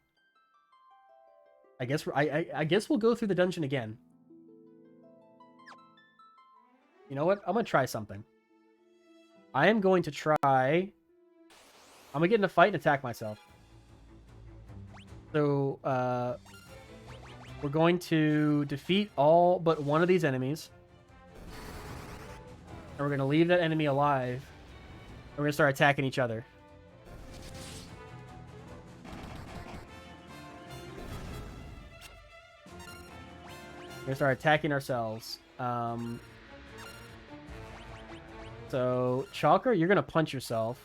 I guess we'll go through the dungeon again. You know what? I'm gonna try something. I am going to try... I'm gonna get in a fight and attack myself. So, we're going to defeat all but one of these enemies. And we're gonna leave that enemy alive. And we're gonna start attacking each other. We're gonna start attacking ourselves. So, Chalker, you're gonna punch yourself.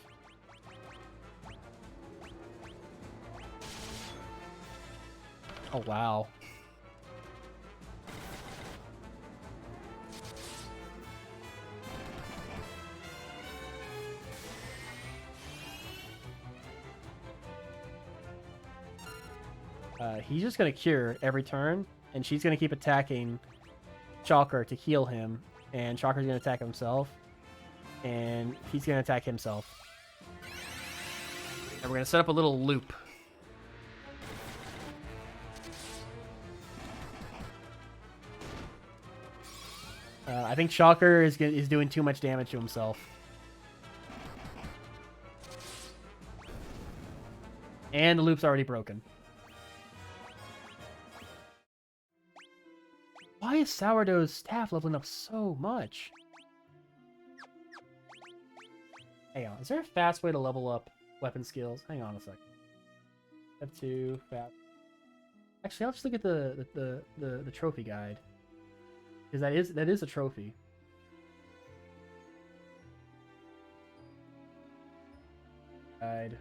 Oh, wow. He's just gonna cure every turn, and she's gonna keep attacking Chalker to heal him, and Chalker's gonna attack himself, and he's gonna attack himself. And we're gonna set up a little loop. I think Chalker is doing too much damage to himself. And the loop's already broken. Why is Sourdough's staff leveling up so much? Hang on, is there a fast way to level up weapon skills? Hang on a second. F2, fast. Actually, I'll just look at the trophy guide. Because that is a trophy. Guide.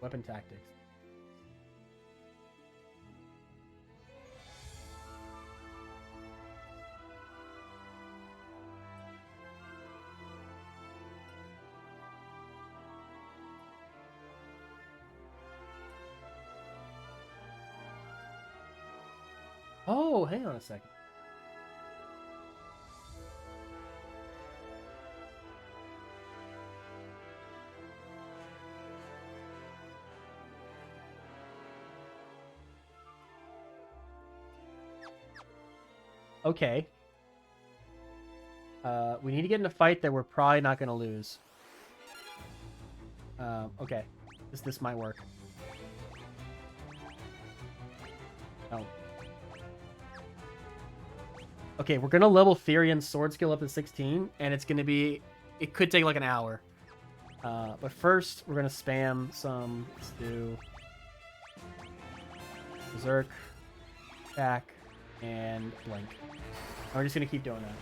Weapon tactics. Oh, hang on a second. Okay. We need to get in a fight that we're probably not going to lose. Okay. This might work. Oh. Okay, we're going to level Therian's sword skill up to 16, and it's going to be... It could take like an hour. But first, we're going to spam some... Let's do... Berserk, attack, and blink. And we're just going to keep doing that.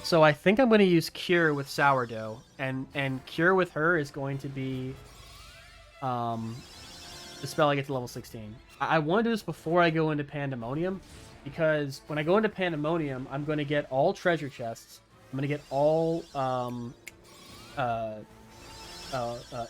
So I think I'm going to use Cure with Sourdough, and Cure with her is going to be the spell I get to level 16. I want to do this before I go into Pandemonium, because when I go into Pandemonium, I'm going to get all treasure chests. I'm going to get all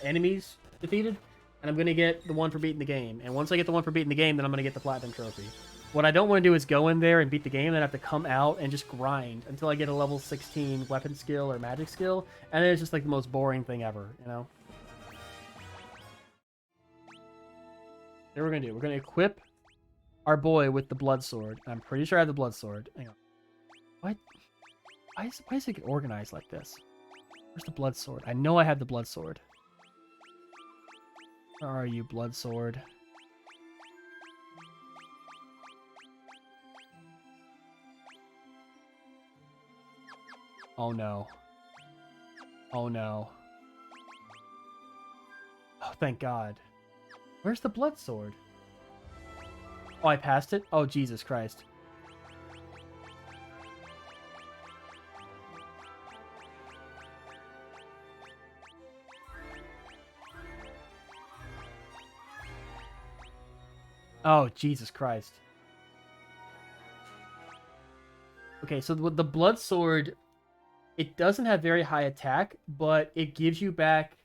enemies defeated, and I'm going to get the one for beating the game. And once I get the one for beating the game, then I'm going to get the Platinum Trophy. What I don't want to do is go in there and beat the game, and then have to come out and just grind until I get a level 16 weapon skill or magic skill, and then it's just like the most boring thing ever, you know? What we're going to do, we're going to equip our boy with the blood sword. I'm pretty sure I have the blood sword. Hang on. What? Why is it organized like this? Where's the blood sword? I know I have the blood sword. Where are you, blood sword? Oh no. Oh no. Oh, thank God. Where's the blood sword? Oh, I passed it? Oh, Jesus Christ. Oh, Jesus Christ. Okay, so with the blood sword, it doesn't have very high attack, but it gives you back...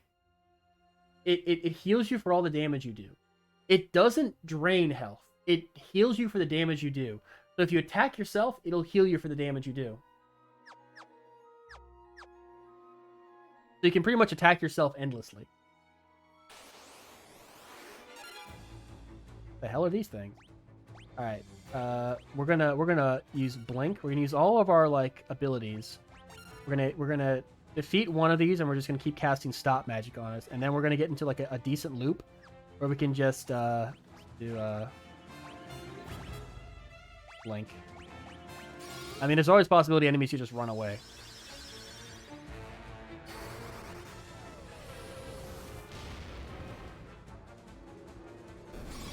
It heals you for all the damage you do. It doesn't drain health. It heals you for the damage you do. So if you attack yourself, it'll heal you for the damage you do. So you can pretty much attack yourself endlessly. The hell are these things? All right, we're gonna use blink. We're gonna use all of our like abilities. We're gonna defeat one of these, and we're just gonna keep casting stop magic on us, and then we're gonna get into like a decent loop where we can just do blink. I mean, there's always a possibility enemies should just run away.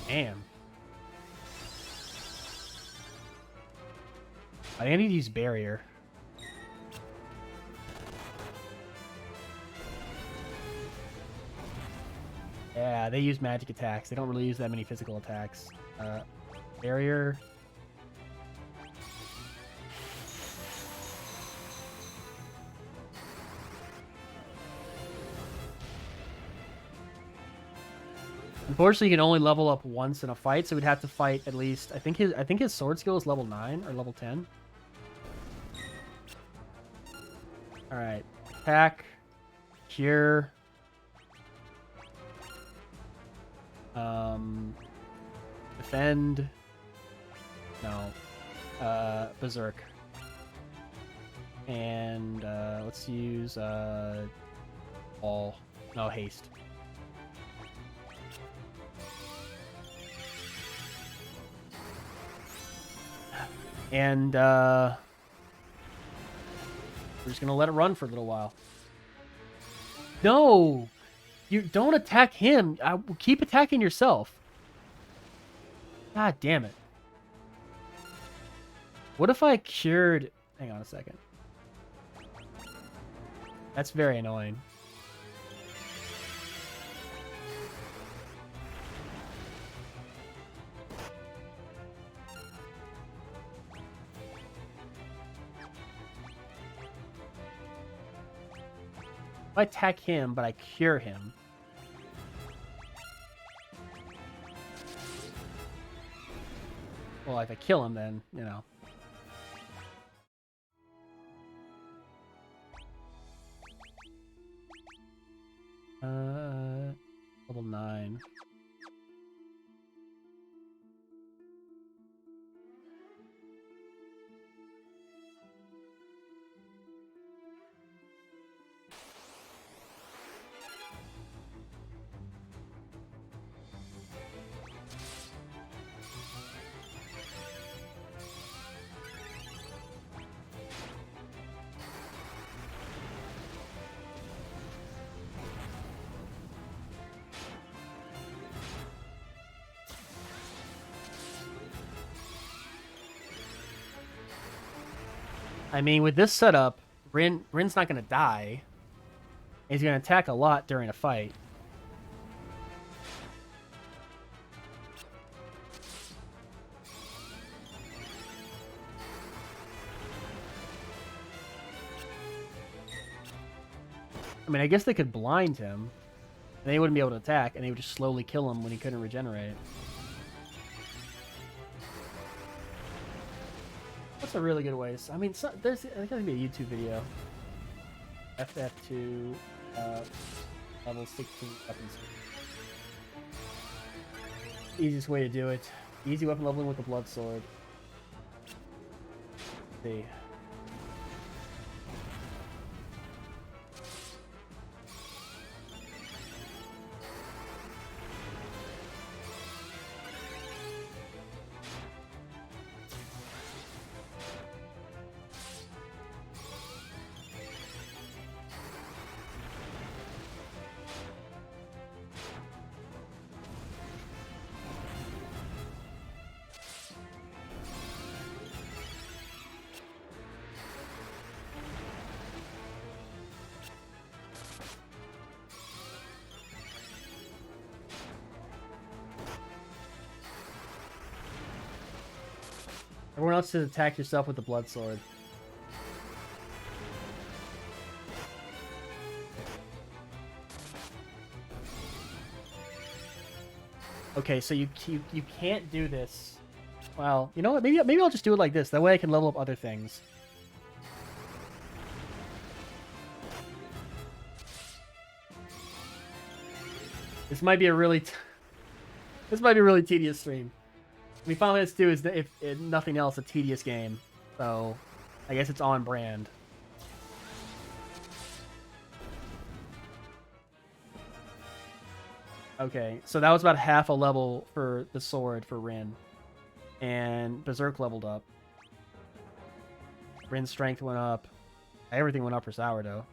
Damn. I need to use barrier. Yeah, they use magic attacks. They don't really use that many physical attacks. Barrier. Unfortunately, you can only level up once in a fight, so we'd have to fight at least. I think his sword skill is level 9 or level 10. All right, attack, cure, defend. No, berserk, and let's use all. No, haste. And we're just gonna let it run for a little while. No, you don't attack him. Keep attacking yourself. God damn it. What if I cured... Hang on a second. That's very annoying. If I attack him, but I cure him. Well, if I kill him, then, you know. Level 9. I mean, with this setup, Rin's not going to die. He's going to attack a lot during a fight. I mean, I guess they could blind him. And they wouldn't be able to attack, and they would just slowly kill him when he couldn't regenerate. That's a really good way. I mean, there's gonna be a YouTube video. FF2 level 16 weapons. Easiest way to do it. Easy weapon leveling with the blood sword. Let's see. Everyone else should attack yourself with the blood sword. Okay, so you can't do this. Well, you know what? Maybe I'll just do it like this. That way I can level up other things. This might be a really tedious stream. I mean, Final Fantasy 2 is, if nothing else, a tedious game. So, I guess it's on brand. Okay, so that was about half a level for the sword for Rin. And Berserk leveled up. Rin's strength went up. Everything went up for Sourdough.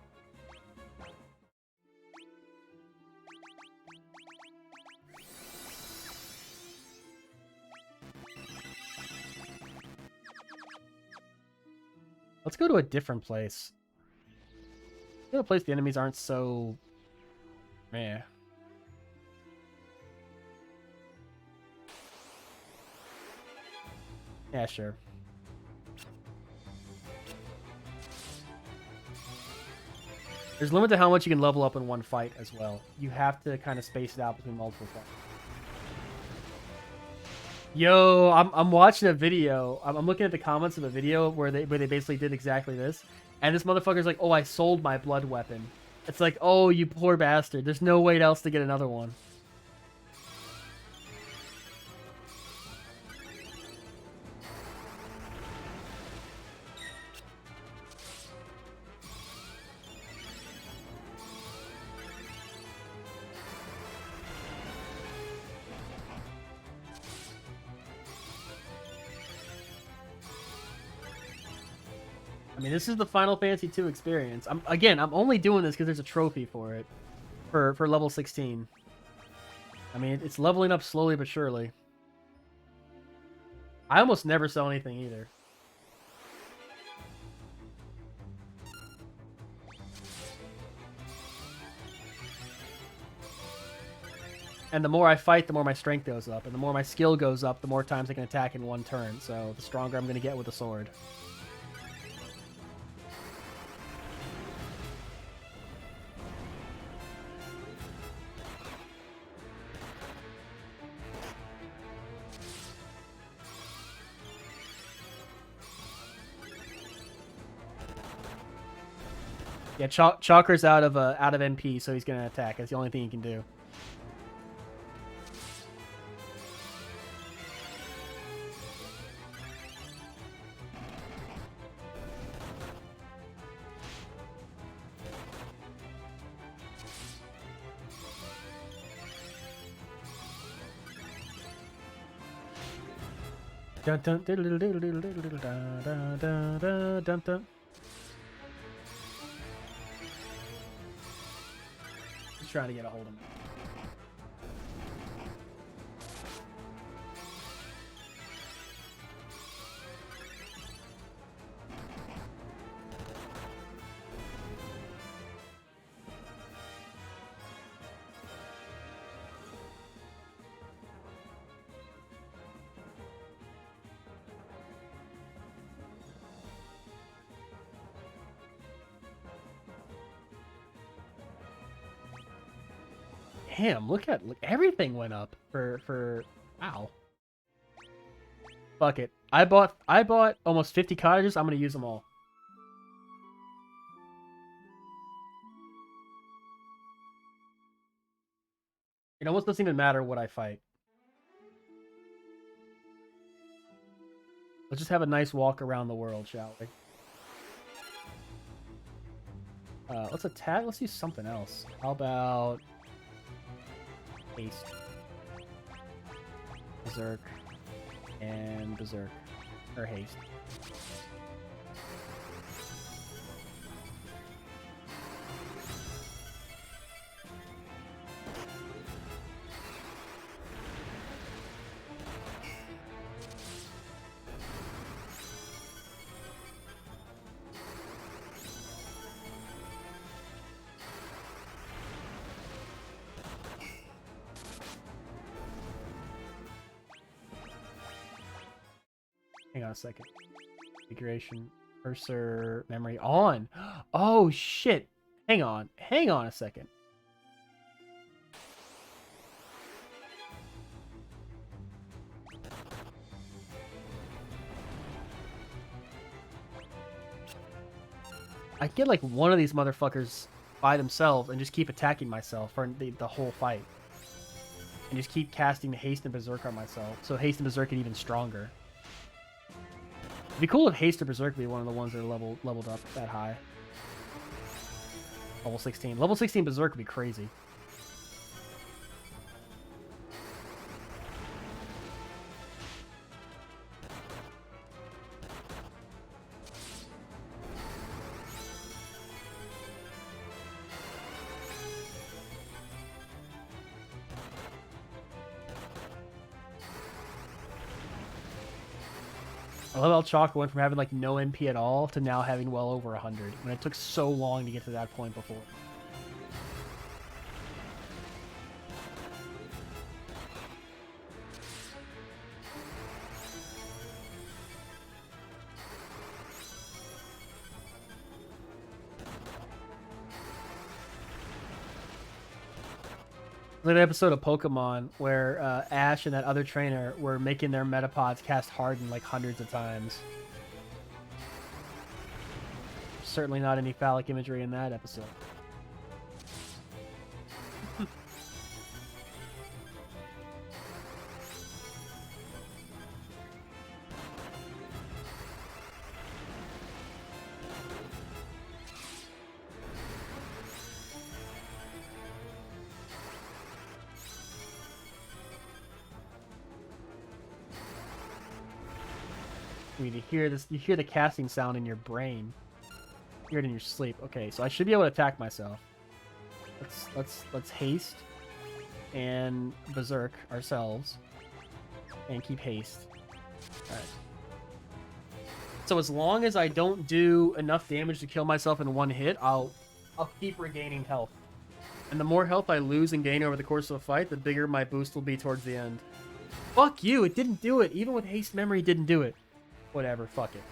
Let's go to a different place. Go to a place the enemies aren't so... meh. Yeah, sure. There's a limit to how much you can level up in one fight as well. You have to kind of space it out between multiple fights. Yo, I'm watching a video. I'm looking at the comments of a video where they basically did exactly this. And this motherfucker's like, oh, I sold my blood weapon. It's like, oh, you poor bastard. There's no way else to get another one. I mean, this is the Final Fantasy 2 experience. I'm only doing this because there's a trophy for it. For level 16. I mean, it's leveling up slowly but surely. I almost never sell anything either. And the more I fight, the more my strength goes up. And the more my skill goes up, the more times I can attack in one turn. So the stronger I'm going to get with the sword. Yeah, Chalker's out of NP, so he's gonna attack. That's the only thing he can do. Dun dun diddle diddle diddle diddle diddle dun dun dun dun dun dun. Just trying to get a hold of him. Damn, look, everything went up for wow. Fuck it. I bought almost 50 cottages. I'm gonna use them all. It almost doesn't even matter what I fight. Let's just have a nice walk around the world, shall we? Let's attack. Let's use something else. How about haste, berserk, and berserk, or haste. Hang on a second. Configuration, cursor, memory on. Oh shit! Hang on a second. I get like one of these motherfuckers by themselves and just keep attacking myself for the whole fight. And just keep casting Haste and Berserk on myself, so Haste and Berserk get even stronger. It'd be cool if Haste or Berserk be one of the ones that are leveled up that high. Level 16. Level 16 Berserk would be crazy. I love how Chalk went from having like no MP at all to now having well over 100 when it took so long to get to that point before. Like an episode of Pokemon where Ash and that other trainer were making their Metapods cast Harden like hundreds of times. Certainly not any phallic imagery in that episode. I mean, you hear this, you hear the casting sound in your brain. You hear it in your sleep. Okay, so I should be able to attack myself. Let's haste and berserk ourselves and keep haste. All right. So as long as I don't do enough damage to kill myself in one hit, I'll keep regaining health. And the more health I lose and gain over the course of a fight, the bigger my boost will be towards the end. Fuck you, it didn't do it. Even with haste memory, it didn't do it. Whatever, fuck it.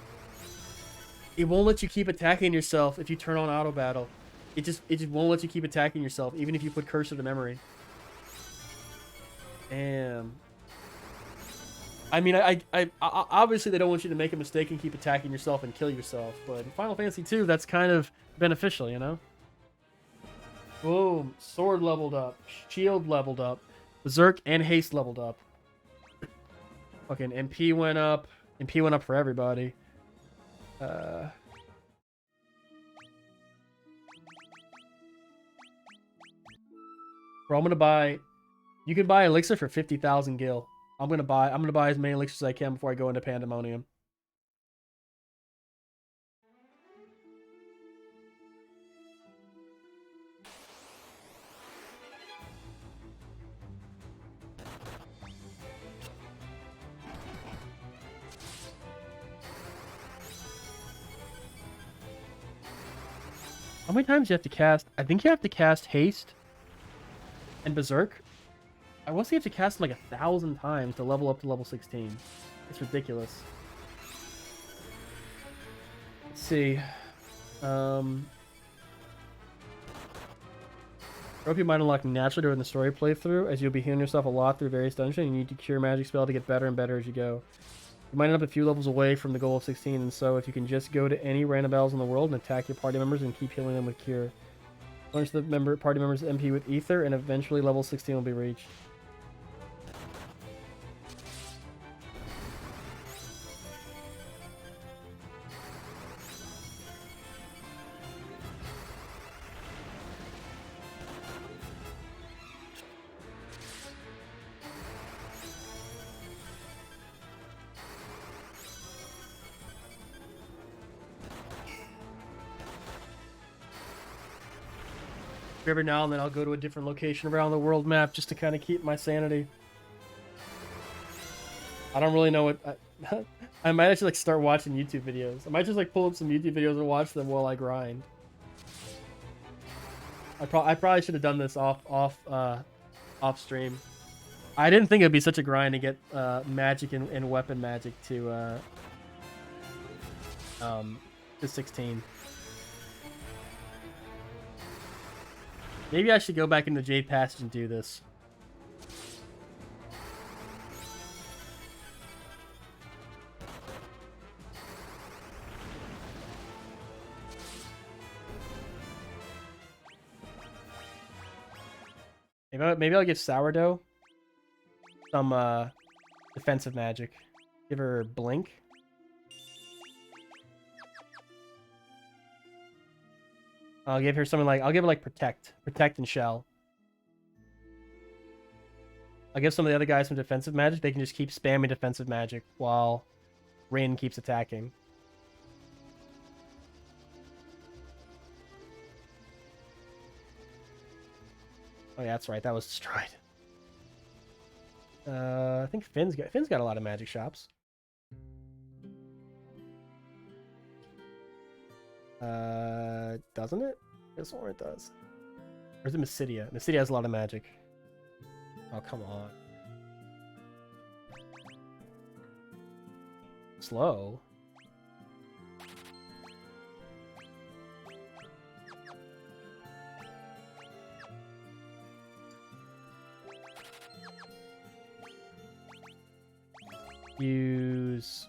It won't let you keep attacking yourself if you turn on auto battle. It just won't let you keep attacking yourself, even if you put cursor to memory. Damn. I mean, obviously they don't want you to make a mistake and keep attacking yourself and kill yourself, but in Final Fantasy 2, that's kind of beneficial, you know? Boom. Sword leveled up. Shield leveled up. Berserk and Haste leveled up. Fucking MP went up. MP went up for everybody. Bro, I'm gonna buy... You can buy Elixir for 50,000 gil. I'm gonna buy as many elixirs as I can before I go into Pandemonium. How many times do you have to cast? I think you have to cast Haste and Berserk. I want to see you have to cast like 1,000 times to level up to level 16. It's ridiculous. Let's see. Trophy might unlock naturally during the story playthrough, as you'll be healing yourself a lot through various dungeons, and you need to cure magic spell to get better and better as you go. You might end up a few levels away from the goal of 16, and so if you can just go to any random battles in the world and attack your party members and keep healing them with cure. Launch the party members MP with Ether, and eventually level 16 will be reached. Every now and then I'll go to a different location around the world map just to kind of keep my sanity. I don't really know what... I might actually like start watching YouTube videos. I might just like pull up some YouTube videos and watch them while I grind. I probably should have done this off stream. I didn't think it'd be such a grind to get magic and weapon magic to 16. Maybe I should go back into Jade Passage and do this. Maybe I'll give Sourdough some defensive magic. Give her Blink. I'll give her something like... I'll give her like Protect. Protect and Shell. I'll give some of the other guys some defensive magic. They can just keep spamming defensive magic while Rin keeps attacking. Oh yeah, that's right. That was destroyed. I think Finn's got a lot of magic shops. Doesn't it? This one it does. Or is it Mysidia? Mysidia has a lot of magic. Oh, come on. Slow. Use...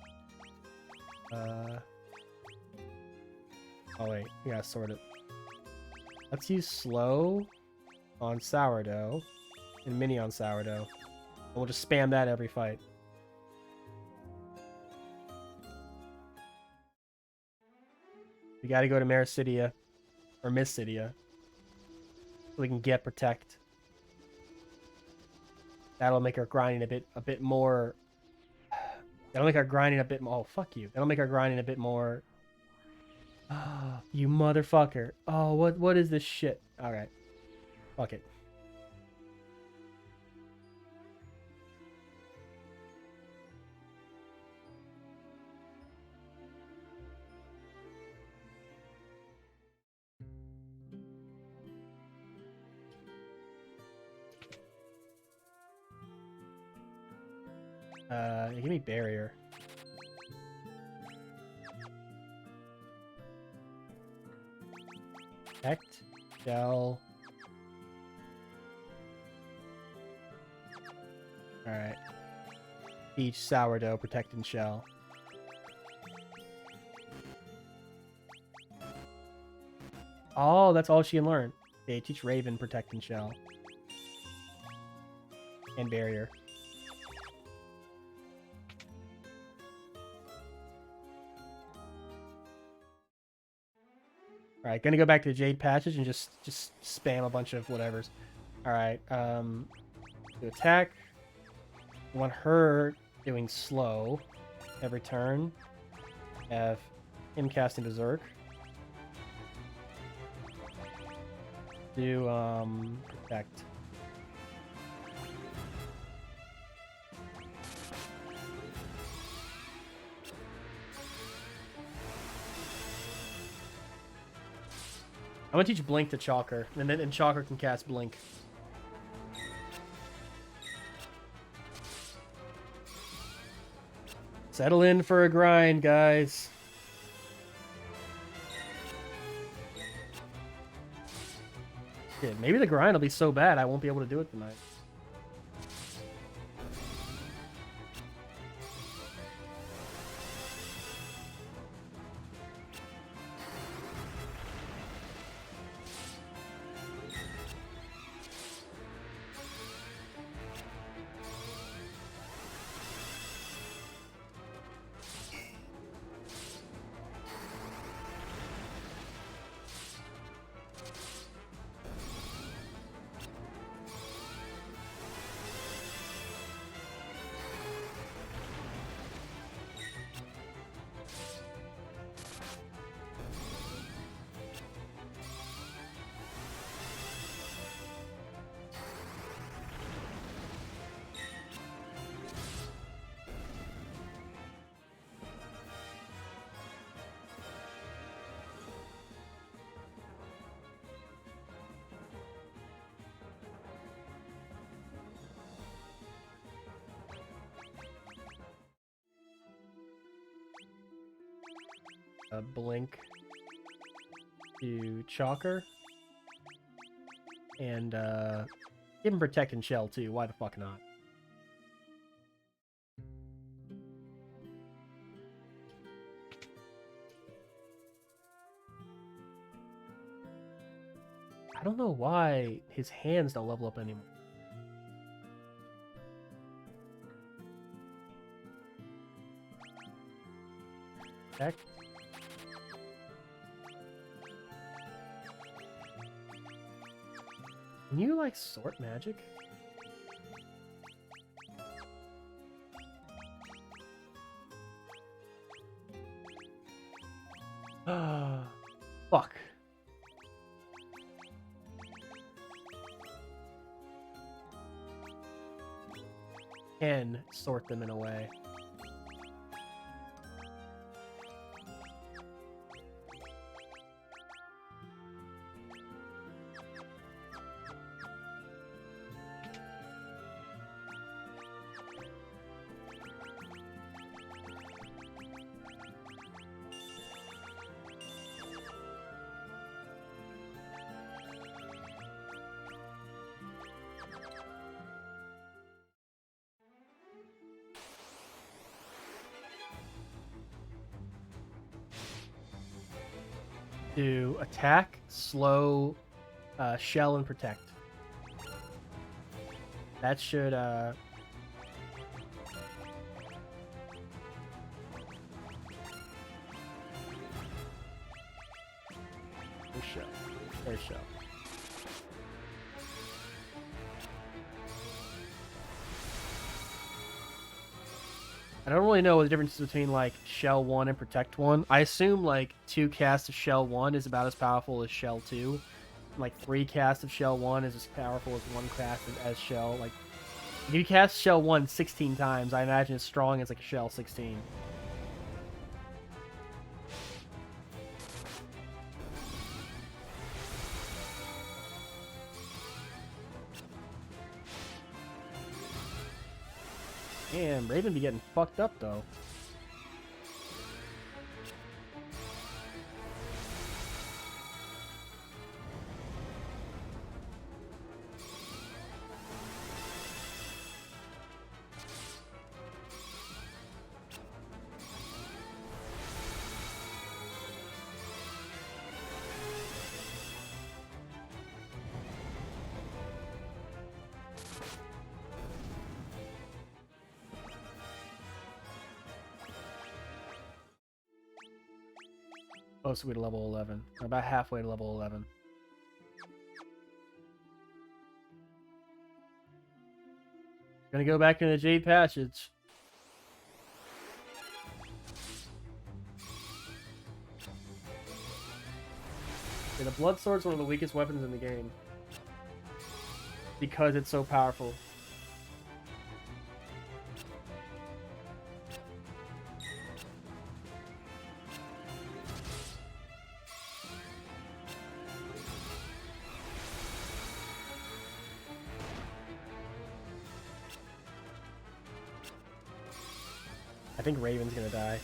Oh wait, we gotta sort it. Let's use Slow on Sourdough and Mini on Sourdough. And we'll just spam that every fight. We gotta go to Mericidia or Mysidia so we can get Protect. That'll make our grinding a bit more. That'll make our grinding a bit more. Oh, fuck you. That'll make our grinding a bit more. Oh, you motherfucker. Oh, what is this shit? Alright. Fuck it. Give me Barrier. Protect, Shell. Alright. Teach Sourdough Protect and Shell. Oh, that's all she can learn. Okay, teach Raven Protect and Shell. And Barrier. Alright, gonna go back to the Jade Passage and just spam a bunch of whatevers. Alright, to attack. I want her doing slow every turn. Have him casting Berserk. Do protect. I'm gonna teach Blink to Chalker, and then Chalker can cast Blink. Settle in for a grind, guys. Shit, maybe the grind will be so bad I won't be able to do it tonight. Blink to Chalker. And give him Protect and Shell too. Why the fuck not? I don't know why his hands don't level up anymore. Heck. Can you, like, sort magic? Fuck. Can sort them in a way. Do attack, slow, shell, and protect. That should There's shell. There's shell. I don't really know what the difference is between, like, Shell 1 and Protect 1. I assume, like, 2 casts of Shell 1 is about as powerful as Shell 2. Like, 3 casts of Shell 1 is as powerful as 1 cast as Shell. Like, if you cast Shell 1 16 times, I imagine it's strong as, like, Shell 16. Damn, Raven be getting fucked up, though. Close to level 11. We're about halfway to level 11. Gonna go back into the Jade Passage. Yeah, the Blood Sword's one of the weakest weapons in the game. Because it's so powerful. I think Raven's gonna die.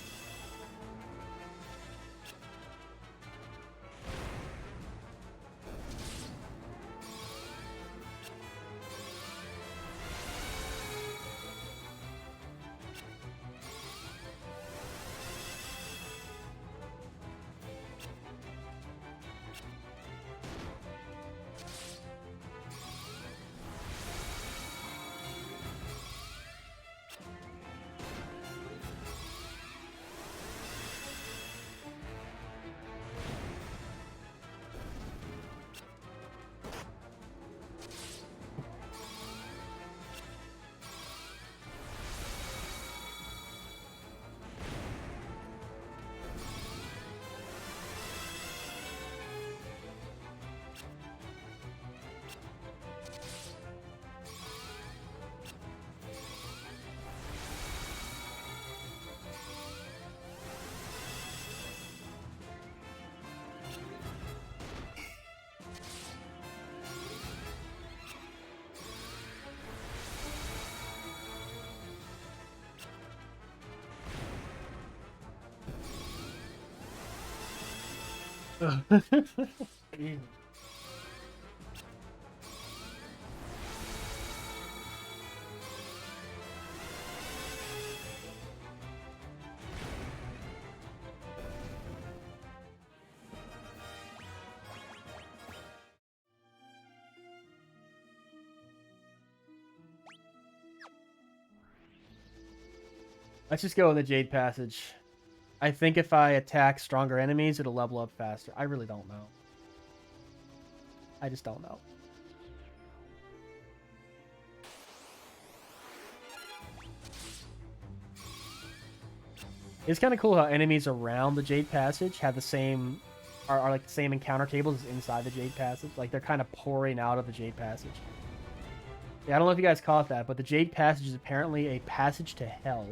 Let's just go in the Jade Passage. I think if I attack stronger enemies, it'll level up faster. I really don't know. I just don't know. It's kind of cool how enemies around the Jade Passage have the same, are like the same encounter tables as inside the Jade Passage. Like they're kind of pouring out of the Jade Passage. Yeah, I don't know if you guys caught that, but the Jade Passage is apparently a passage to hell.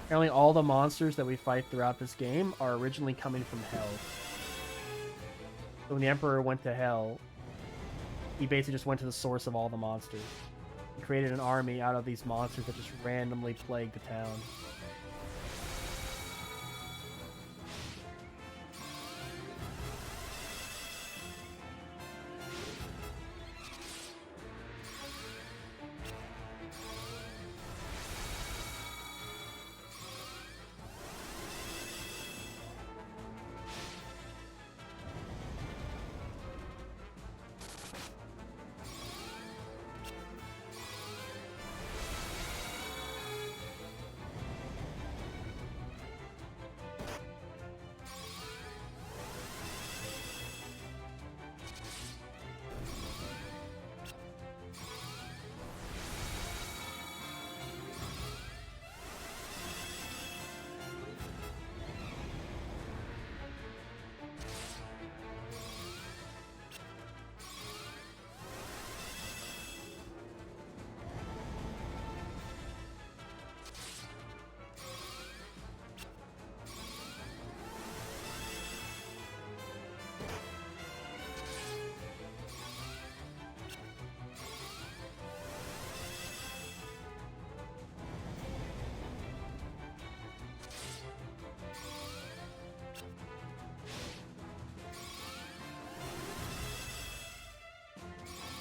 Apparently all the monsters that we fight throughout this game are originally coming from hell. So when the Emperor went to hell, he basically just went to the source of all the monsters. He created an army out of these monsters that just randomly plagued the town.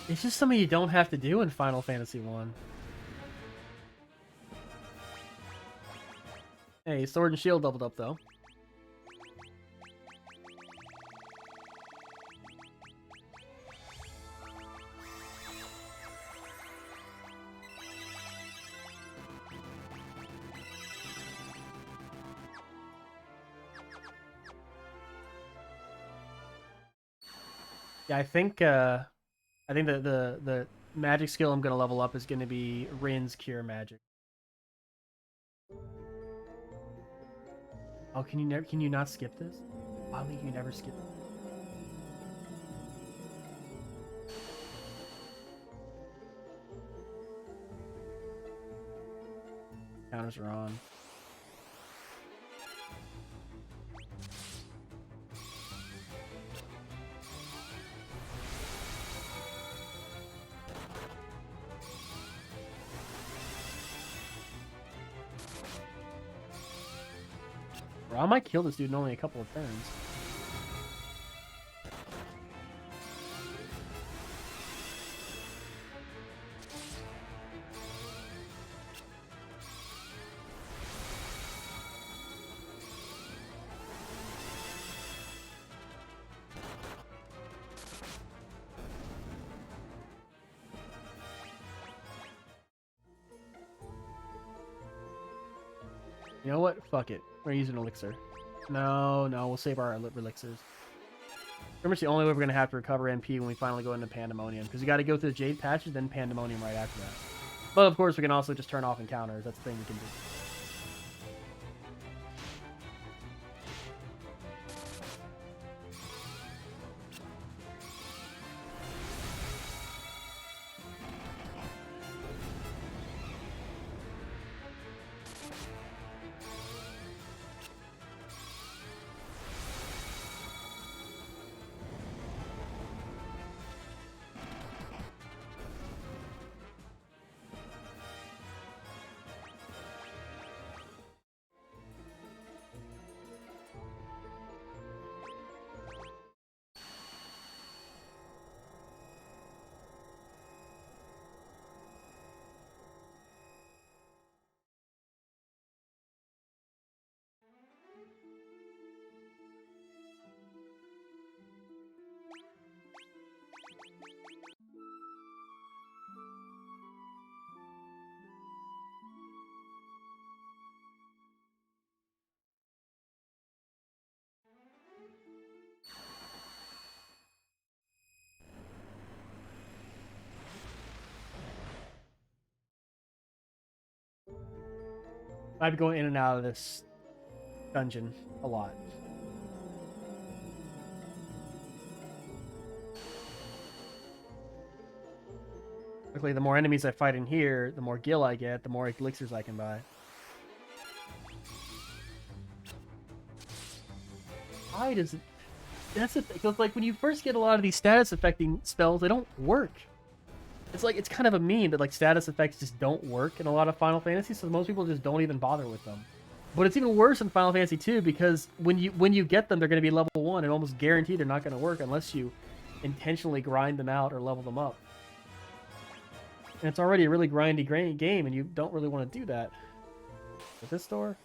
It's just something you don't have to do in Final Fantasy 1. Hey, sword and shield leveled up though. Yeah, I think the magic skill I'm gonna level up is gonna be Rin's Cure Magic. Oh, can you not skip this? Why would you never skip it? Counters are on. Bro, I might kill this dude in only a couple of turns. You know what? Fuck it. We're using elixir. No, we'll save our elixirs. Pretty much the only way we're going to have to recover MP when we finally go into Pandemonium. Because you got to go through the Jade Patches, then Pandemonium right after that. But of course, we can also just turn off encounters. That's the thing we can do. I've been going in and out of this dungeon a lot. Luckily, the more enemies I fight in here, the more gil I get, the more elixirs I can buy. Why does it... That's the thing. Because, like, when you first get a lot of these status affecting spells, they don't work. It's like, it's kind of a meme that, like, status effects just don't work in a lot of Final Fantasy, so most people just don't even bother with them. But it's even worse in Final Fantasy 2 because when you get them, they're going to be level 1 and almost guaranteed they're not going to work unless you intentionally grind them out or level them up. And it's already a really grindy game, and you don't really want to do that. With this door?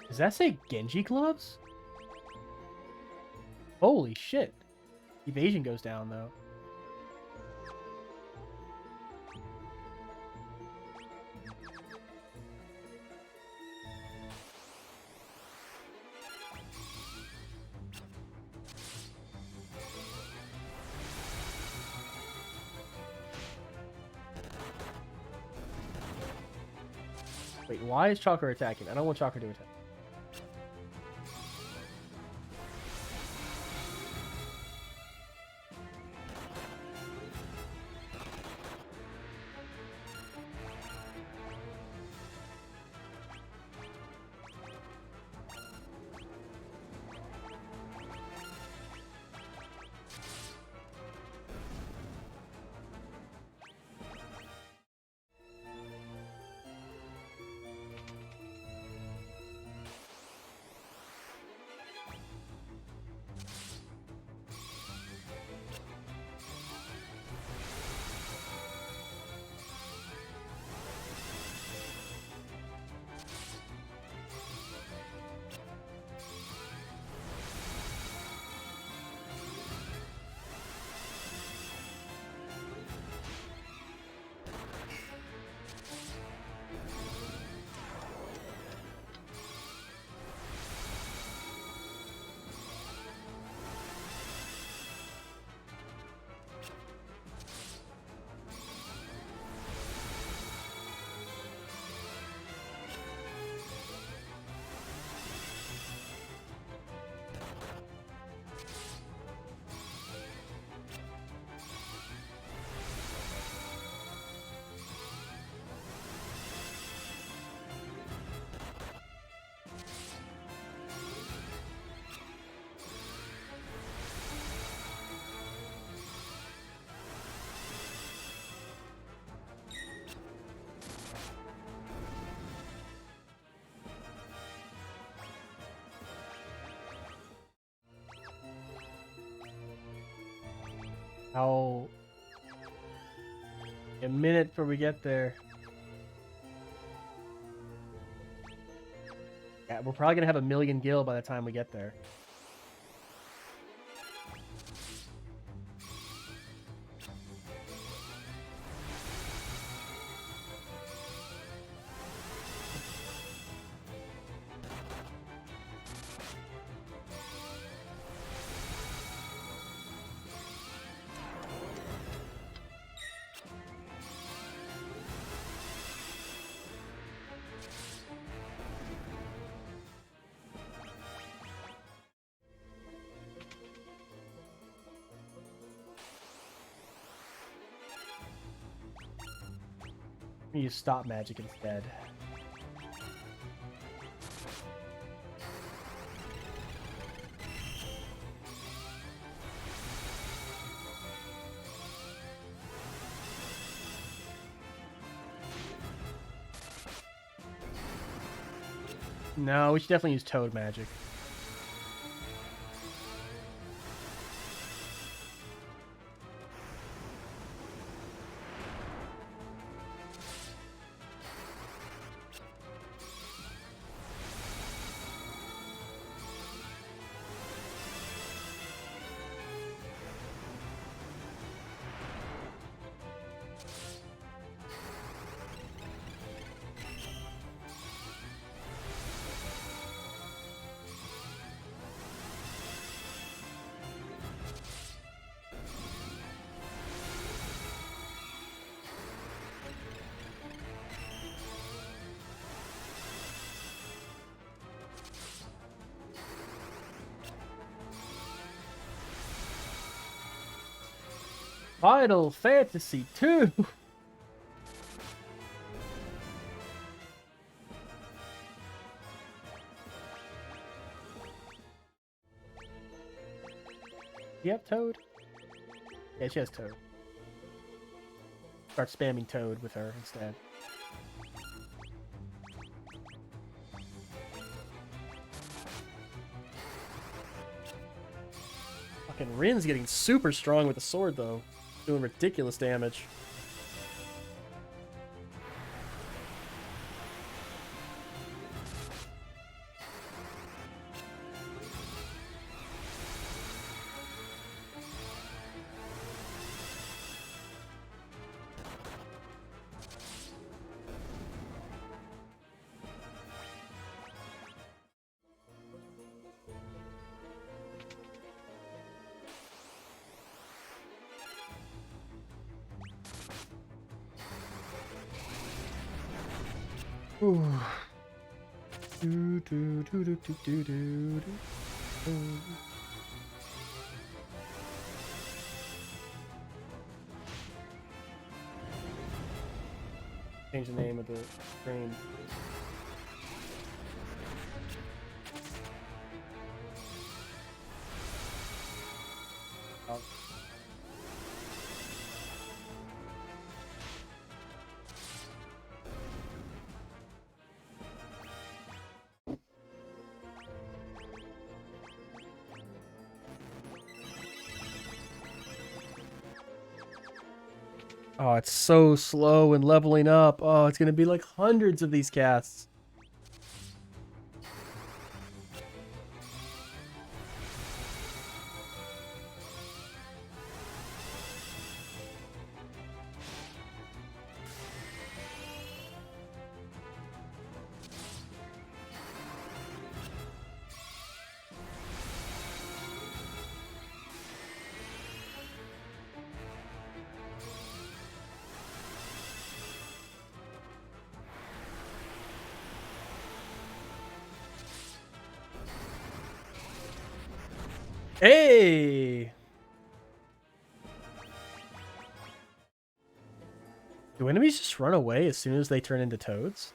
Does that say Genji gloves? Holy shit. Evasion goes down, though. Wait, why is Chakra attacking? I don't want Chakra to attack. How... A minute before we get there. Yeah, we're probably gonna have 1,000,000 gil by the time we get there. You stop magic instead. No, we should definitely use Toad magic. Final Fantasy 2. Yep, Toad. Yeah, she has Toad. Start spamming Toad with her instead. Fucking Rin's getting super strong with the sword, though. Doing ridiculous damage. Ooh. Do, do, do, do, do, do, do, do. Change the name of the stream. Oh. Oh, it's so slow and leveling up. Oh, it's gonna be like hundreds of these casts. Hey! Do enemies just run away as soon as they turn into toads?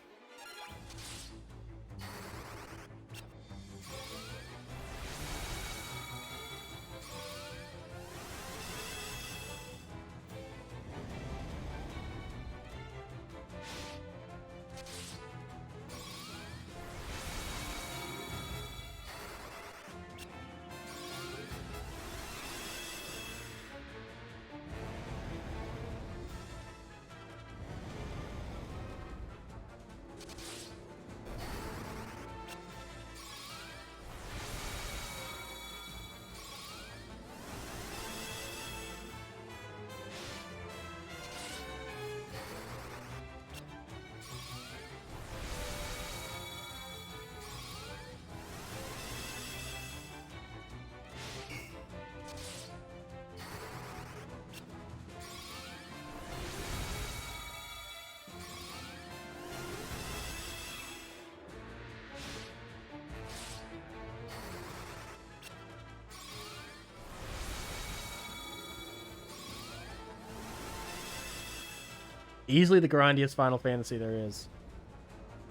Easily the grindiest Final Fantasy there is.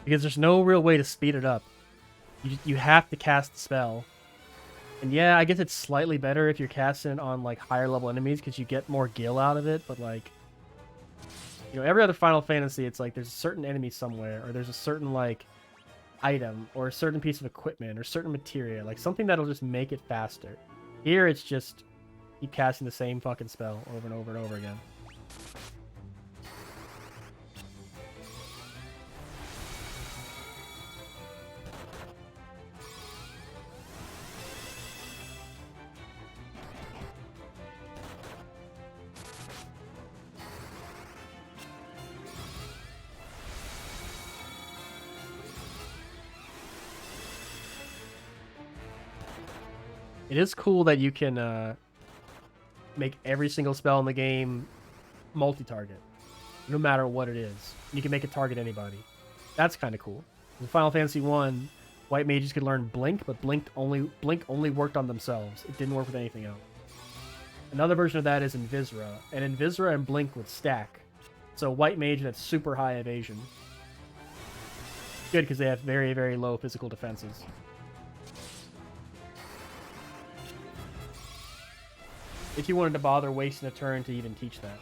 Because there's no real way to speed it up. You have to cast the spell. And yeah, I guess it's slightly better if you're casting it on like higher level enemies because you get more gil out of it, but like, you know, every other Final Fantasy, it's like there's a certain enemy somewhere, or there's a certain like item, or a certain piece of equipment, or certain material, like something that'll just make it faster. Here, it's just keep casting the same fucking spell over and over and over again. It is cool that you can make every single spell in the game multi-target, no matter what it is. You can make it target anybody. That's kind of cool. In Final Fantasy 1, white mages could learn Blink, but Blink only worked on themselves. It didn't work with anything else. Another version of that is Invisra, and Invisra and Blink would stack. So white mage that's super high evasion. Good, because they have very, very low physical defenses. If you wanted to bother wasting a turn to even teach that.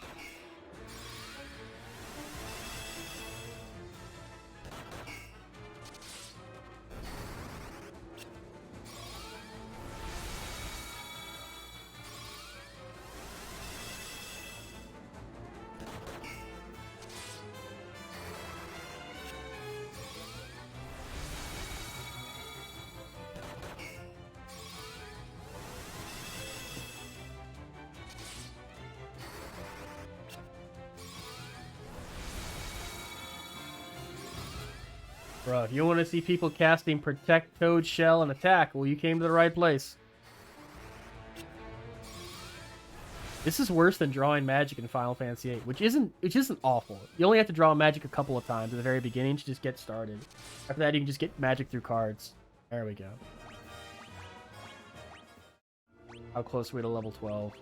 Bro, if you want to see people casting Protect, Toad, Shell, and Attack, well, you came to the right place. This is worse than drawing magic in Final Fantasy VIII, which isn't awful. You only have to draw magic a couple of times at the very beginning to just get started. After that, you can just get magic through cards. There we go. How close are we to level 12?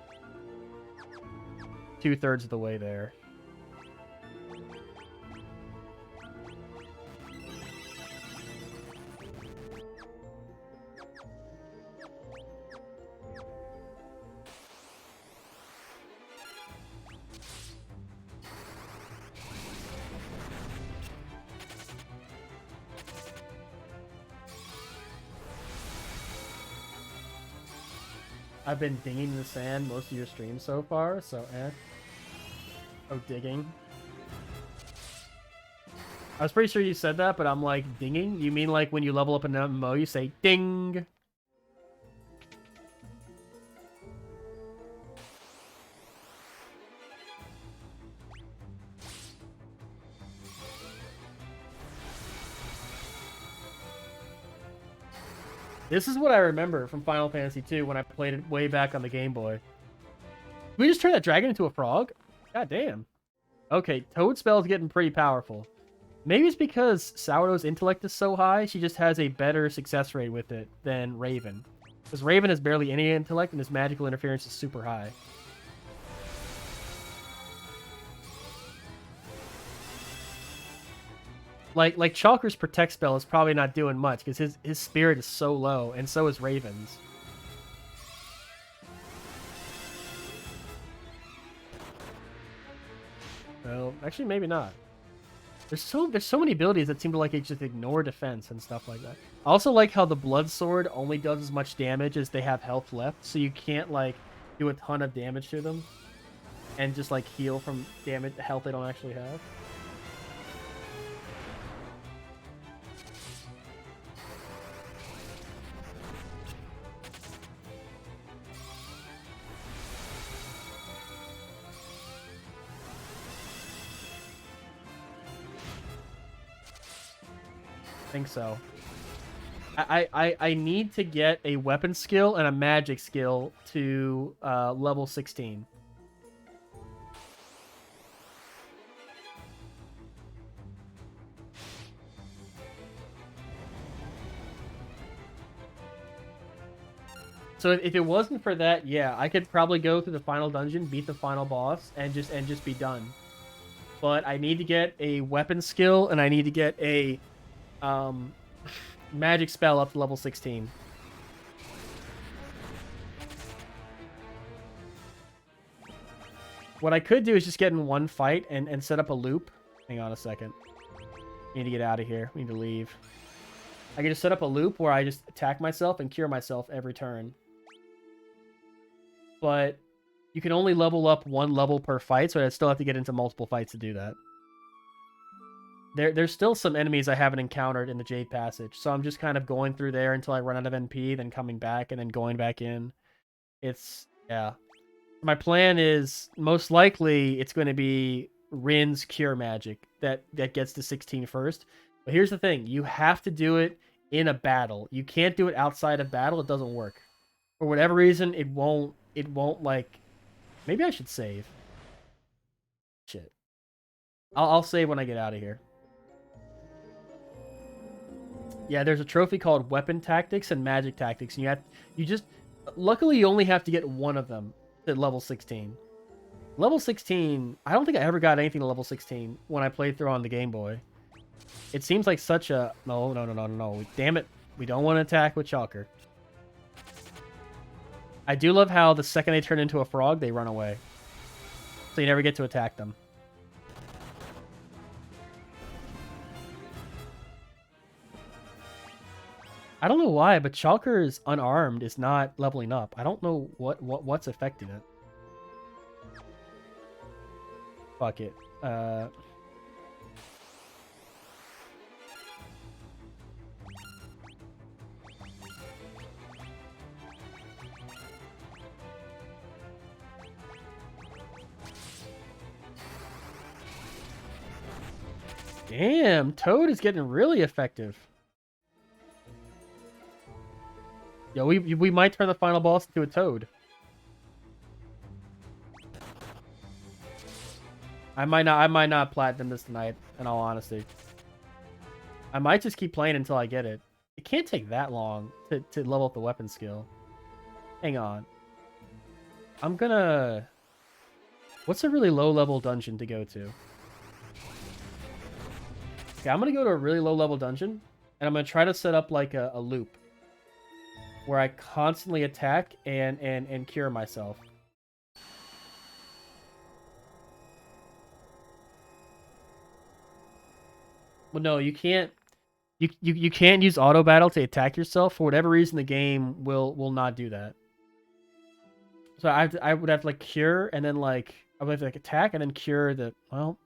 2/3 of the way there. I've been dinging in the sand most of your streams so far, so eh. Oh, digging. I was pretty sure you said that, but I'm like, dinging? You mean like when you level up an MMO, you say ding? This is what I remember from Final Fantasy II when I played it way back on the Game Boy. Did we just turn that dragon into a frog? God damn. Okay, Toad spell's getting pretty powerful. Maybe it's because Sourdough's intellect is so high, she just has a better success rate with it than Raven. Because Raven has barely any intellect and his magical interference is super high. Like Chalker's Protect spell is probably not doing much because his spirit is so low, and so is Raven's. Well, actually, maybe not. There's so many abilities that seem to like just ignore defense and stuff like that. I also like how the Blood Sword only does as much damage as they have health left, so you can't like do a ton of damage to them and just like heal from damage health they don't actually have. Think so. I need to get a weapon skill and a magic skill to level 16. So if it wasn't for that, yeah, I could probably go through the final dungeon, beat the final boss, and just be done. but I need to get a weapon skill and I need to get a magic spell up to level 16. What I could do is just get in one fight and set up a loop. Hang on a second. I need to get out of here. We need to leave. I can just set up a loop where I just attack myself and cure myself every turn. But you can only level up one level per fight, so I still have to get into multiple fights to do that. There's still some enemies I haven't encountered in the Jade Passage, so I'm just kind of going through there until I run out of NP, then coming back, and then going back in. It's, yeah. My plan is, most likely, it's going to be Rin's Cure Magic that gets to 16 first. But here's the thing, you have to do it in a battle. You can't do it outside of battle, it doesn't work. For whatever reason, it won't, like... Maybe I should save. Shit. I'll save when I get out of here. Yeah, there's a trophy called Weapon Tactics and Magic Tactics, and luckily you only have to get one of them at level 16. Level 16, I don't think I ever got anything to level 16 when I played through on the Game Boy. It seems like such a... No. Damn it. We don't want to attack with Chalker. I do love how the second they turn into a frog, they run away. So you never get to attack them. I don't know why, but Chalker's unarmed is not leveling up. I don't know what's affecting it. Fuck it. Damn, Toad is getting really effective. Yo, we might turn the final boss into a Toad. I might not platinum this tonight, in all honesty. I might just keep playing until I get it. It can't take that long to level up the weapon skill. Hang on. I'm gonna... What's a really low level dungeon to go to? Okay, I'm gonna go to a really low level dungeon, and I'm gonna try to set up like a loop where I constantly attack and cure myself. Well, no, you can't. You can't use auto battle to attack yourself. For whatever reason, the game will not do that. So I would have to like cure and then like I would have to like attack and then cure the well.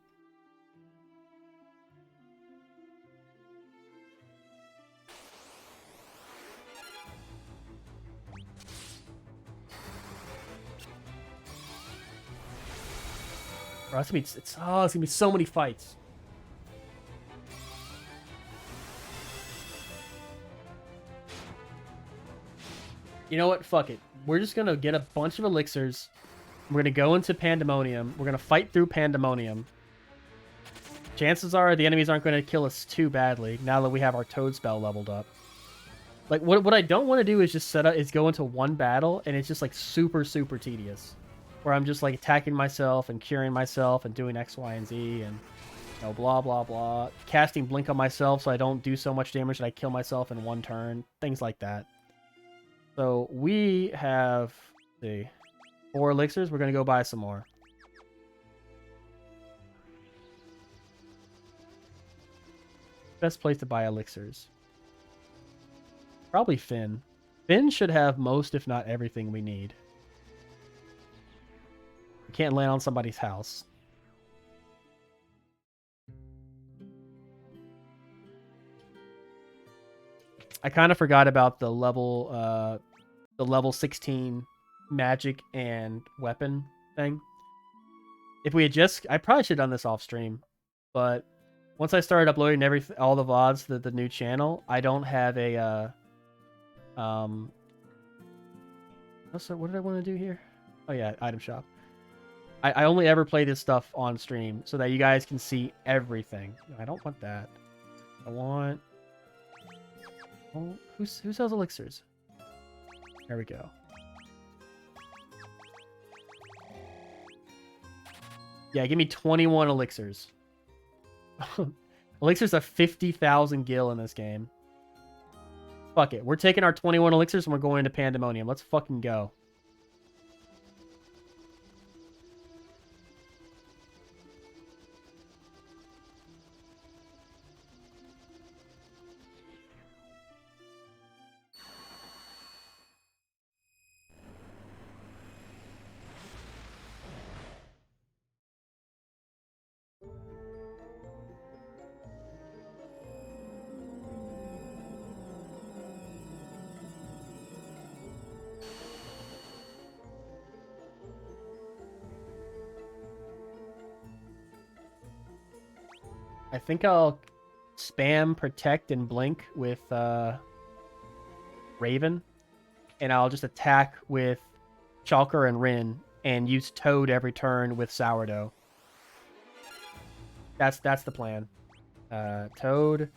Bro, it's gonna be so many fights. You know what? Fuck it. We're just gonna get a bunch of elixirs. We're gonna go into Pandemonium. We're gonna fight through Pandemonium. Chances are the enemies aren't gonna kill us too badly now that we have our Toad spell leveled up. Like what I don't want to do is just go into one battle and it's just like super tedious. Where I'm just like attacking myself and curing myself and doing X, Y, and Z and blah blah blah. Casting Blink on myself so I don't do so much damage that I kill myself in one turn. Things like that. So we have, let's see, 4 elixirs. We're gonna go buy some more. Best place to buy elixirs. Probably Finn. Finn should have most, if not everything we need. We can't land on somebody's house. I kind of forgot about the level 16 magic and weapon thing. If we had I probably should have done this off stream, but once I started uploading all the VODs to the new channel, I don't have a so what did I want to do here? Oh yeah, item shop. I only ever play this stuff on stream so that you guys can see everything. I don't want that. I want... Oh, who sells elixirs? There we go. Yeah, give me 21 elixirs. Elixirs are 50,000 gil in this game. Fuck it. We're taking our 21 elixirs and we're going into Pandemonium. Let's fucking go. I think I'll spam protect and blink with Raven, and I'll just attack with Chalker and Rin and use Toad every turn with Sourdough. That's the plan. Toad,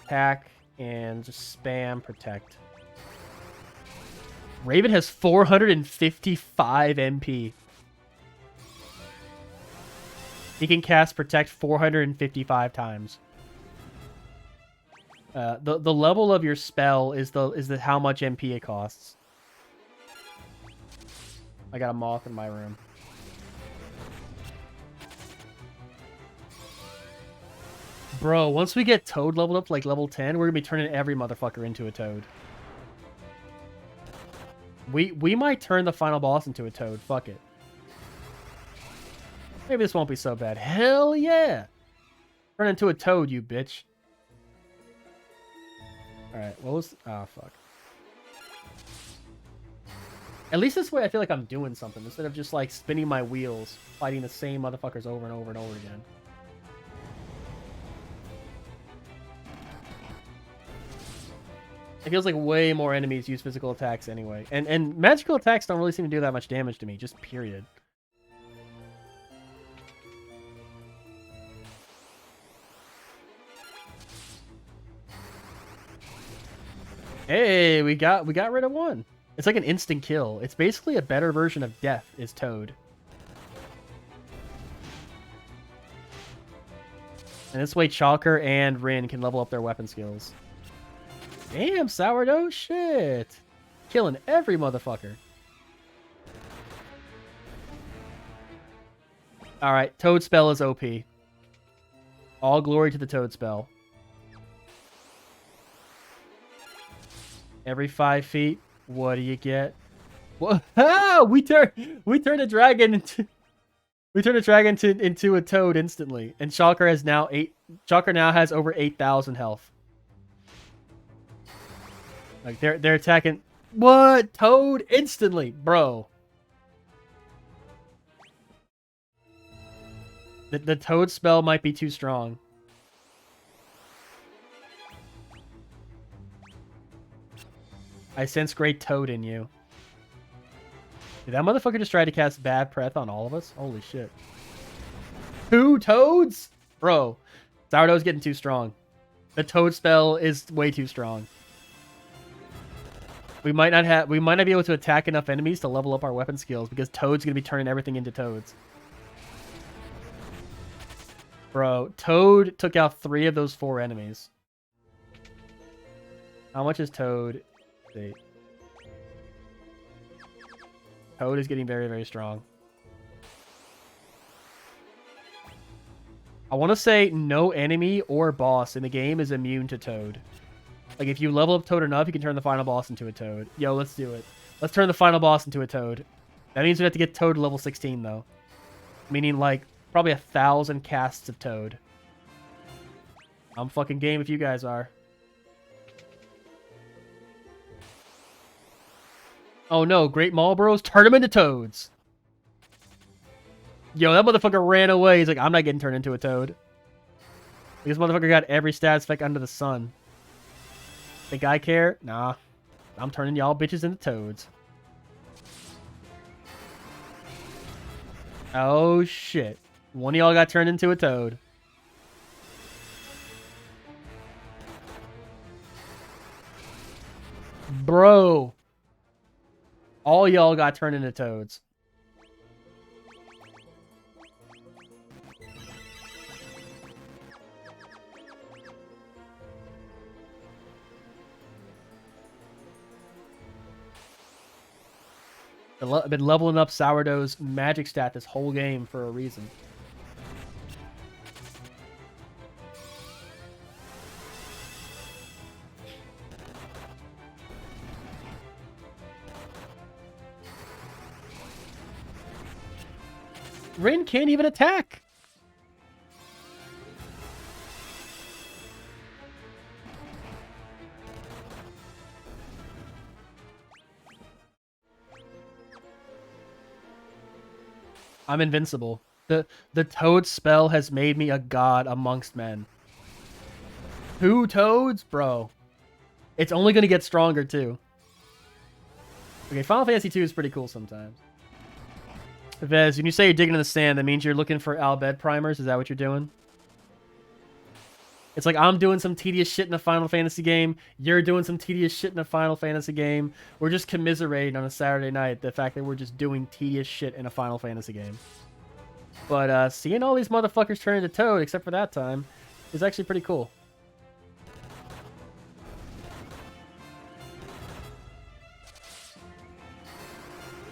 attack, and just spam protect. Raven has 455 MP. He can cast Protect 455 times. The level of your spell is the how much MP it costs. I got a moth in my room. Bro, once we get Toad leveled up to like level 10, we're gonna be turning every motherfucker into a Toad. We might turn the final boss into a Toad. Fuck it. Maybe this won't be so bad. Hell yeah! Turn into a Toad, you bitch. Alright, what was... Oh, fuck. At least this way I feel like I'm doing something, instead of just, like, spinning my wheels, fighting the same motherfuckers over and over and over again. It feels like way more enemies use physical attacks anyway. And magical attacks don't really seem to do that much damage to me, just period. Hey, we got rid of one. It's like an instant kill. It's basically a better version of Death is Toad. And this way Chalker and Rin can level up their weapon skills. Damn, Sourdough, shit. Killing every motherfucker. Alright, Toad spell is OP. All glory to the Toad spell. Every 5 feet, what do you get? What? Ah, we turn a dragon into into a Toad instantly, and Chalker now has over 8,000 health. Like they're attacking. What? Toad instantly, bro. The Toad spell might be too strong. I sense great Toad in you. Did that motherfucker just try to cast Bad Breath on all of us? Holy shit. 2 Toads? Bro, Sourdough's getting too strong. The Toad spell is way too strong. We might not be able to attack enough enemies to level up our weapon skills because Toad's gonna be turning everything into Toads. Bro, Toad took out 3 of those 4 enemies. How much is Toad? Toad is getting very, very strong. I want to say no enemy or boss in the game is immune to Toad. Like, if you level up Toad enough, you can turn the final boss into a Toad. Yo, let's do it. Let's turn the final boss into a Toad. That means we have to get Toad to level 16, though. Meaning, like, probably 1,000 casts of Toad. I'm fucking game if you guys are. Oh no, Great Marlboros, turn him into Toads. Yo, that motherfucker ran away. He's like, I'm not getting turned into a Toad. This motherfucker got every stat spec under the sun. Think I care? Nah. I'm turning y'all bitches into Toads. Oh shit. One of y'all got turned into a Toad. Bro. All y'all got turned into Toads. I've been leveling up Sourdough's magic stat this whole game for a reason. Rin can't even attack. I'm invincible. The Toad spell has made me a god amongst men. 2 Toads? Bro. It's only going to get stronger, too. Okay, Final Fantasy 2 is pretty cool sometimes. Vez, when you say you're digging in the sand, that means you're looking for Al Bhed primers? Is that what you're doing? It's like I'm doing some tedious shit in a Final Fantasy game. You're doing some tedious shit in a Final Fantasy game. We're just commiserating on a Saturday night the fact that we're just doing tedious shit in a Final Fantasy game. But seeing all these motherfuckers turn into Toad, except for that time, is actually pretty cool.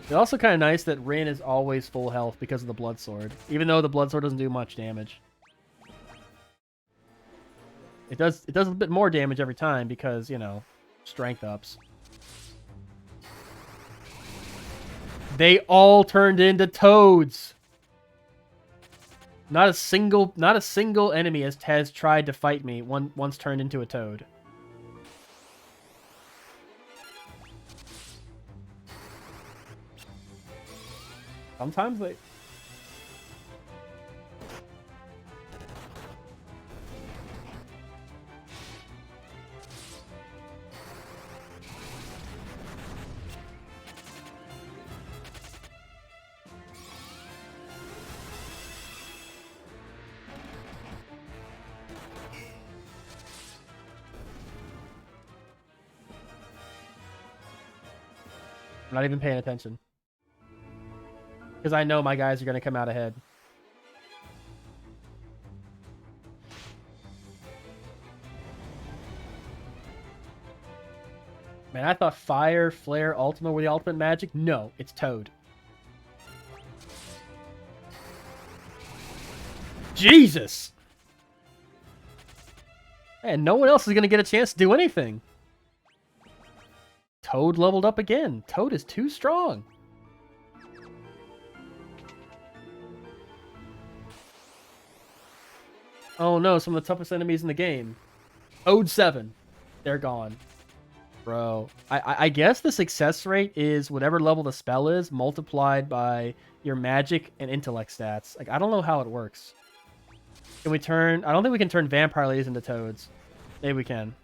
It's also kind of nice that Rin is always full health because of the Blood Sword, even though the Blood Sword doesn't do much damage. It does a bit more damage every time because, you know, strength ups. They all turned into Toads. Not a single enemy has tried to fight me once turned into a Toad. Sometimes they... I'm not even paying attention. Because I know my guys are going to come out ahead. Man, I thought Fire, Flare, Ultima were the ultimate magic. No, it's Toad. Jesus! And no one else is going to get a chance to do anything. Toad leveled up again. Toad is too strong. Oh no, some of the toughest enemies in the game. Ode 7. They're gone. Bro. I guess the success rate is whatever level the spell is multiplied by your magic and intellect stats. Like, I don't know how it works. Can we turn... I don't think we can turn vampire ladies into Toads. Maybe we can.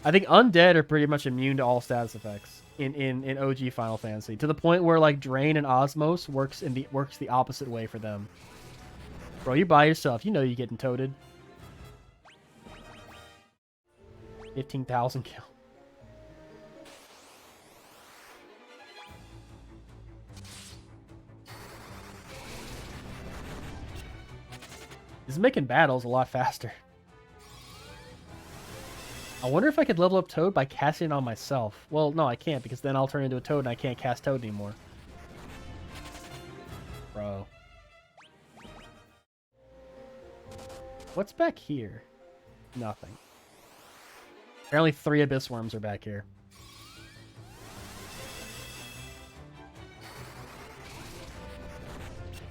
I think undead are pretty much immune to all status effects in OG Final Fantasy. To the point where, like, Drain and Osmos works the opposite way for them. Bro, you by yourself. You know you're getting toaded. 15,000 kill. This is making battles a lot faster. I wonder if I could level up Toad by casting it on myself. Well, no, I can't, because then I'll turn into a Toad and I can't cast Toad anymore. Bro. What's back here? Nothing. Apparently 3 Abyss Worms are back here.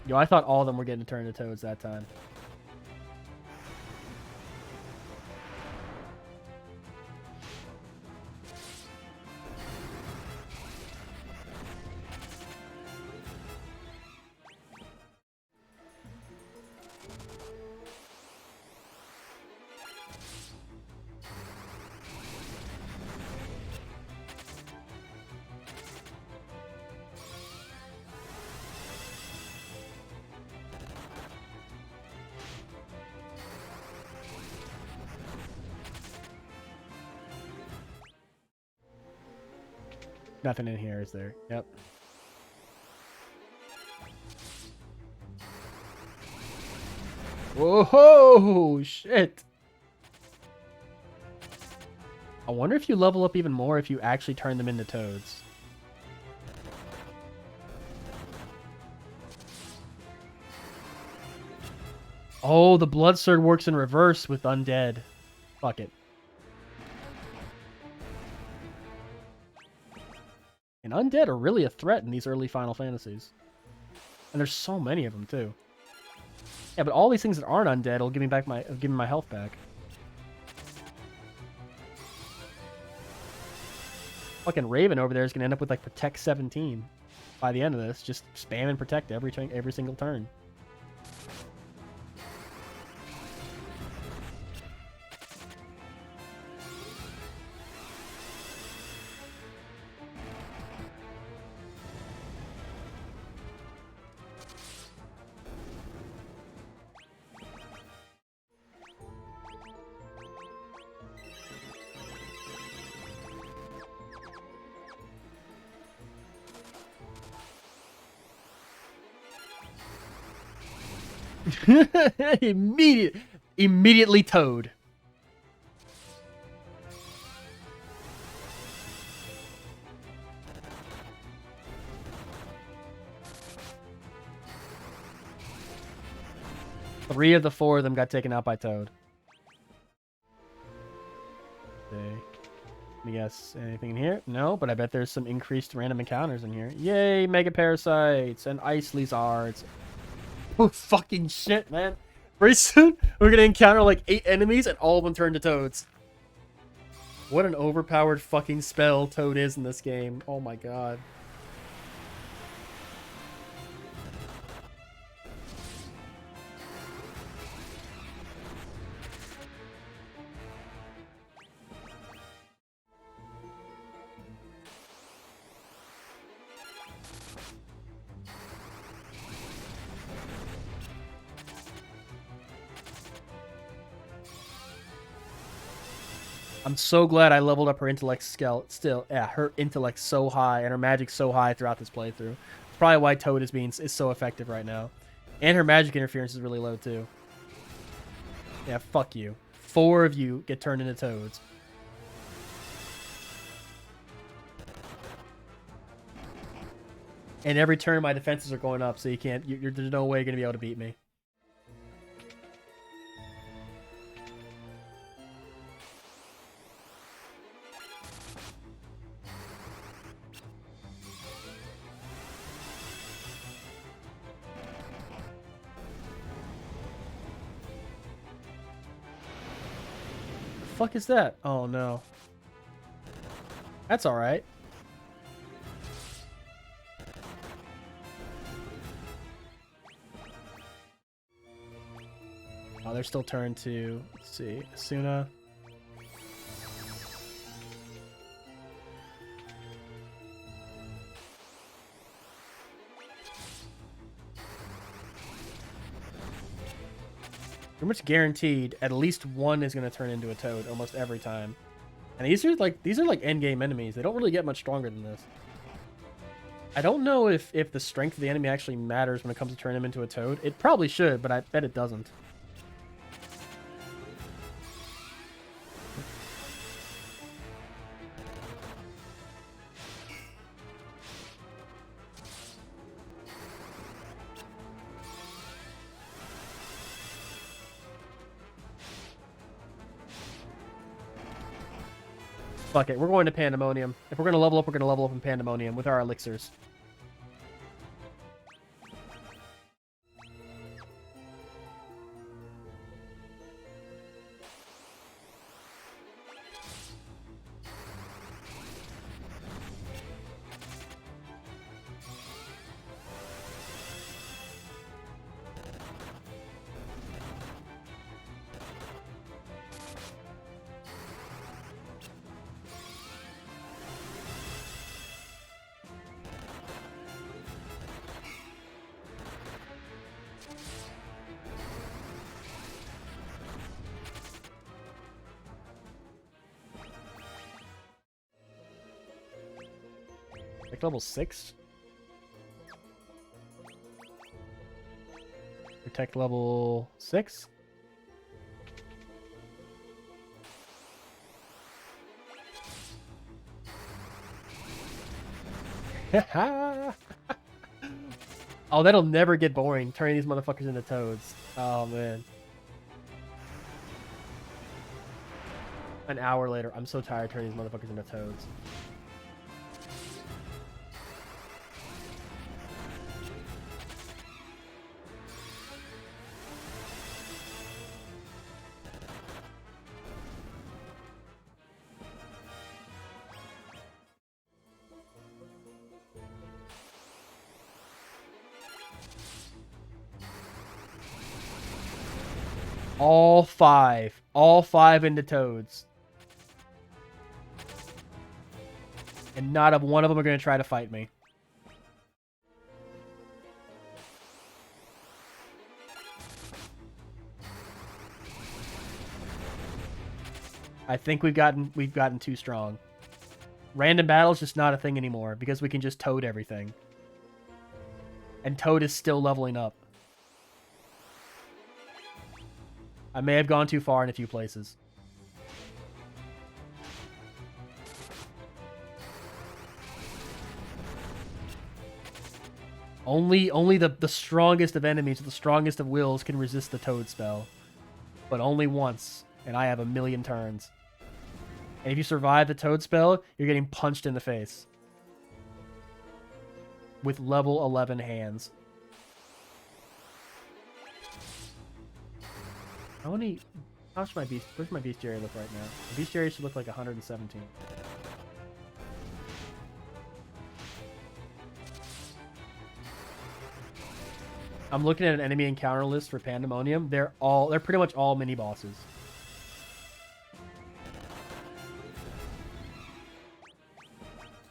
Yo, I thought all of them were getting turned into Toads that time. Nothing in here, is there? Yep. Whoa, shit. I wonder if you level up even more if you actually turn them into Toads. Oh, the Blood Surge works in reverse with Undead. Fuck it. And Undead are really a threat in these early Final Fantasies. And there's so many of them, too. Yeah, but all these things that aren't undead will give me my health back. Fucking Raven over there is gonna end up with like Protect 17 by the end of this. Just spam and protect every single turn. Immediately Toad. Three of the four of them got taken out by Toad. Okay. Let me guess. Anything in here? No, but I bet there's some increased random encounters in here. Yay, Mega Parasites and Ice Lizards. Oh, fucking shit, man. Pretty soon, we're gonna encounter like 8 enemies and all of them turn to Toads. What an overpowered fucking spell Toad is in this game. Oh my god. I'm so glad I leveled up her intellect skill. Still, yeah, her intellect so high and her magic so high throughout this playthrough. Probably why Toad is so effective right now, and her magic interference is really low too. Yeah, fuck you. 4 of you get turned into Toads. And every turn my defenses are going up, so you can't. There's no way you're gonna be able to beat me. Fuck is that? Oh no. That's all right. Oh, they're still turned to, let's see, Asuna. Pretty much guaranteed at least one is going to turn into a Toad almost every time. And these are like endgame enemies. They don't really get much stronger than this. I don't know if the strength of the enemy actually matters when it comes to turning him into a Toad. It probably should, but I bet it doesn't. Fuck it, we're going to Pandemonium. If we're going to level up, we're going to level up in Pandemonium with our elixirs. Like level 6? Protect level 6? Oh, that'll never get boring, turning these motherfuckers into toads. Oh, man. An hour later, I'm so tired turning these motherfuckers into toads. All five into toads. And not a one of them are going to try to fight me. I think we've gotten too strong. Random battle's just not a thing anymore because we can just toad everything. And Toad is still leveling up. I may have gone too far in a few places. Only the strongest of enemies, the strongest of wills can resist the Toad spell. But only once, and I have 1,000,000 turns. And if you survive the Toad spell, you're getting punched in the face. With level 11 hands. How should my beast? Where's my bestiary look right now? The bestiary should look like 117. I'm looking at an enemy encounter list for Pandemonium. They're pretty much all mini bosses.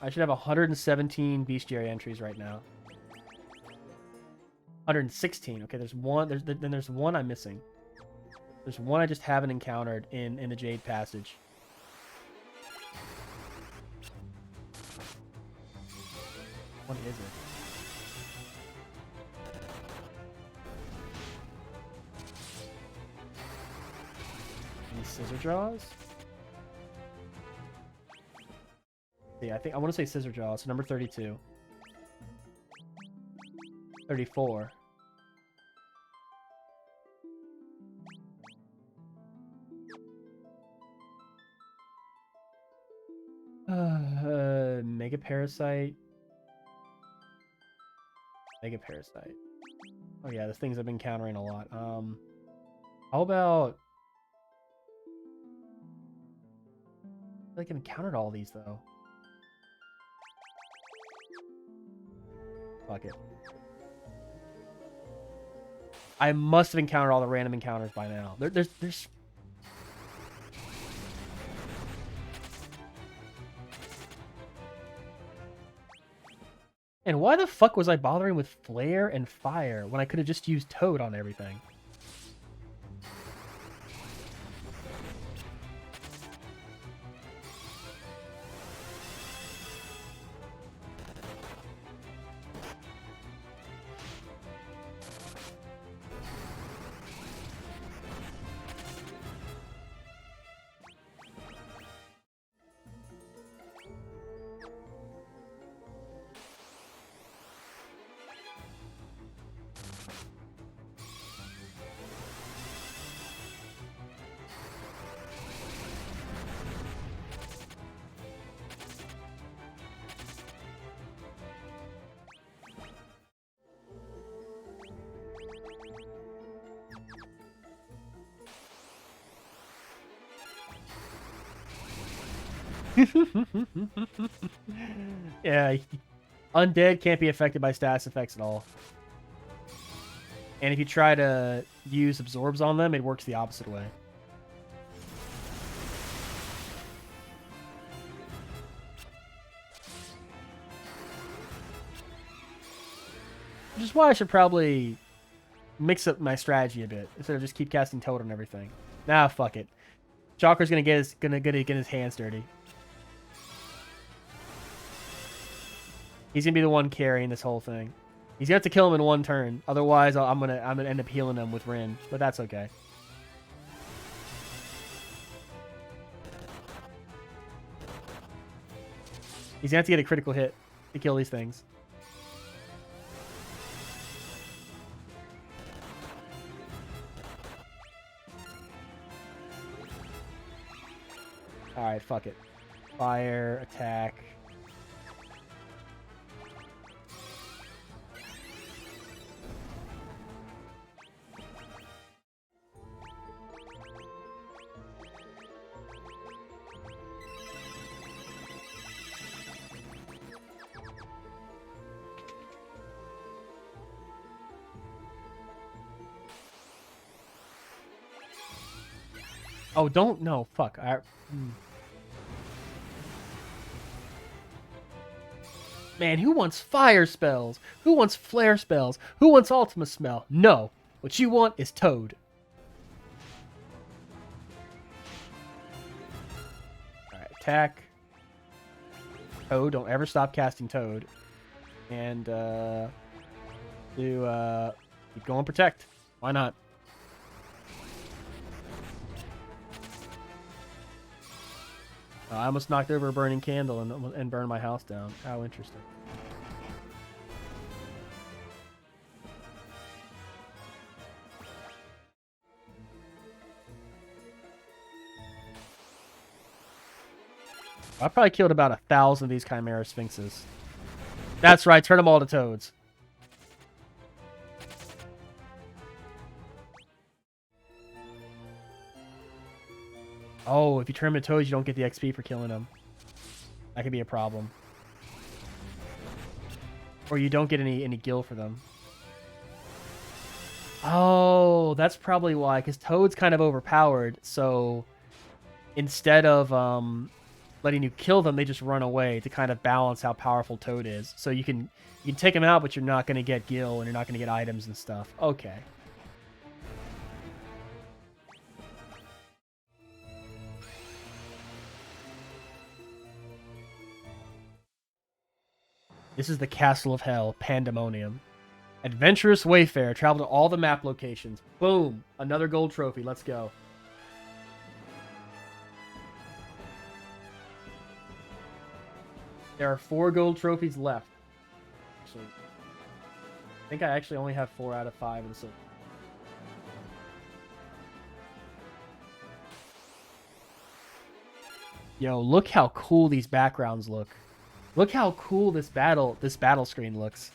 I should have 117 bestiary entries right now. 116. Okay, there's one. Then there's one I'm missing. There's one I just haven't encountered in the Jade Passage. What is it? Any scissor jaws? Yeah, I want to say scissor jaws. So number 32. 34. Mega Parasite. Mega Parasite. Oh yeah, the things I've been encountering a lot. How about... I feel like I've encountered all these though. Fuck it. I must have encountered all the random encounters by now. There's... And why the fuck was I bothering with Flare and Fire when I could have just used Toad on everything? Yeah, undead can't be affected by status effects at all. And if you try to use absorbs on them, it works the opposite way. Which is why I should probably mix up my strategy a bit instead of just keep casting Toad on everything. Nah, fuck it. Chalker's gonna get his hands dirty. He's gonna be the one carrying this whole thing. He's gonna have to kill him in one turn, otherwise I'm gonna end up healing him with Rin, but that's okay. He's gonna have to get a critical hit to kill these things. Alright, fuck it. Fire, attack. Oh, don't, no, fuck. Man, who wants fire spells? Who wants flare spells? Who wants Ultima Smell? No. What you want is Toad. Alright, attack. Toad, don't ever stop casting Toad. And, keep going protect. Why not? I almost knocked over a burning candle and burned my house down. How interesting. I probably killed about 1,000 of these Chimera Sphinxes. That's right, turn them all to toads. Oh, if you turn them into toads, you don't get the XP for killing them. That could be a problem. Or you don't get any gil for them. Oh, that's probably why, because Toad's kind of overpowered, so instead of letting you kill them, they just run away to kind of balance how powerful Toad is. So you can take him out, but you're not going to get gil, and you're not going to get items and stuff. Okay. This is the Castle of Hell, Pandemonium. Adventurous Wayfarer, travel to all the map locations. Boom! Another gold trophy, let's go. There are 4 gold trophies left. Actually, I think I actually only have 4 out of 5 and so. Yo, look how cool these backgrounds look. Look how cool this battle screen looks.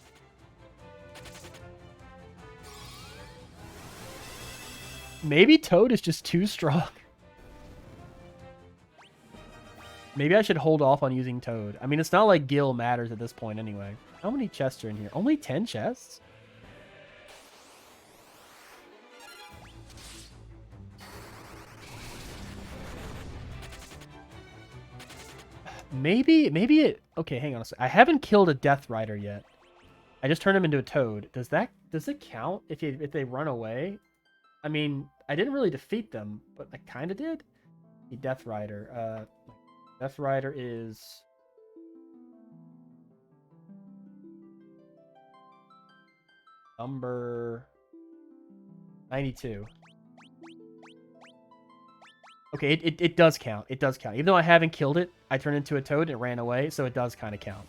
Maybe Toad is just too strong. Maybe I should hold off on using Toad. I mean, it's not like gil matters at this point anyway. How many chests are in here? Only 10 chests? Maybe it... Okay, hang on a second. I haven't killed a Death Rider yet. I just turned him into a Toad. Does it count if they run away? I mean, I didn't really defeat them, but I kind of did. The Death Rider. Death Rider is... number 92. Okay, it does count. It does count. Even though I haven't killed it, I turned into a Toad and it ran away, so it does kind of count.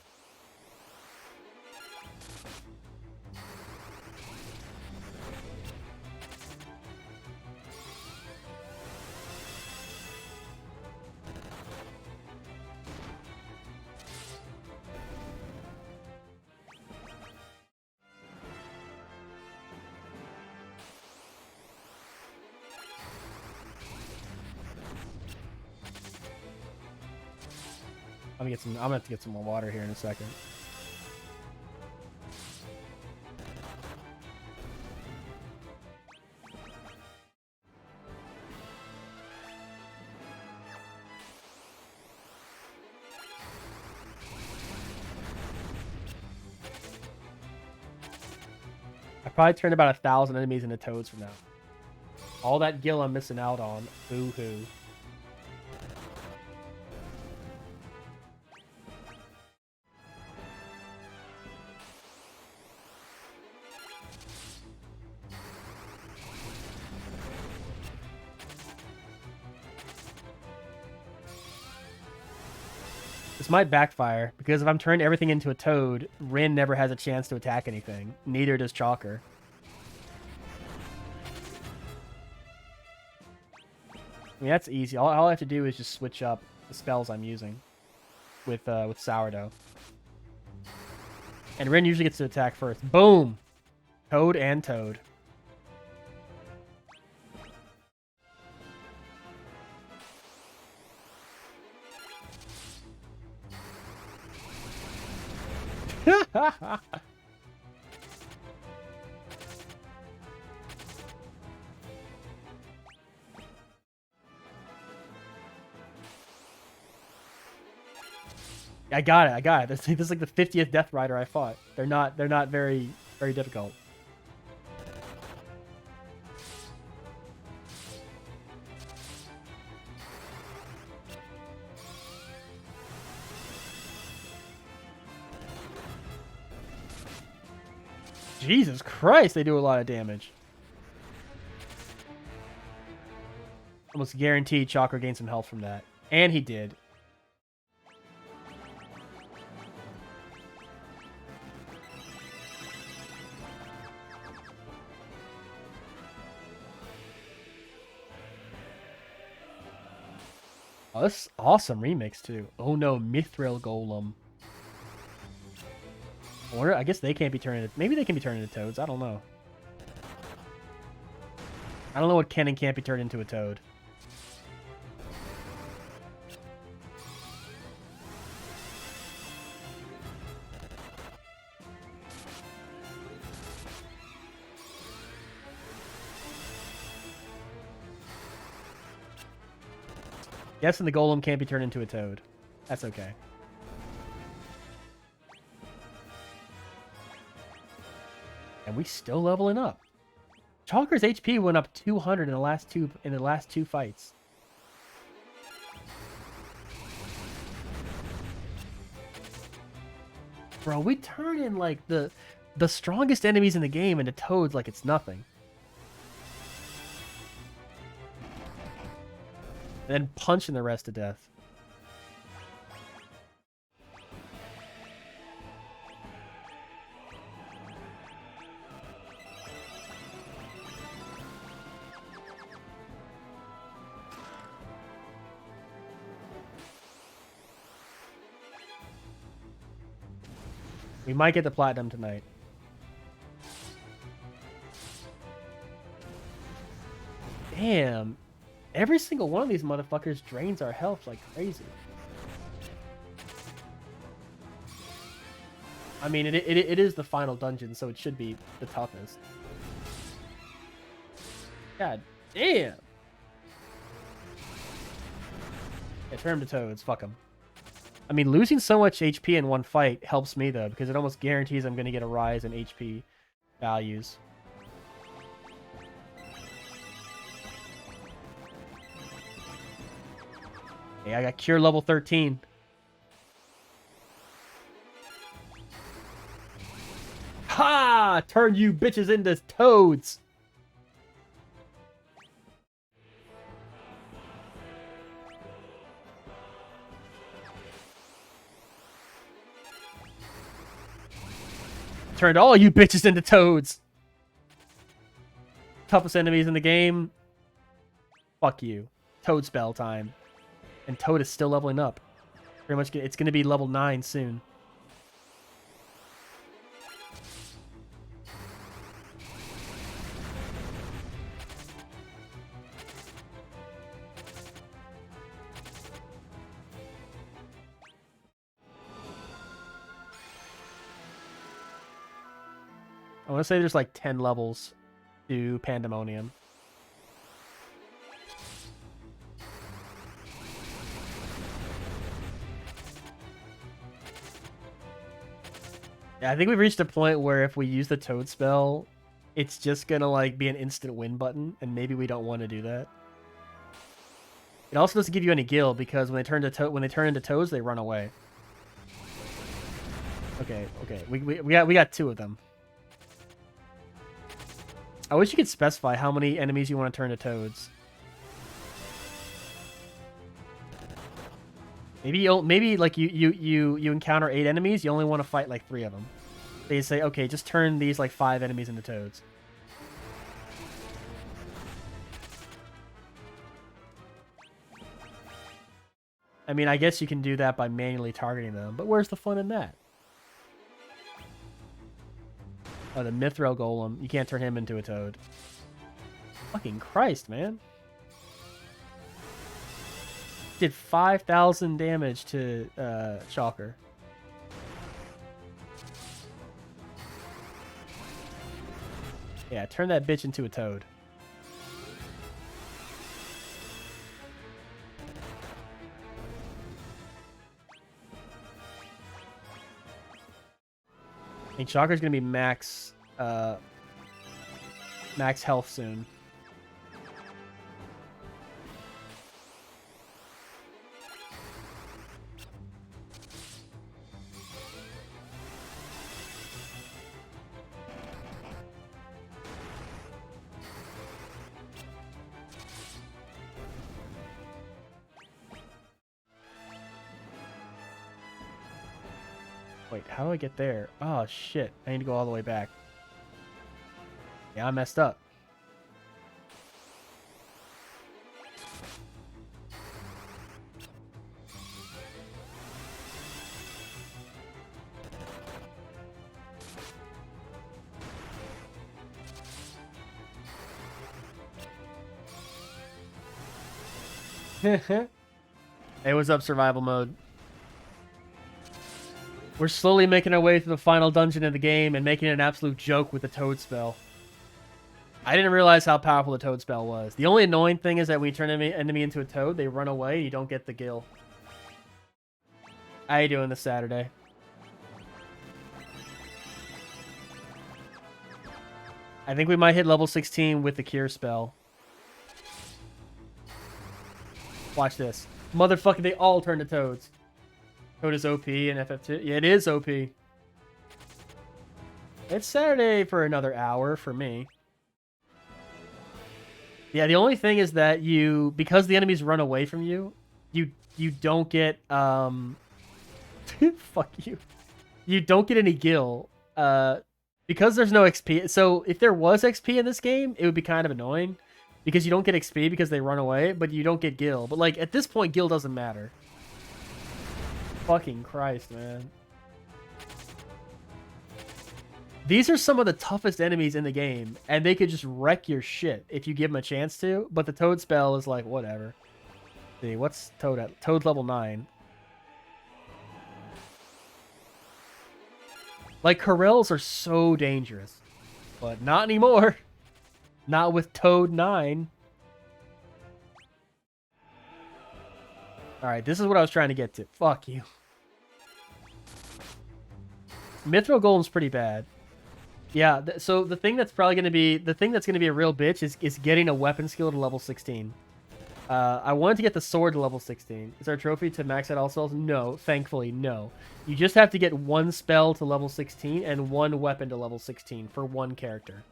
I'm gonna have to get some more water here in a second. I probably turned about 1,000 enemies into Toads from now. All that gil I'm missing out on. Boo-hoo. This might backfire, because if I'm turning everything into a Toad, Rin never has a chance to attack anything. Neither does Chalker. I mean, that's easy. All I have to do is just switch up the spells I'm using with Sourdough. And Rin usually gets to attack first. Boom! Toad and Toad. I got it. This is like the 50th Death Rider I fought. They're not very difficult. Jesus Christ, they do a lot of damage. Almost guaranteed Chakra gained some health from that. And he did. Oh, this is awesome remix too. Oh no, Mithril Golem. I guess they can't be turned into... Maybe they can be turned into toads. I don't know. I don't know what can and can't be turned into a toad. Guessing the golem can't be turned into a toad. That's okay. And we still leveling up. Chalker's HP went up 200 in the last two fights. Bro, we turn in like the strongest enemies in the game into toads like it's nothing. And then punching the rest to death. We might get the platinum tonight. Damn. Every single one of these motherfuckers drains our health like crazy. I mean, it is the final dungeon, so it should be the toughest. God damn. Yeah, turn them to toads. Fuck them. I mean, losing so much HP in one fight helps me, though, because it almost guarantees I'm going to get a rise in HP values. Hey, I got Cure level 13. Ha! Turn you bitches into toads! Turned all you bitches into toads! Toughest enemies in the game. Fuck you. Toad spell time. And Toad is still leveling up. Pretty much, it's going to be level 9 soon. I want to say there's like 10 levels to Pandemonium. Yeah, I think we've reached a point where if we use the Toad spell, it's just gonna like be an instant win button, and maybe we don't want to do that. It also doesn't give you any gil because when they turn into toads, they run away. Okay, we got 2 of them. I wish you could specify how many enemies you want to turn to toads. Maybe like you encounter 8 enemies, you only want to fight like 3 of them. They say, okay, just turn these like 5 enemies into toads. I mean, I guess you can do that by manually targeting them, but where's the fun in that? Oh, the Mithril Golem. You can't turn him into a toad. Fucking Christ, man. Did 5,000 damage to Shulker. Yeah, turn that bitch into a toad. I think Shulker's gonna be max health soon. Wait, how do I get there? Oh, shit. I need to go all the way back. Yeah, I messed up. Hey, what's up, survival mode? We're slowly making our way through the final dungeon of the game and making it an absolute joke with the Toad spell. I didn't realize how powerful the Toad spell was. The only annoying thing is that when you turn an enemy into a Toad, they run away and you don't get the gil. How you doing this Saturday? I think we might hit level 16 with the Cure spell. Watch this. Motherfucker, they all turn to Toads. Toad is OP and FF2. Yeah, it is OP. It's Saturday for another hour for me. Yeah, the only thing is that because the enemies run away from you, you don't get fuck you. You don't get any gil. Because there's no XP. So if there was XP in this game, it would be kind of annoying. Because you don't get XP because they run away, but you don't get gil. But like at this point, gil doesn't matter. Fucking Christ, man. These are some of the toughest enemies in the game, and they could just wreck your shit if you give them a chance to, but the Toad spell is like, whatever. Let's see, what's Toad at? Toad's level 9. Like, Corels are so dangerous, but not anymore. Not with Toad 9. Alright, this is what I was trying to get to. Fuck you. Mithril Golem's pretty bad. Yeah, so the thing that's probably going to be... The thing that's going to be a real bitch is getting a weapon skill to level 16. I wanted to get the sword to level 16. Is our trophy to max out all spells? No, thankfully, no. You just have to get one spell to level 16 and one weapon to level 16 for one character.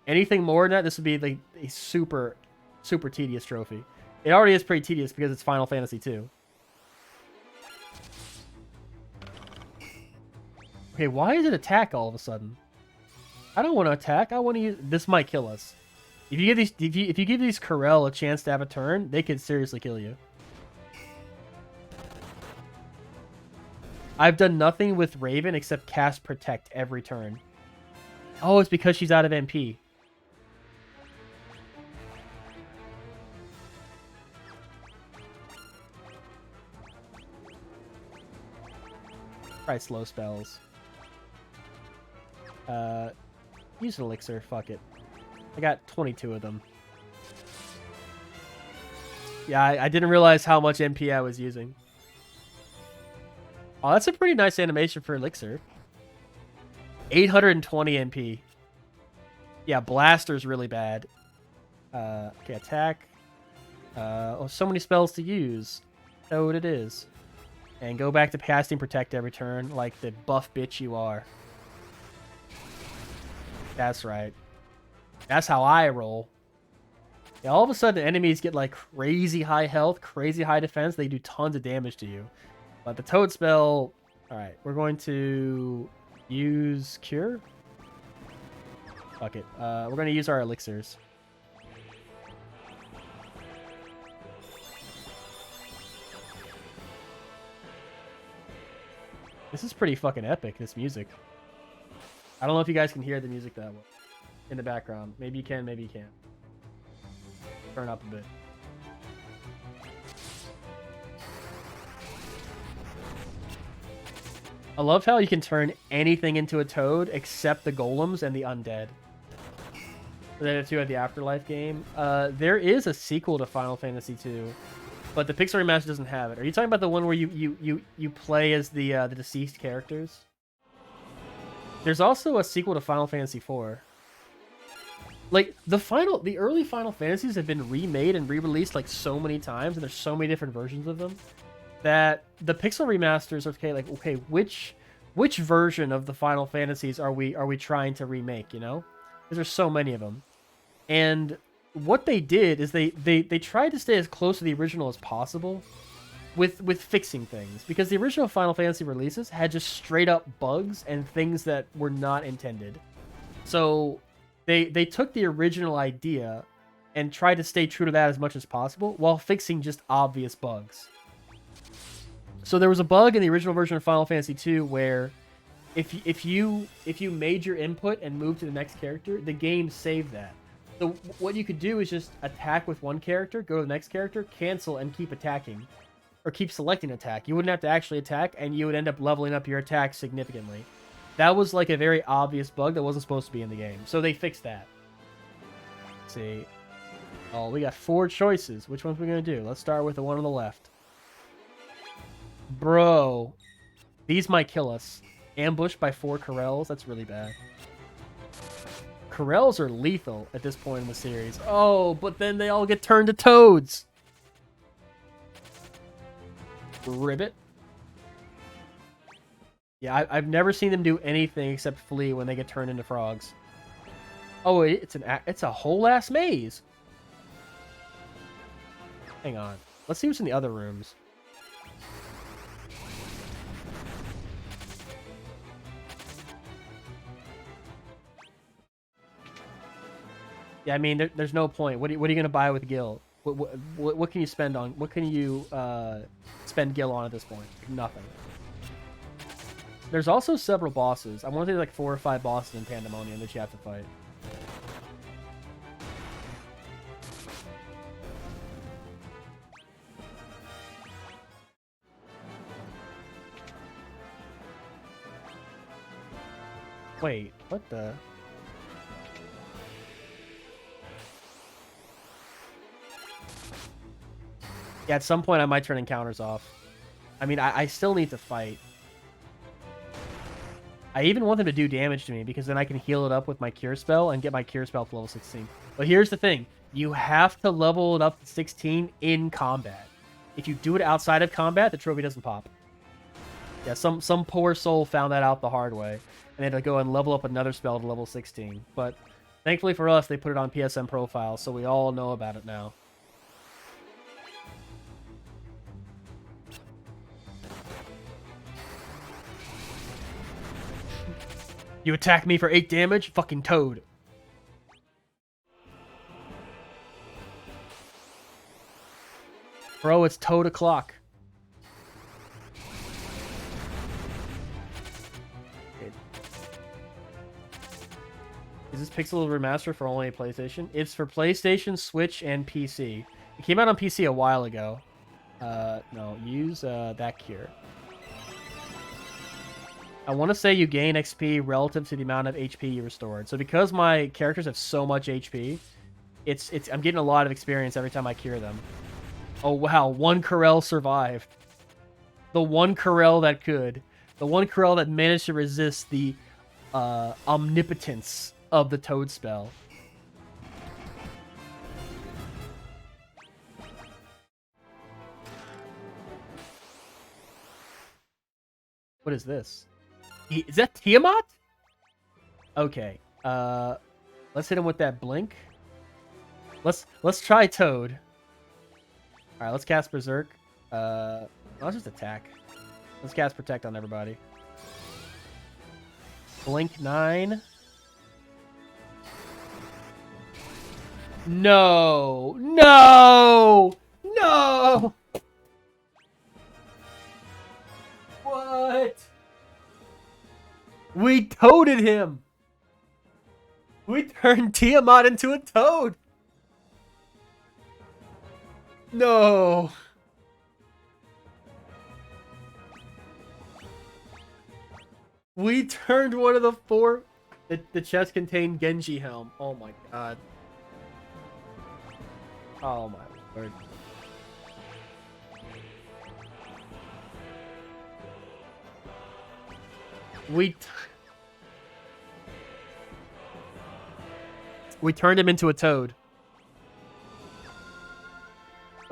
Anything more than that, this would be like a super, super tedious trophy. It already is pretty tedious because it's Final Fantasy 2. Okay, why is it attack all of a sudden? I don't want to attack. I want to use... This might kill us. If you give these, if you give these Corel a chance to have a turn, they could seriously kill you. I've done nothing with Raven except cast Protect every turn. Oh, it's because she's out of MP. Try slow spells. Use an elixir. Fuck it. I got 22 of them. Yeah, I didn't realize how much MP I was using. Oh, that's a pretty nice animation for elixir. 820 MP. Yeah, Blaster's really bad. Okay, attack. Oh, so many spells to use. Know what it is. And go back to casting Protect every turn, like the buff bitch you are. That's right. That's how I roll. Yeah, all of a sudden, enemies get like crazy high health, crazy high defense. They do tons of damage to you. But the Toad spell... Alright, we're going to use Cure. Fuck it. We're going to use our elixirs. This is pretty fucking epic, this music. I don't know if you guys can hear the music that well in the background. Maybe you can, maybe you can't. Turn up a bit. I love how you can turn anything into a toad except the golems and the undead. The two at the Afterlife game. There is a sequel to Final Fantasy II, but the Pixel Remaster doesn't have it. Are you talking about the one where you play as the deceased characters? There's also a sequel to Final Fantasy IV. Like the early Final Fantasies have been remade and re-released like so many times, and there's so many different versions of them that the Pixel remasters are okay, which version of the Final Fantasies are we trying to remake, you know? Because there's so many of them. And what they did is they tried to stay as close to the original as possible with fixing things, because the original Final Fantasy releases had just straight up bugs and things that were not intended. So they took the original idea and tried to stay true to that as much as possible while fixing just obvious bugs. So there was a bug in the original version of Final Fantasy II where if you made your input and moved to the next character, the game saved that. So what you could do is just attack with one character, go to the next character, cancel, and keep attacking. Or keep selecting attack. You wouldn't have to actually attack, and you would end up leveling up your attack significantly. That was like a very obvious bug that wasn't supposed to be in the game. So they fixed that. Let's see. Oh, we got 4 choices. Which ones are we going to do? Let's start with the one on the left. Bro. These might kill us. Ambushed by 4 Corels? That's really bad. Corels are lethal at this point in the series. Oh, but then they all get turned to toads. Ribbit. Yeah, I've never seen them do anything except flee when they get turned into frogs. Oh, it's a whole ass maze. Hang on. Let's see what's in the other rooms. Yeah, I mean, there's no point. What are you gonna buy with Gil? What can you spend on? What can you spend Gil on at this point? Nothing. There's also several bosses. I want to say like 4 or 5 bosses in Pandemonium that you have to fight. Wait, what the? Yeah, at some point I might turn encounters off. I mean, I still need to fight. I even want them to do damage to me, because then I can heal it up with my Cure Spell and get my Cure Spell to level 16. But here's the thing. You have to level it up to 16 in combat. If you do it outside of combat, the trophy doesn't pop. Yeah, some poor soul found that out the hard way, and they had to go and level up another spell to level 16. But thankfully for us, they put it on PSN Profile, so we all know about it now. You attack me for 8 damage? Fucking toad. Bro, it's toad o'clock. Is this Pixel Remaster for only PlayStation? It's for PlayStation, Switch, and PC. It came out on PC a while ago. No, use that cure. I want to say you gain XP relative to the amount of HP you restored. So because my characters have so much HP, I'm getting a lot of experience every time I cure them. Oh wow, 1 Corel survived. The 1 Corel that could. The 1 Corel that managed to resist the omnipotence of the Toad spell. What is this? Is that Tiamat? Okay. Let's hit him with that blink. Let's try Toad. Alright, let's cast Berserk. Let's just attack. Let's cast Protect on everybody. Blink 9. No! No! No! What? We toaded him. We turned Tiamat into a toad. No. We turned one of the four. The chest contained Genji helm. Oh my god. Oh my lord. We turned him into a toad.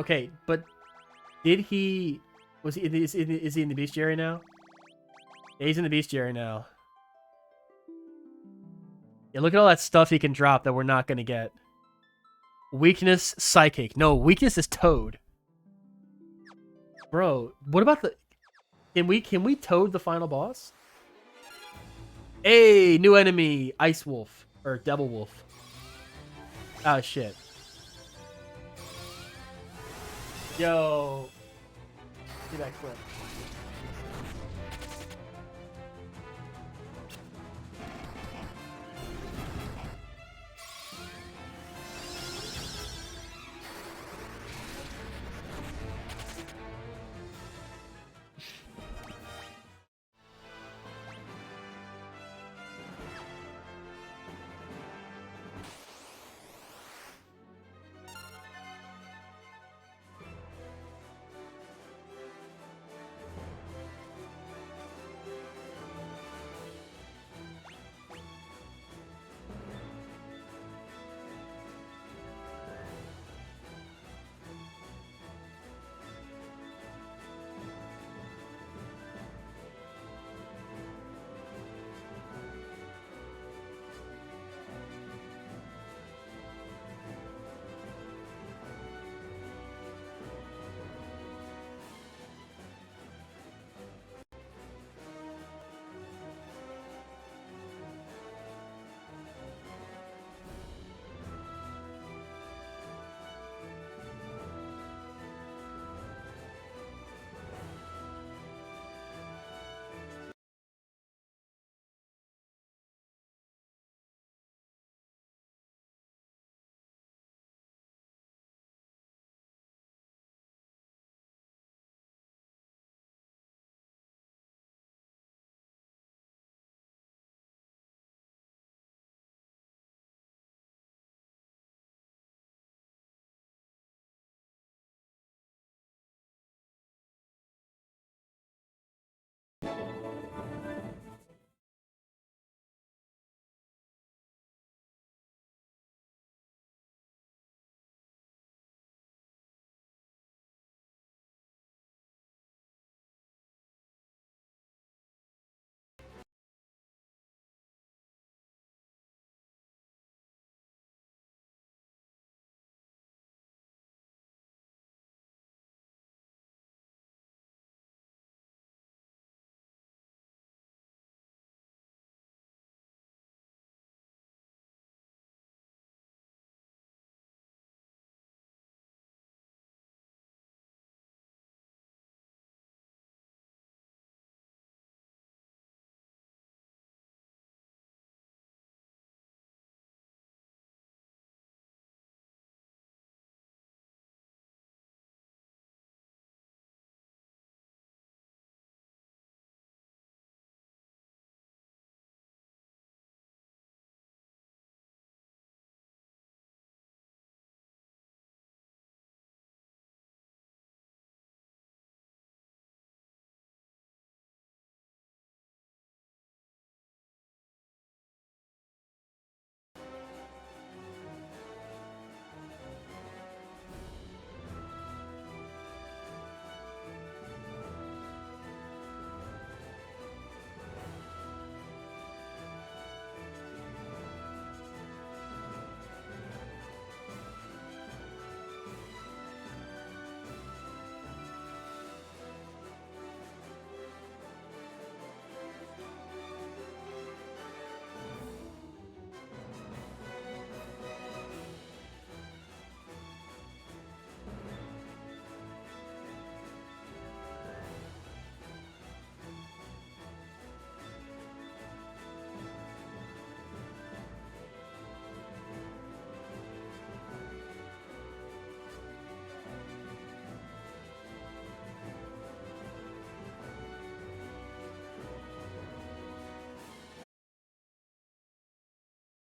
Okay, but did he... Is he in the bestiary now? Yeah, he's in the bestiary now. Yeah, look at all that stuff he can drop that we're not going to get. Weakness, psychic. No, weakness is toad. Bro, what about the... Can we toad the final boss? Hey, new enemy, Ice Wolf. Or Devil Wolf. Oh, shit. Yo. See that clip.